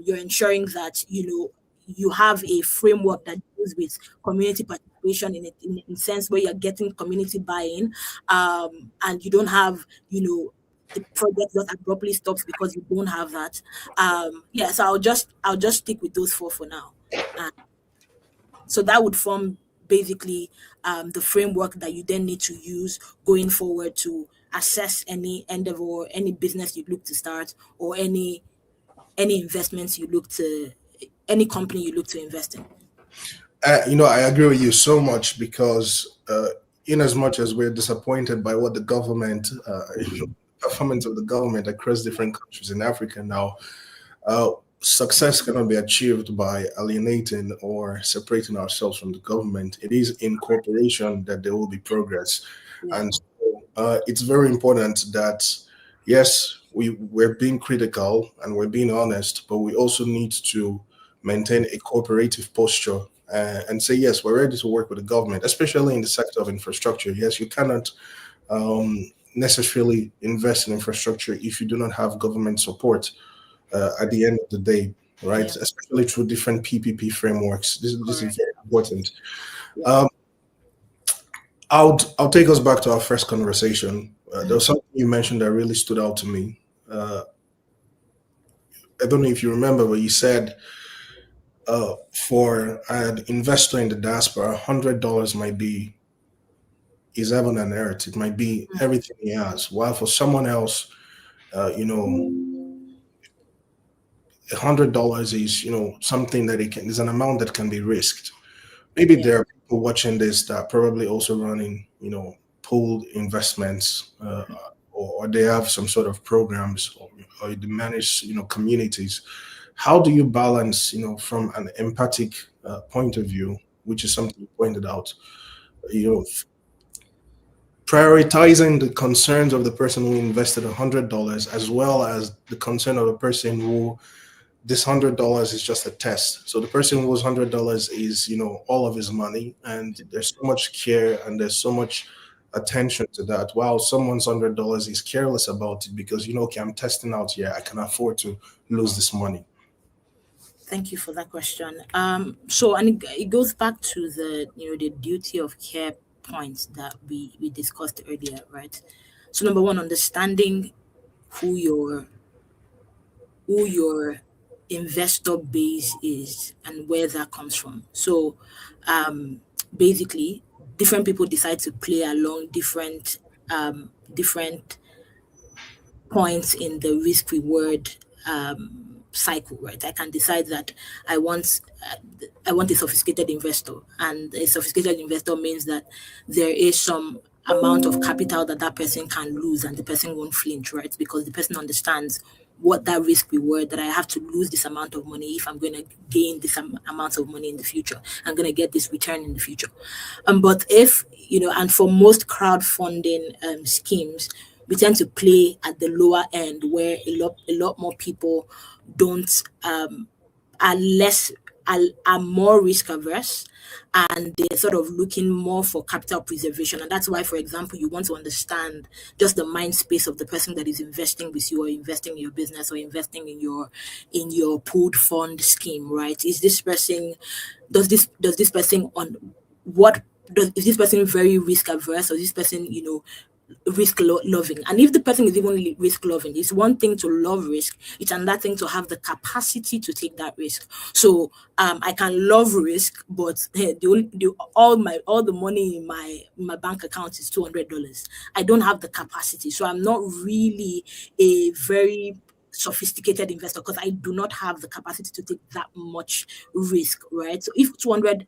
You're ensuring that you have a framework that deals with community participation in a sense where you're getting community buy-in, and you don't have the project that abruptly stops because you don't have that. So I'll just stick with those four for now. So that would form basically the framework that you then need to use going forward to assess any endeavor or any business you look to start, or any investments any company you look to invest in. I agree with you so much, because in as much as we're disappointed by what the government, performance of the government across different countries in Africa now, success cannot be achieved by alienating or separating ourselves from the government. It is in cooperation that there will be progress. And so, it's very important that, yes, we're being critical and we're being honest, but we also need to maintain a cooperative posture and say, yes, we're ready to work with the government, especially in the sector of infrastructure. Yes, you cannot necessarily invest in infrastructure if you do not have government support at the end of the day, right? Yeah. Especially through different PPP frameworks. This is very important. I'll take us back to our first conversation. There was something you mentioned that really stood out to me. I don't know if you remember, but you said for an investor in the diaspora, $100 might be is heaven and earth. It might be everything he has. While for someone else, You know, $100 is, you know, something that is an amount that can be risked. Maybe there are people watching this that are probably also running, you know, pooled investments, or they have some sort of programs, or they manage, you know, communities. How do you balance, you know, from an empathic point of view, which is something you pointed out, you know, prioritizing the concerns of the person who invested $100 as well as the concern of the person who this $100 is just a test. So the person whose $100 is, you know, all of his money, and there's so much care and there's so much attention to that. While someone's $100 is careless about it because, you know, okay, I'm testing out here, I can afford to lose this money. Thank you for that question. So, and it goes back to the, you know, the duty of care points that we discussed earlier, right? So, number one, understanding who your investor base is and where that comes from. So, basically, different people decide to play along different points in the risk reward cycle, right? I can decide that I want a sophisticated investor, and a sophisticated investor means that there is some amount of capital that person can lose, and the person won't flinch, right? Because the person understands what that risk reward, that I have to lose this amount of money if I'm going to gain this amount of money in the future. I'm going to get this return in the future. But if, you know, and for most crowdfunding schemes, we tend to play at the lower end where a lot more people are more risk averse, and they're sort of looking more for capital preservation. And that's why, for example, you want to understand just the mind space of the person that is investing with you, or investing in your business, or investing in your pooled fund scheme, right? Is this person is this person very risk averse, or is this person, you know, risk loving? And if the person is even risk loving, it's one thing to love risk, it's another thing to have the capacity to take that risk. So I can love risk, but all the money in my bank account is $200. I don't have the capacity, so I'm not really a very sophisticated investor because I do not have the capacity to take that much risk, right? So if $200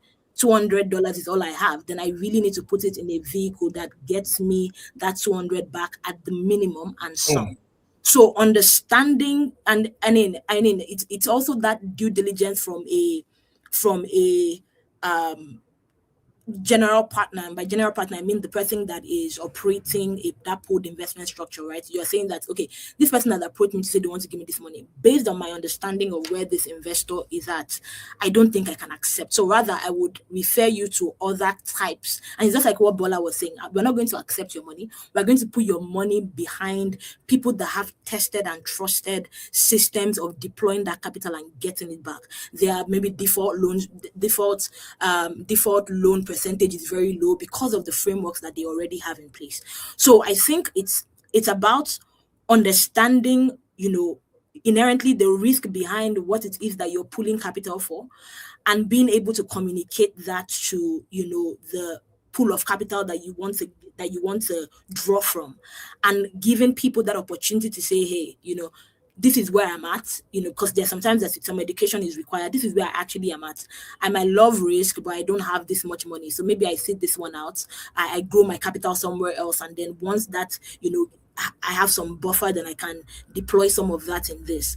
is all I have, then I really need to put it in a vehicle that gets me that 200 back at the minimum and some. So understanding and it's also that due diligence from a general partner, and by general partner I mean the person that is operating that pooled investment structure, right? You're saying that, okay, this person has approached me to say they want to give me this money. Based on my understanding of where this investor is at, I don't think I can accept. So rather I would refer you to other types. And it's just like what Bola was saying, we're not going to accept your money. We're going to put your money behind people that have tested and trusted systems of deploying that capital and getting it back. There are maybe default loan percentage is very low because of the frameworks that they already have in place. So I think it's about understanding, you know, inherently the risk behind what it is that you're pulling capital for, and being able to communicate that to, you know, the pool of capital that you want to draw from, and giving people that opportunity to say, hey, you know, this is where I'm at, you know, because there's sometimes that some education is required. This is where I actually am at. I might love risk, but I don't have this much money. So maybe I sit this one out. I grow my capital somewhere else. And then once that, you know, I have some buffer, then I can deploy some of that in this.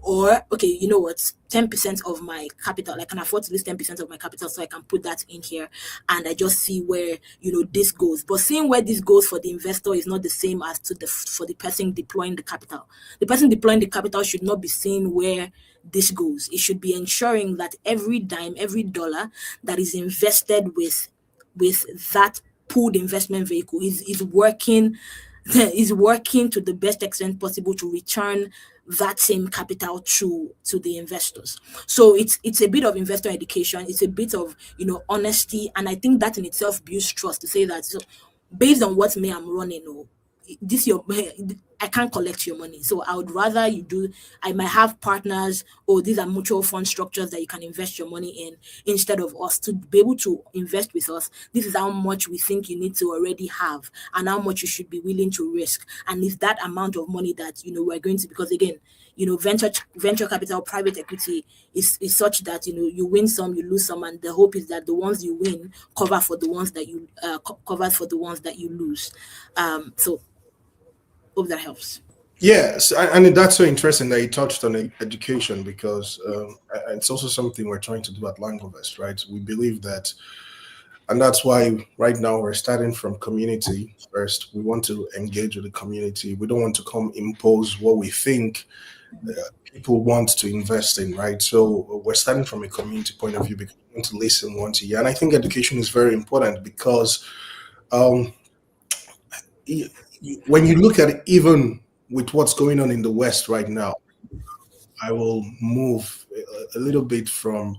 Or, okay, you know what, 10% of my capital, I can afford to lose 10% of my capital, so I can put that in here and I just see where, you know, this goes. But seeing where this goes for the investor is not the same as for the person deploying the capital. The person deploying the capital should not be seeing where this goes. It should be ensuring that every dime, every dollar that is invested with that pooled investment vehicle is working to the best extent possible to return that same capital to the investors. So it's a bit of investor education, it's a bit of, you know, honesty, and I think that in itself builds trust to say that, so based on what I'm running, I can't collect your money. So I would rather I might have partners, or these are mutual fund structures that you can invest your money in, instead of us to be able to invest with us. This is how much we think you need to already have, and how much you should be willing to risk. And it's that amount of money that, we're going to, because again, venture capital, private equity is such that, you win some, you lose some, and the hope is that the ones you win covers for the ones that you lose. So hope that helps. Yes, and that's so interesting that you touched on education, because it's also something we're trying to do at Langovest, right? We believe that, and that's why right now we're starting from community first. We want to engage with the community. We don't want to come impose what we think people want to invest in, right? So we're starting from a community point of view, because we want to listen, want to hear. And I think education is very important, because when you look at it, even with what's going on in the West right now, I will move a little bit from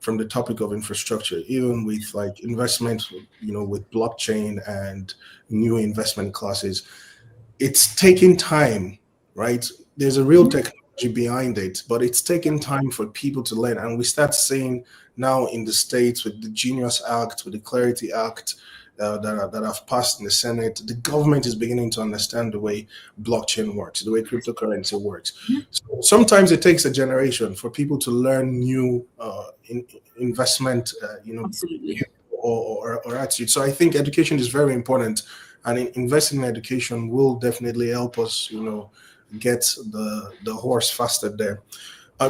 the topic of infrastructure, even with like investment, with blockchain and new investment classes. It's taking time, right? There's a real technology behind it, but it's taking time for people to learn. And we start seeing now in the States with the Genius Act, with the Clarity Act, that have passed in the Senate, the government is beginning to understand the way blockchain works, the way cryptocurrency works. So sometimes it takes a generation for people to learn new investment, or attitude. So I think education is very important, and investing in education will definitely help us, get the horse faster there.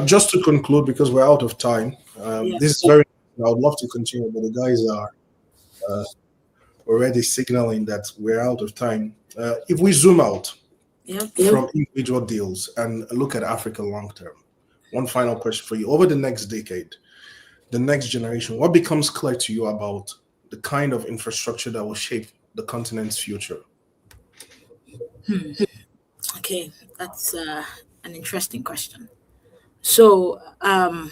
Just to conclude, because we're out of time, this is very. I would love to continue, but the guys are already signaling that we're out of time. If we zoom out from individual deals and look at Africa long term, one final question for you. Over the next decade, the next generation, what becomes clear to you about the kind of infrastructure that will shape the continent's future? Okay, that's an interesting question. So I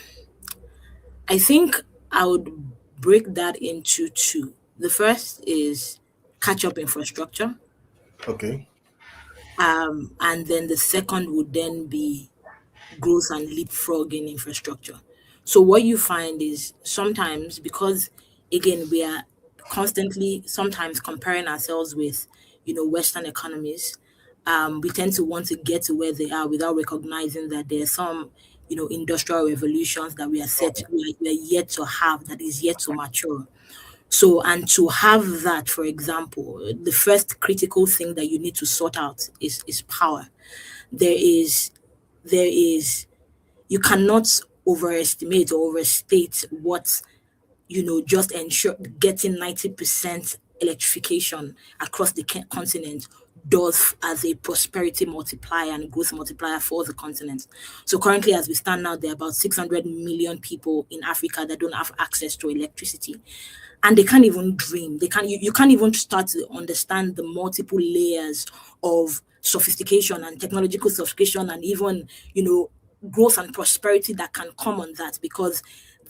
think I would break that into two. The first is catch-up infrastructure. Okay. And then the second would then be growth and leapfrogging infrastructure. So what you find is sometimes, because again, we are constantly sometimes comparing ourselves with, Western economies, we tend to want to get to where they are without recognizing that there are some, industrial revolutions that we are yet to have, that is yet to mature. So, and to have that, for example, the first critical thing that you need to sort out is power. There is, you cannot overestimate or overstate what, just ensure getting 90% electrification across the continent does as a prosperity multiplier and growth multiplier for the continent. So currently, as we stand now, there are about 600 million people in Africa that don't have access to electricity. And they can't even dream. You can't even start to understand the multiple layers of sophistication and technological sophistication, and even, growth and prosperity that can come on that, because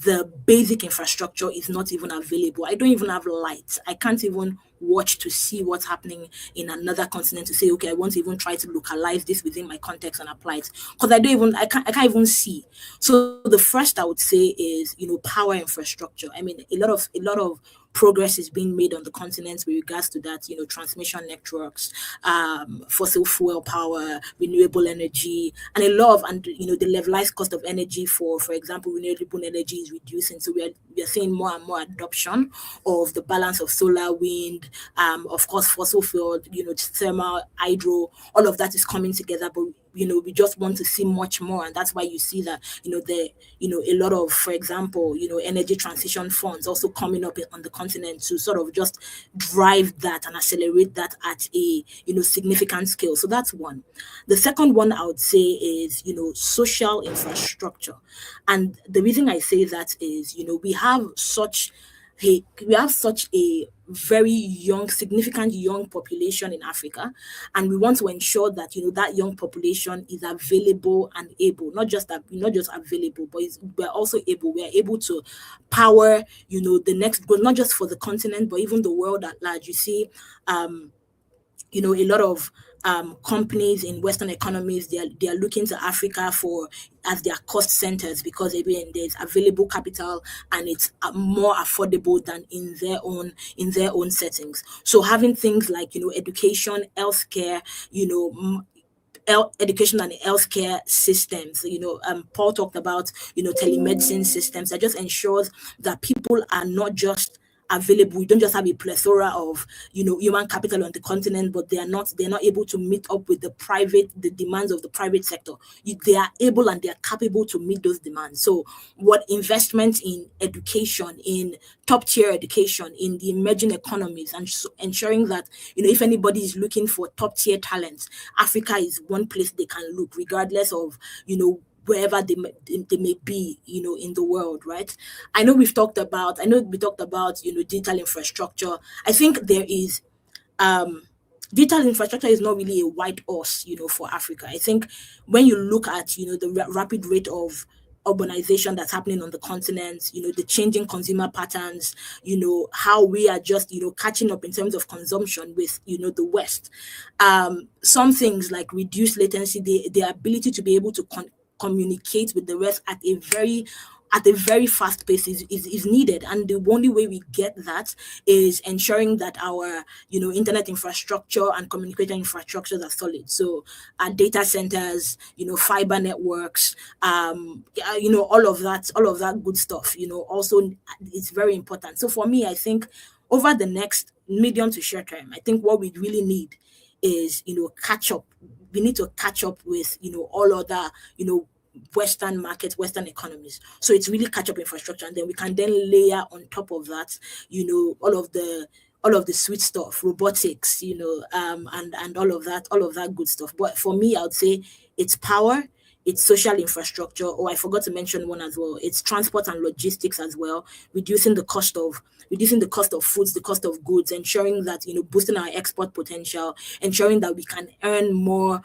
the basic infrastructure is not even available. I don't even have lights. I can't even watch to see what's happening in another continent to say, okay, I want to even try to localize this within my context and apply it, because I can't even see. So the first I would say is, power infrastructure. I mean, a lot of progress is being made on the continent with regards to that, transmission networks, fossil fuel power, renewable energy, and the levelized cost of energy for example, renewable energy is reducing. So we are seeing more and more adoption of the balance of solar, wind, of course, fossil fuel, thermal, hydro, all of that is coming together, but we just want to see much more. And that's why you see that, a lot of, for example, energy transition funds also coming up on the continent to sort of just drive that and accelerate that at a, significant scale. So that's one. The second one I would say is, social infrastructure. And the reason I say that is, we have such a very young, significant young population in Africa, and we want to ensure that that young population is available and able, not just available, but we're also able. We are able to power, the next growth, not just for the continent, but even the world at large. You see, a lot of companies in Western economies, they are looking to Africa as their cost centers, because again, there's available capital and it's more affordable than in their own settings. So having things like education, healthcare, education and healthcare systems. Paul talked about telemedicine systems that just ensures that people are not just available. You don't just have a plethora of human capital on the continent, but they're not able to meet up with the demands of the private sector. They are able and they are capable to meet those demands. So what investment in education, in top tier education, in the emerging economies, and ensuring that if anybody is looking for top tier talent, Africa is one place they can look, regardless of wherever they may be, in the world, right? I know we talked about, digital infrastructure. I think there is, digital infrastructure is not really a white horse, for Africa. I think when you look at, the rapid rate of urbanization that's happening on the continent, the changing consumer patterns, how we are just, catching up in terms of consumption with, the West. Some things like reduced latency, the ability to be able to communicate with the West at a very fast pace is needed, and the only way we get that is ensuring that our internet infrastructure and communication infrastructures are solid. So our data centers, fiber networks, all of that good stuff, also it's very important. So for me, I think over the next medium to short term, I think what we really need is catch up. We need to catch up with all other Western markets, Western economies. So it's really catch up infrastructure, and then we can then layer on top of that, all of the sweet stuff, robotics, and all of that good stuff. But for me, I would say it's power, it's social infrastructure. Oh, I forgot to mention one as well. It's transport and logistics as well, reducing the cost of foods, the cost of goods, ensuring that boosting our export potential, ensuring that we can earn more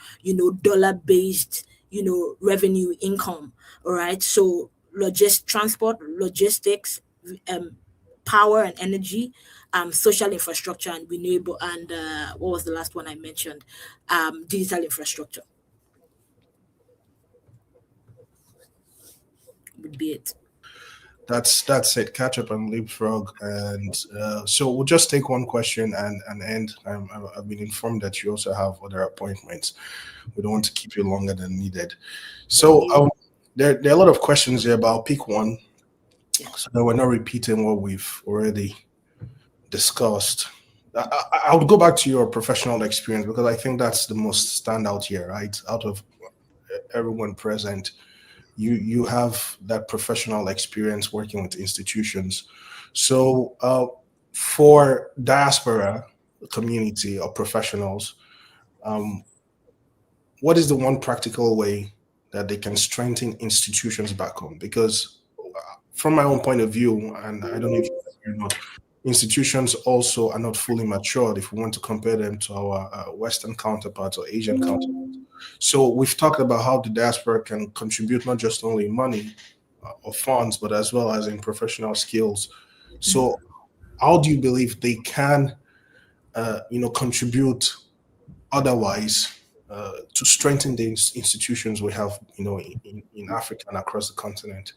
dollar-based revenue income. All right, so transport, logistics, power and energy, social infrastructure and renewable, and what was the last one I mentioned? Digital infrastructure would be it. That's it. Catch up and leapfrog, and so we'll just take one question and end. I've been informed that you also have other appointments. We don't want to keep you longer than needed. So there are a lot of questions here, but I'll pick one so that we're not repeating what we've already discussed. I would go back to your professional experience, because I think that's the most standout here, right? Out of everyone present, you have that professional experience working with institutions. So for diaspora community or professionals, what is the one practical way that they can strengthen institutions back home? Because from my own point of view, and I don't know if you're not, institutions also are not fully matured if we want to compare them to our Western counterparts or Asian counterparts. So we've talked about how the diaspora can contribute not just only money or funds, but as well as in professional skills. So how do you believe they can, contribute otherwise to strengthen the institutions we have, in Africa and across the continent?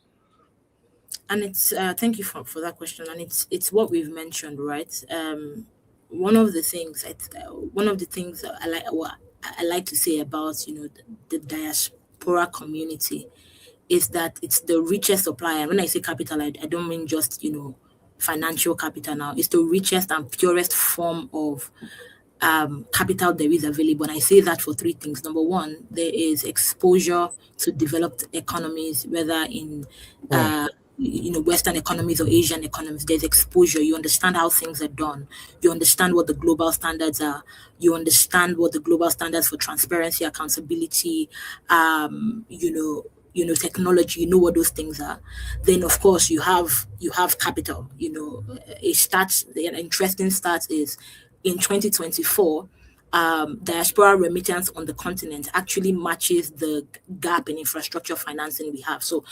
And it's thank you for that question. And it's what we've mentioned, right? One of the things I like to say about the diaspora community is that it's the richest supplier. And when I say capital, I don't mean just financial capital. Now it's the richest and purest form of capital there is available. And I say that for three things. Number one, there is exposure to developed economies, whether in Western economies or Asian economies. There's exposure. You understand how things are done. You understand what the global standards are. You understand what the global standards for transparency, accountability, technology. You know what those things are. Then of course you have capital. An interesting stat is in 2024. Diaspora remittance on the continent actually matches the gap in infrastructure financing we have. So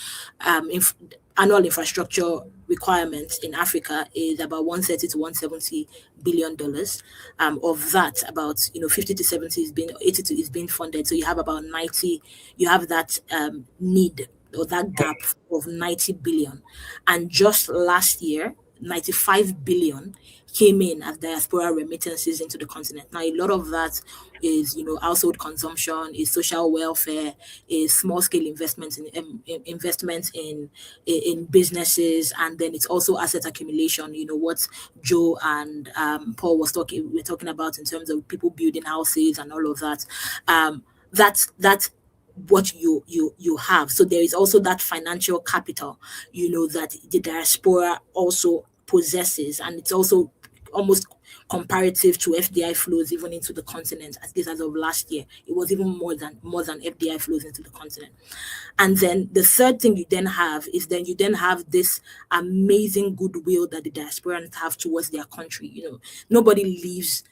annual infrastructure requirement in Africa is about 130 to 170 billion dollars. Of that, about 50 to 70 is being 80 to is being funded. So you have about 90. You have that need or that gap of 90 billion, and just last year 95 billion came in as diaspora remittances into the continent. Now, a lot of that is, household consumption, is social welfare, is small scale investments in businesses, and then it's also asset accumulation. What Joe and Paul we're talking about in terms of people building houses and all of that. That's what you have. So there is also that financial capital, that the diaspora also possesses, and it's also almost comparative to FDI flows even into the continent. At least as of last year, it was even more than FDI flows into the continent. And then the third thing you then have is this amazing goodwill that the diasporans have towards their country. Nobody leaves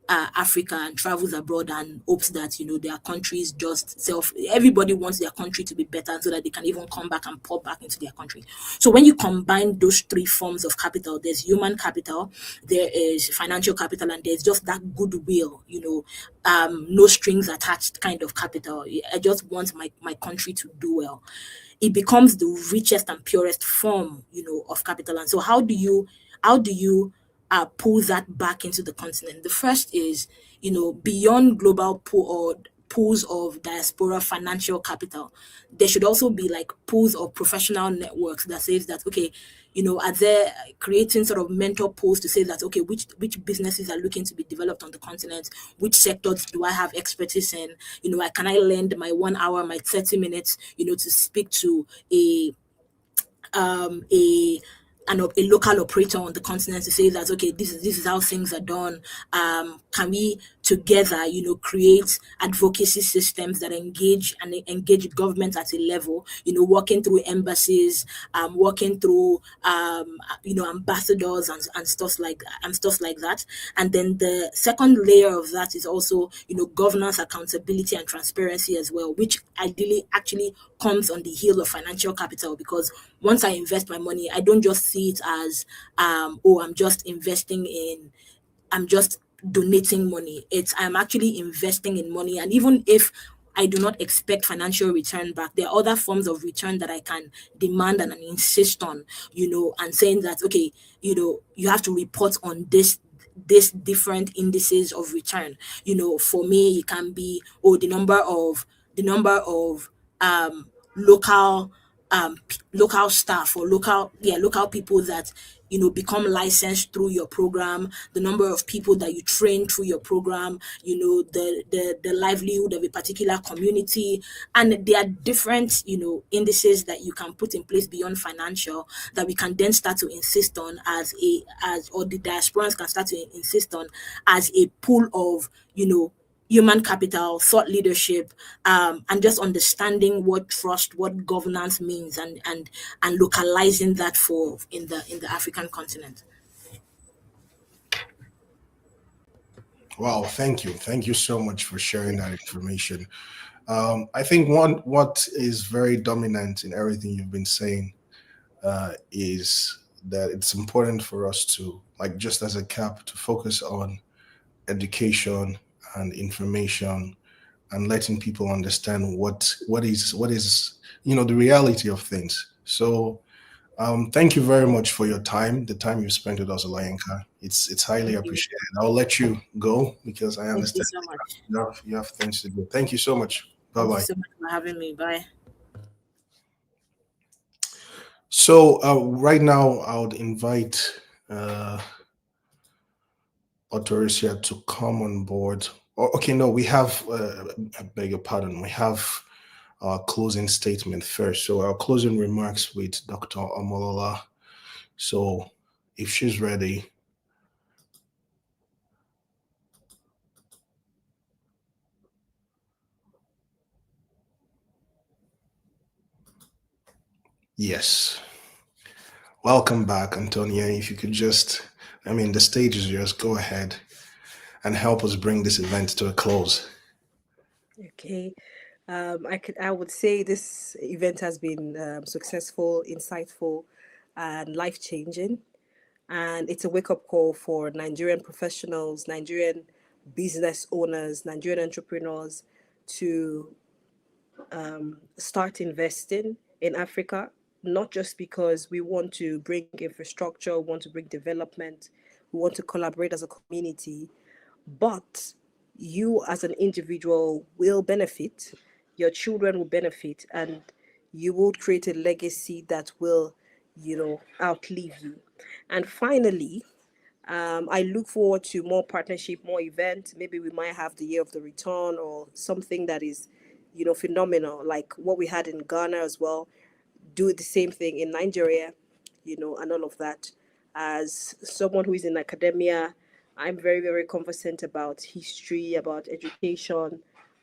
Africa and travels abroad and hopes that their country is just everybody wants their country to be better so that they can even come back and pour back into their country. So when you combine those three forms of capital, there's human capital, there is financial capital, and there's just that goodwill, no strings attached kind of capital. I just want my country to do well. It becomes the richest and purest form of capital. And so how do you pull that back into the continent? The first is, beyond global pools of diaspora financial capital, there should also be like pools of professional networks that says that, okay, are there creating sort of mentor pools to say that, okay, which businesses are looking to be developed on the continent, which sectors do I have expertise in, can I lend my 1 hour, my 30 minutes, to speak to a local operator on the continent to say that, okay, this is how things are done. Can we together, create advocacy systems that engage government at a level, working through embassies, working through ambassadors and stuff like that. And then the second layer of that is also, governance, accountability, and transparency as well, which ideally actually comes on the heel of financial capital, because once I invest my money, I don't just see it as I'm just donating money. I'm actually investing in money. And even if I do not expect financial return back, there are other forms of return that I can demand and insist on, and saying that, okay, you have to report on this different indices of return. For me, it can be the number of local staff or local people that become licensed through your program, the number of people that you train through your program, the livelihood of a particular community. And there are different indices that you can put in place beyond financial that we can then start to insist on or the diasporans can start to insist on as a pool of human capital, thought leadership, and just understanding what trust, what governance means, and localizing that in the African continent. Wow, thank you so much for sharing that information. I think what is very dominant in everything you've been saying is that it's important for us to, like, just as a cap, to focus on education and information and letting people understand what is the reality of things. So thank you very much for your time, the time you spent with us, Olayenka. It's highly appreciated. I'll let you go because I understand you have things to do. Thank you so much. Bye-bye. Thank you so much for having me. Bye. So right now I would invite Autoricia to come on board. Okay, no, we have, I beg your pardon, we have our closing statement first. So our closing remarks with Dr. Omolola. So if she's ready. Yes. Welcome back, Antonia. If you could just, the stage is yours. Go ahead and help us bring this event to a close. Okay. I would say this event has been successful, insightful, and life-changing. And it's a wake-up call for Nigerian professionals, Nigerian business owners, Nigerian entrepreneurs to start investing in Africa, not just because we want to bring infrastructure, we want to bring development, we want to collaborate as a community, but you as an individual will benefit, your children will benefit, and you will create a legacy that will, outlive you. And finally, I look forward to more partnership, more events. Maybe we might have the year of the return or something that is, phenomenal, like what we had in Ghana as well. Do the same thing in Nigeria, and all of that. As someone who is in academia, I'm very, very conversant about history, about education,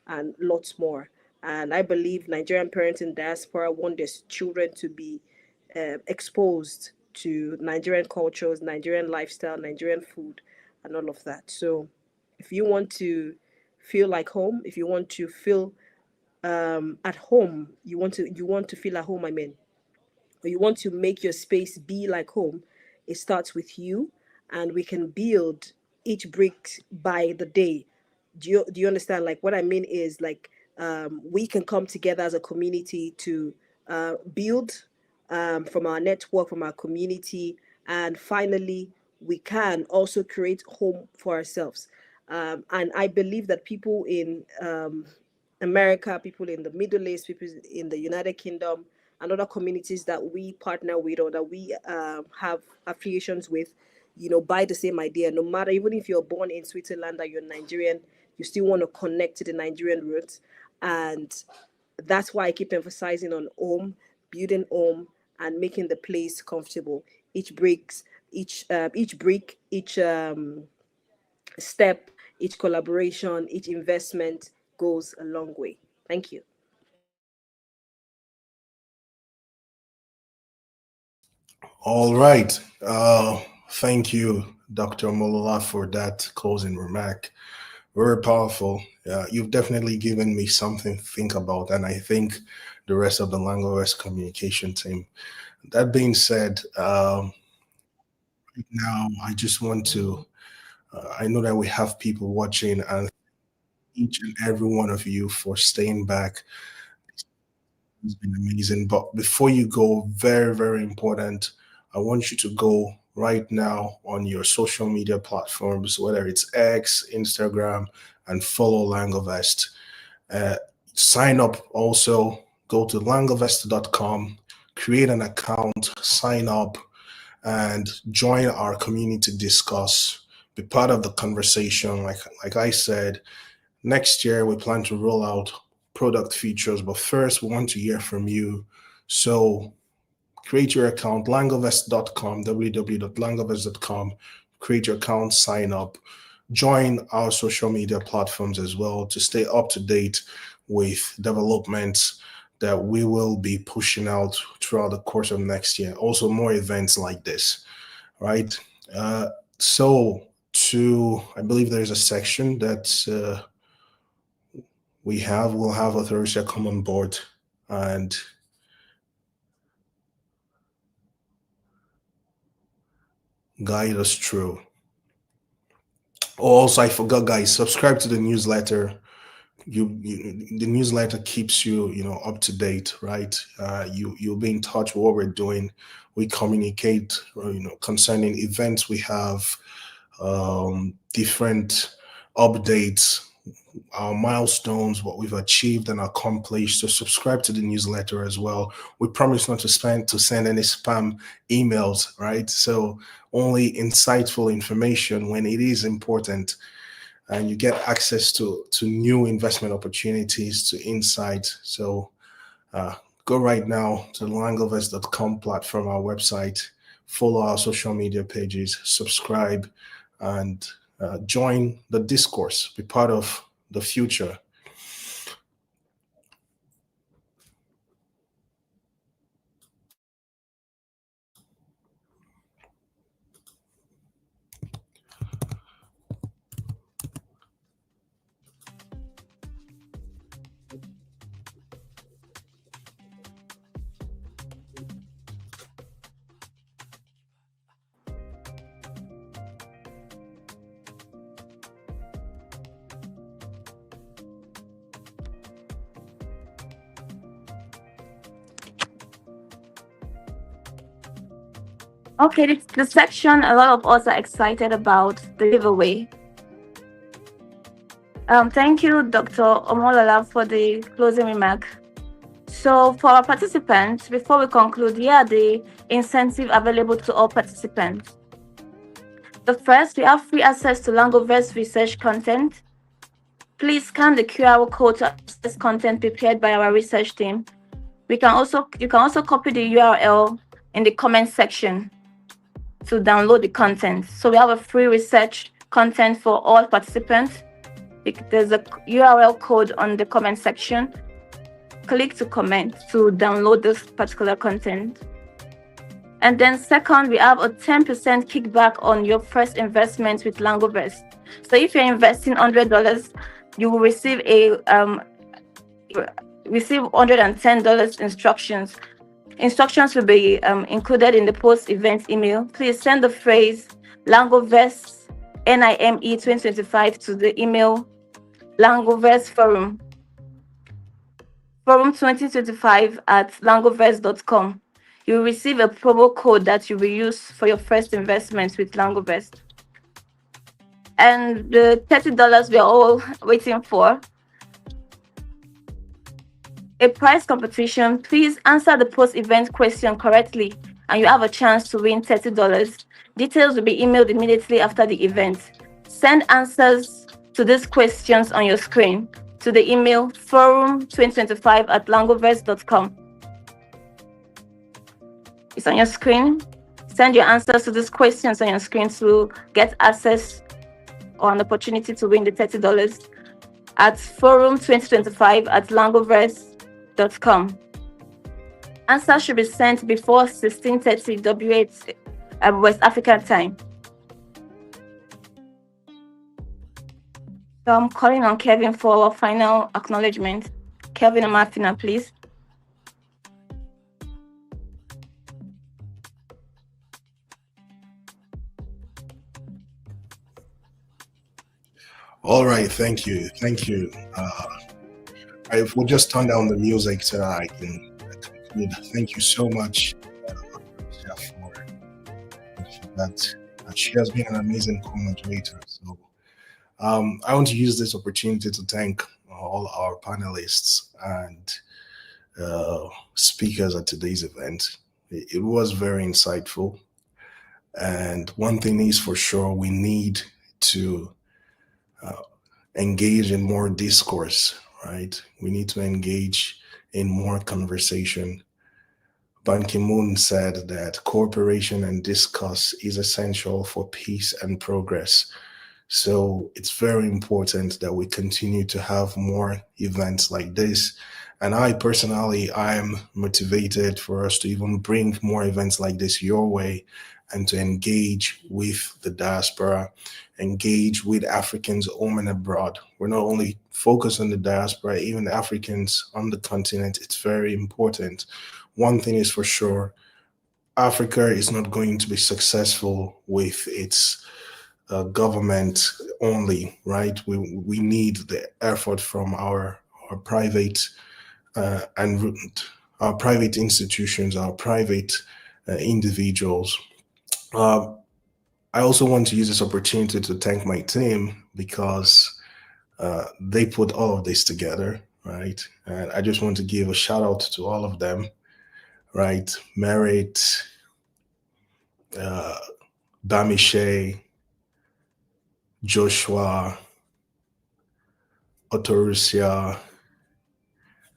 and lots more. And I believe Nigerian parents in diaspora want their children to be exposed to Nigerian cultures, Nigerian lifestyle, Nigerian food, and all of that. So if you want to feel like home, if you want to feel at home, you want to feel at home, or you want to make your space be like home, it starts with you, and we can build each brick by the day. Do you understand? Like, what I mean is, like, we can come together as a community to build from our network, from our community, and finally we can also create home for ourselves. And I believe that people in America, people in the Middle East, people in the United Kingdom, and other communities that we partner with or that we have affiliations with, buy the same idea. No matter, even if you're born in Switzerland or you're Nigerian, you still want to connect to the Nigerian roots. And that's why I keep emphasizing on home, building home, and making the place comfortable. Each brick, each step, each collaboration, each investment goes a long way. Thank you. All right. Thank you, Dr. Molola, for that closing remark. Very powerful. You've definitely given me something to think about, and I think the rest of the Langovest communication team. That being said, now I just want to, I know that we have people watching, and each and every one of you for staying back. It's been amazing. But before you go, very, very important, I want you to go right now on your social media platforms, whether it's X, Instagram, and follow Langovest. Sign up also, go to langovest.com, create an account, sign up, and join our community to discuss. Be part of the conversation. Like I said, next year we plan to roll out product features, but first we want to hear from you. So create your account, langovest.com, www.langovest.com, create your account, sign up, join our social media platforms as well to stay up to date with developments that we will be pushing out throughout the course of next year. Also more events like this, right? So I believe there's a section that we'll have Authority come on board and guide us through. Also, I forgot, guys, subscribe to the newsletter. The newsletter keeps you, up to date, right? You'll be in touch with what we're doing. We communicate, concerning events we have, different updates, our milestones, what we've achieved and accomplished. So subscribe to the newsletter as well. We promise not to send any spam emails, right? So only insightful information when it is important, and you get access to new investment opportunities, to insights. So go right now to the langovest.com platform, our website, follow our social media pages, subscribe, and join the discourse, be part of the future. Okay, the section a lot of us are excited about the giveaway. Thank you, Dr. Omolola, for the closing remark. So for our participants, before we conclude, here are the incentives available to all participants. The first, we have free access to Langovest research content. Please scan the QR code to access content prepared by our research team. You can also copy the URL in the comment section to download the content. So we have a free research content for all participants. There's a URL code on the comment section. Click to comment to download this particular content. And then second, we have a 10% kickback on your first investment with Langovest. So if you're investing $100, you will receive $110 instructions. Instructions will be included in the post-event email. Please send the phrase Langovest NIME 2025 to the email Langovest Forum 2025@langovest.com. You will receive a promo code that you will use for your first investment with Langovest. And the $30 we are all waiting for. A prize competition. Please answer the post-event question correctly, and you have a chance to win $30. Details will be emailed immediately after the event. Send answers to these questions on your screen to the email forum2025@langovest.com. It's on your screen. Send your answers to these questions on your screen to get access or an opportunity to win the $30 at forum2025@langovest.com. Answers should be sent before 16:30 WH West African time. So I'm calling on Kevin for our final acknowledgement. Kevin Amafina, please. All right, thank you. If we'll just turn down the music so I can conclude. Thank you so much for that. She has been an amazing co-moderator. So I want to use this opportunity to thank all our panelists and speakers at today's event. It was very insightful. And one thing is for sure, we need to engage in more discourse, right? We need to engage in more conversation. Ban Ki-moon said that cooperation and discourse is essential for peace and progress. So it's very important that we continue to have more events like this. And I personally, I am motivated for us to even bring more events like this your way and to engage with the diaspora, engage with Africans home and abroad. We're not only focused on the diaspora, even the Africans on the continent. It's very important. One thing is for sure, Africa is not going to be successful with its government only, right? We need the effort from our private and our private institutions, our private individuals. I also want to use this opportunity to thank my team because they put all of this together, right? And I just want to give a shout out to all of them, right? Merit, Bamishay, Joshua, Otorusia,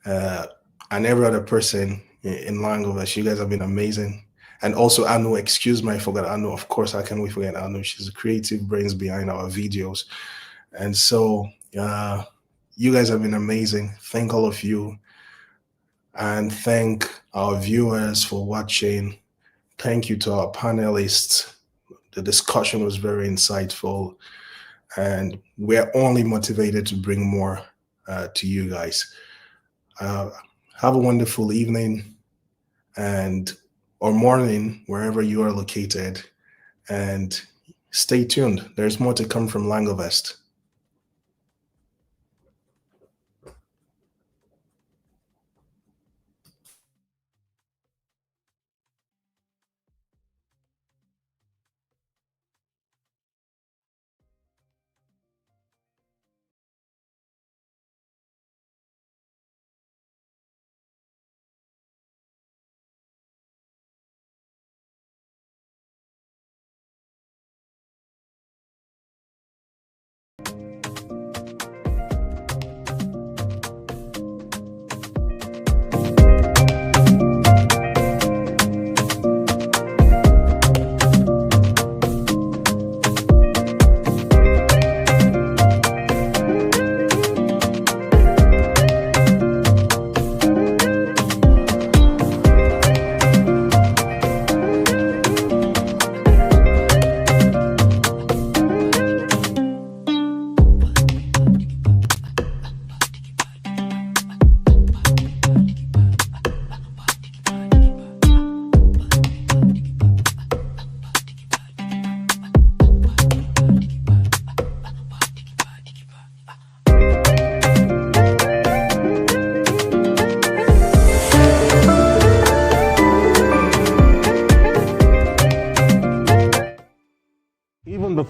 and every other person in Langovest. You guys have been amazing. And also Anu, excuse me, I forgot Anu. Of course, how can we forget Anu? She's the creative brains behind our videos. And so you guys have been amazing. Thank all of you. And thank our viewers for watching. Thank you to our panelists. The discussion was very insightful. And we're only motivated to bring more to you guys. Have a wonderful evening or morning, wherever you are located, and stay tuned. There's more to come from Langovest.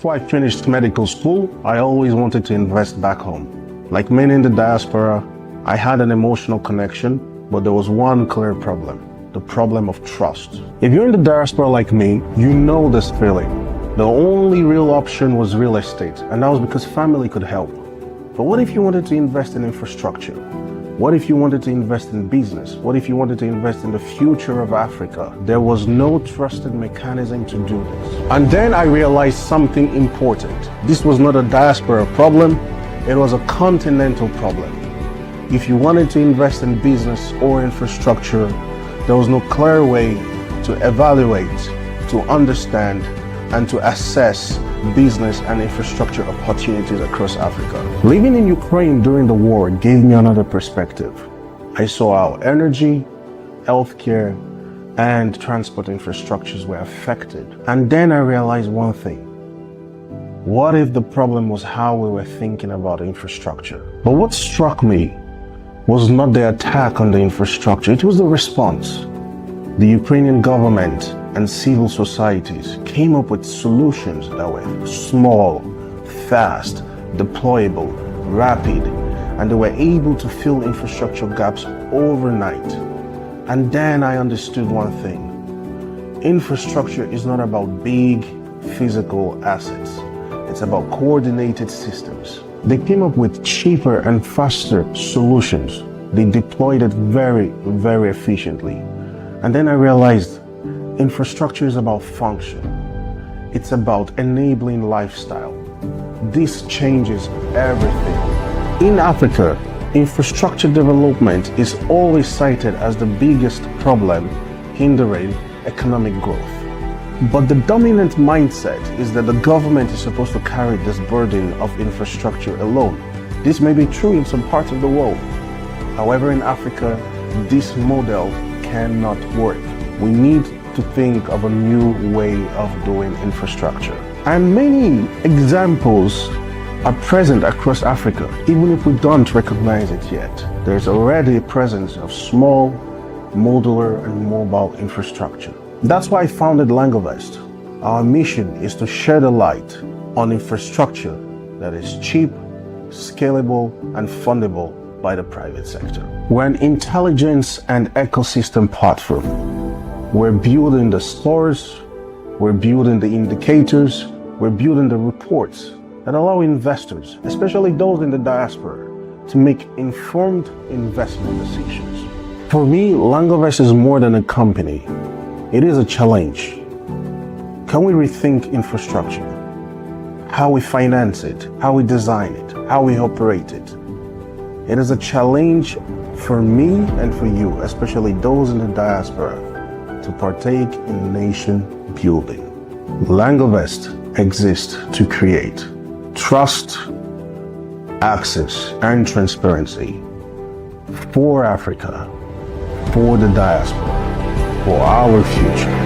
before I finished medical school, I always wanted to invest back home. Like many in the diaspora, I had an emotional connection, but there was one clear problem: the problem of trust. If you're in the diaspora like me, you know this feeling. The only real option was real estate, and that was because family could help. But what if you wanted to invest in infrastructure? What if you wanted to invest in business? What if you wanted to invest in the future of Africa? There was no trusted mechanism to do this. And then I realized something important. This was not a diaspora problem, it was a continental problem. If you wanted to invest in business or infrastructure, there was no clear way to evaluate, to understand, and to assess business and infrastructure opportunities across Africa. Living in Ukraine during the war gave me another perspective. I saw how energy, healthcare, and transport infrastructures were affected. And then I realized one thing. What if the problem was how we were thinking about infrastructure? But what struck me was not the attack on the infrastructure, it was the response. The Ukrainian government and civil societies came up with solutions that were small, fast, deployable, rapid, and they were able to fill infrastructure gaps overnight. And then I understood one thing. Infrastructure is not about big physical assets. It's about coordinated systems. They came up with cheaper and faster solutions. They deployed it very, very efficiently. And then I realized infrastructure is about function. It's about enabling lifestyle. This changes everything. In Africa, infrastructure development is always cited as the biggest problem hindering economic growth. But the dominant mindset is that the government is supposed to carry this burden of infrastructure alone. This may be true in some parts of the world. However, in Africa, this model cannot work. We need to think of a new way of doing infrastructure. And many examples are present across Africa, even if we don't recognize it yet. There's already a presence of small, modular, and mobile infrastructure. That's why I founded Langovest. Our mission is to shed a light on infrastructure that is cheap, scalable, and fundable by the private sector. We're an intelligence and ecosystem platform. We're building the stores, we're building the indicators, we're building the reports that allow investors, especially those in the diaspora, to make informed investment decisions. For me, Langovest is more than a company. It is a challenge. Can we rethink infrastructure? How we finance it, how we design it, how we operate it? It is a challenge for me and for you, especially those in the diaspora, to partake in nation building. Langovest exists to create trust, access, and transparency for Africa, for the diaspora, for our future.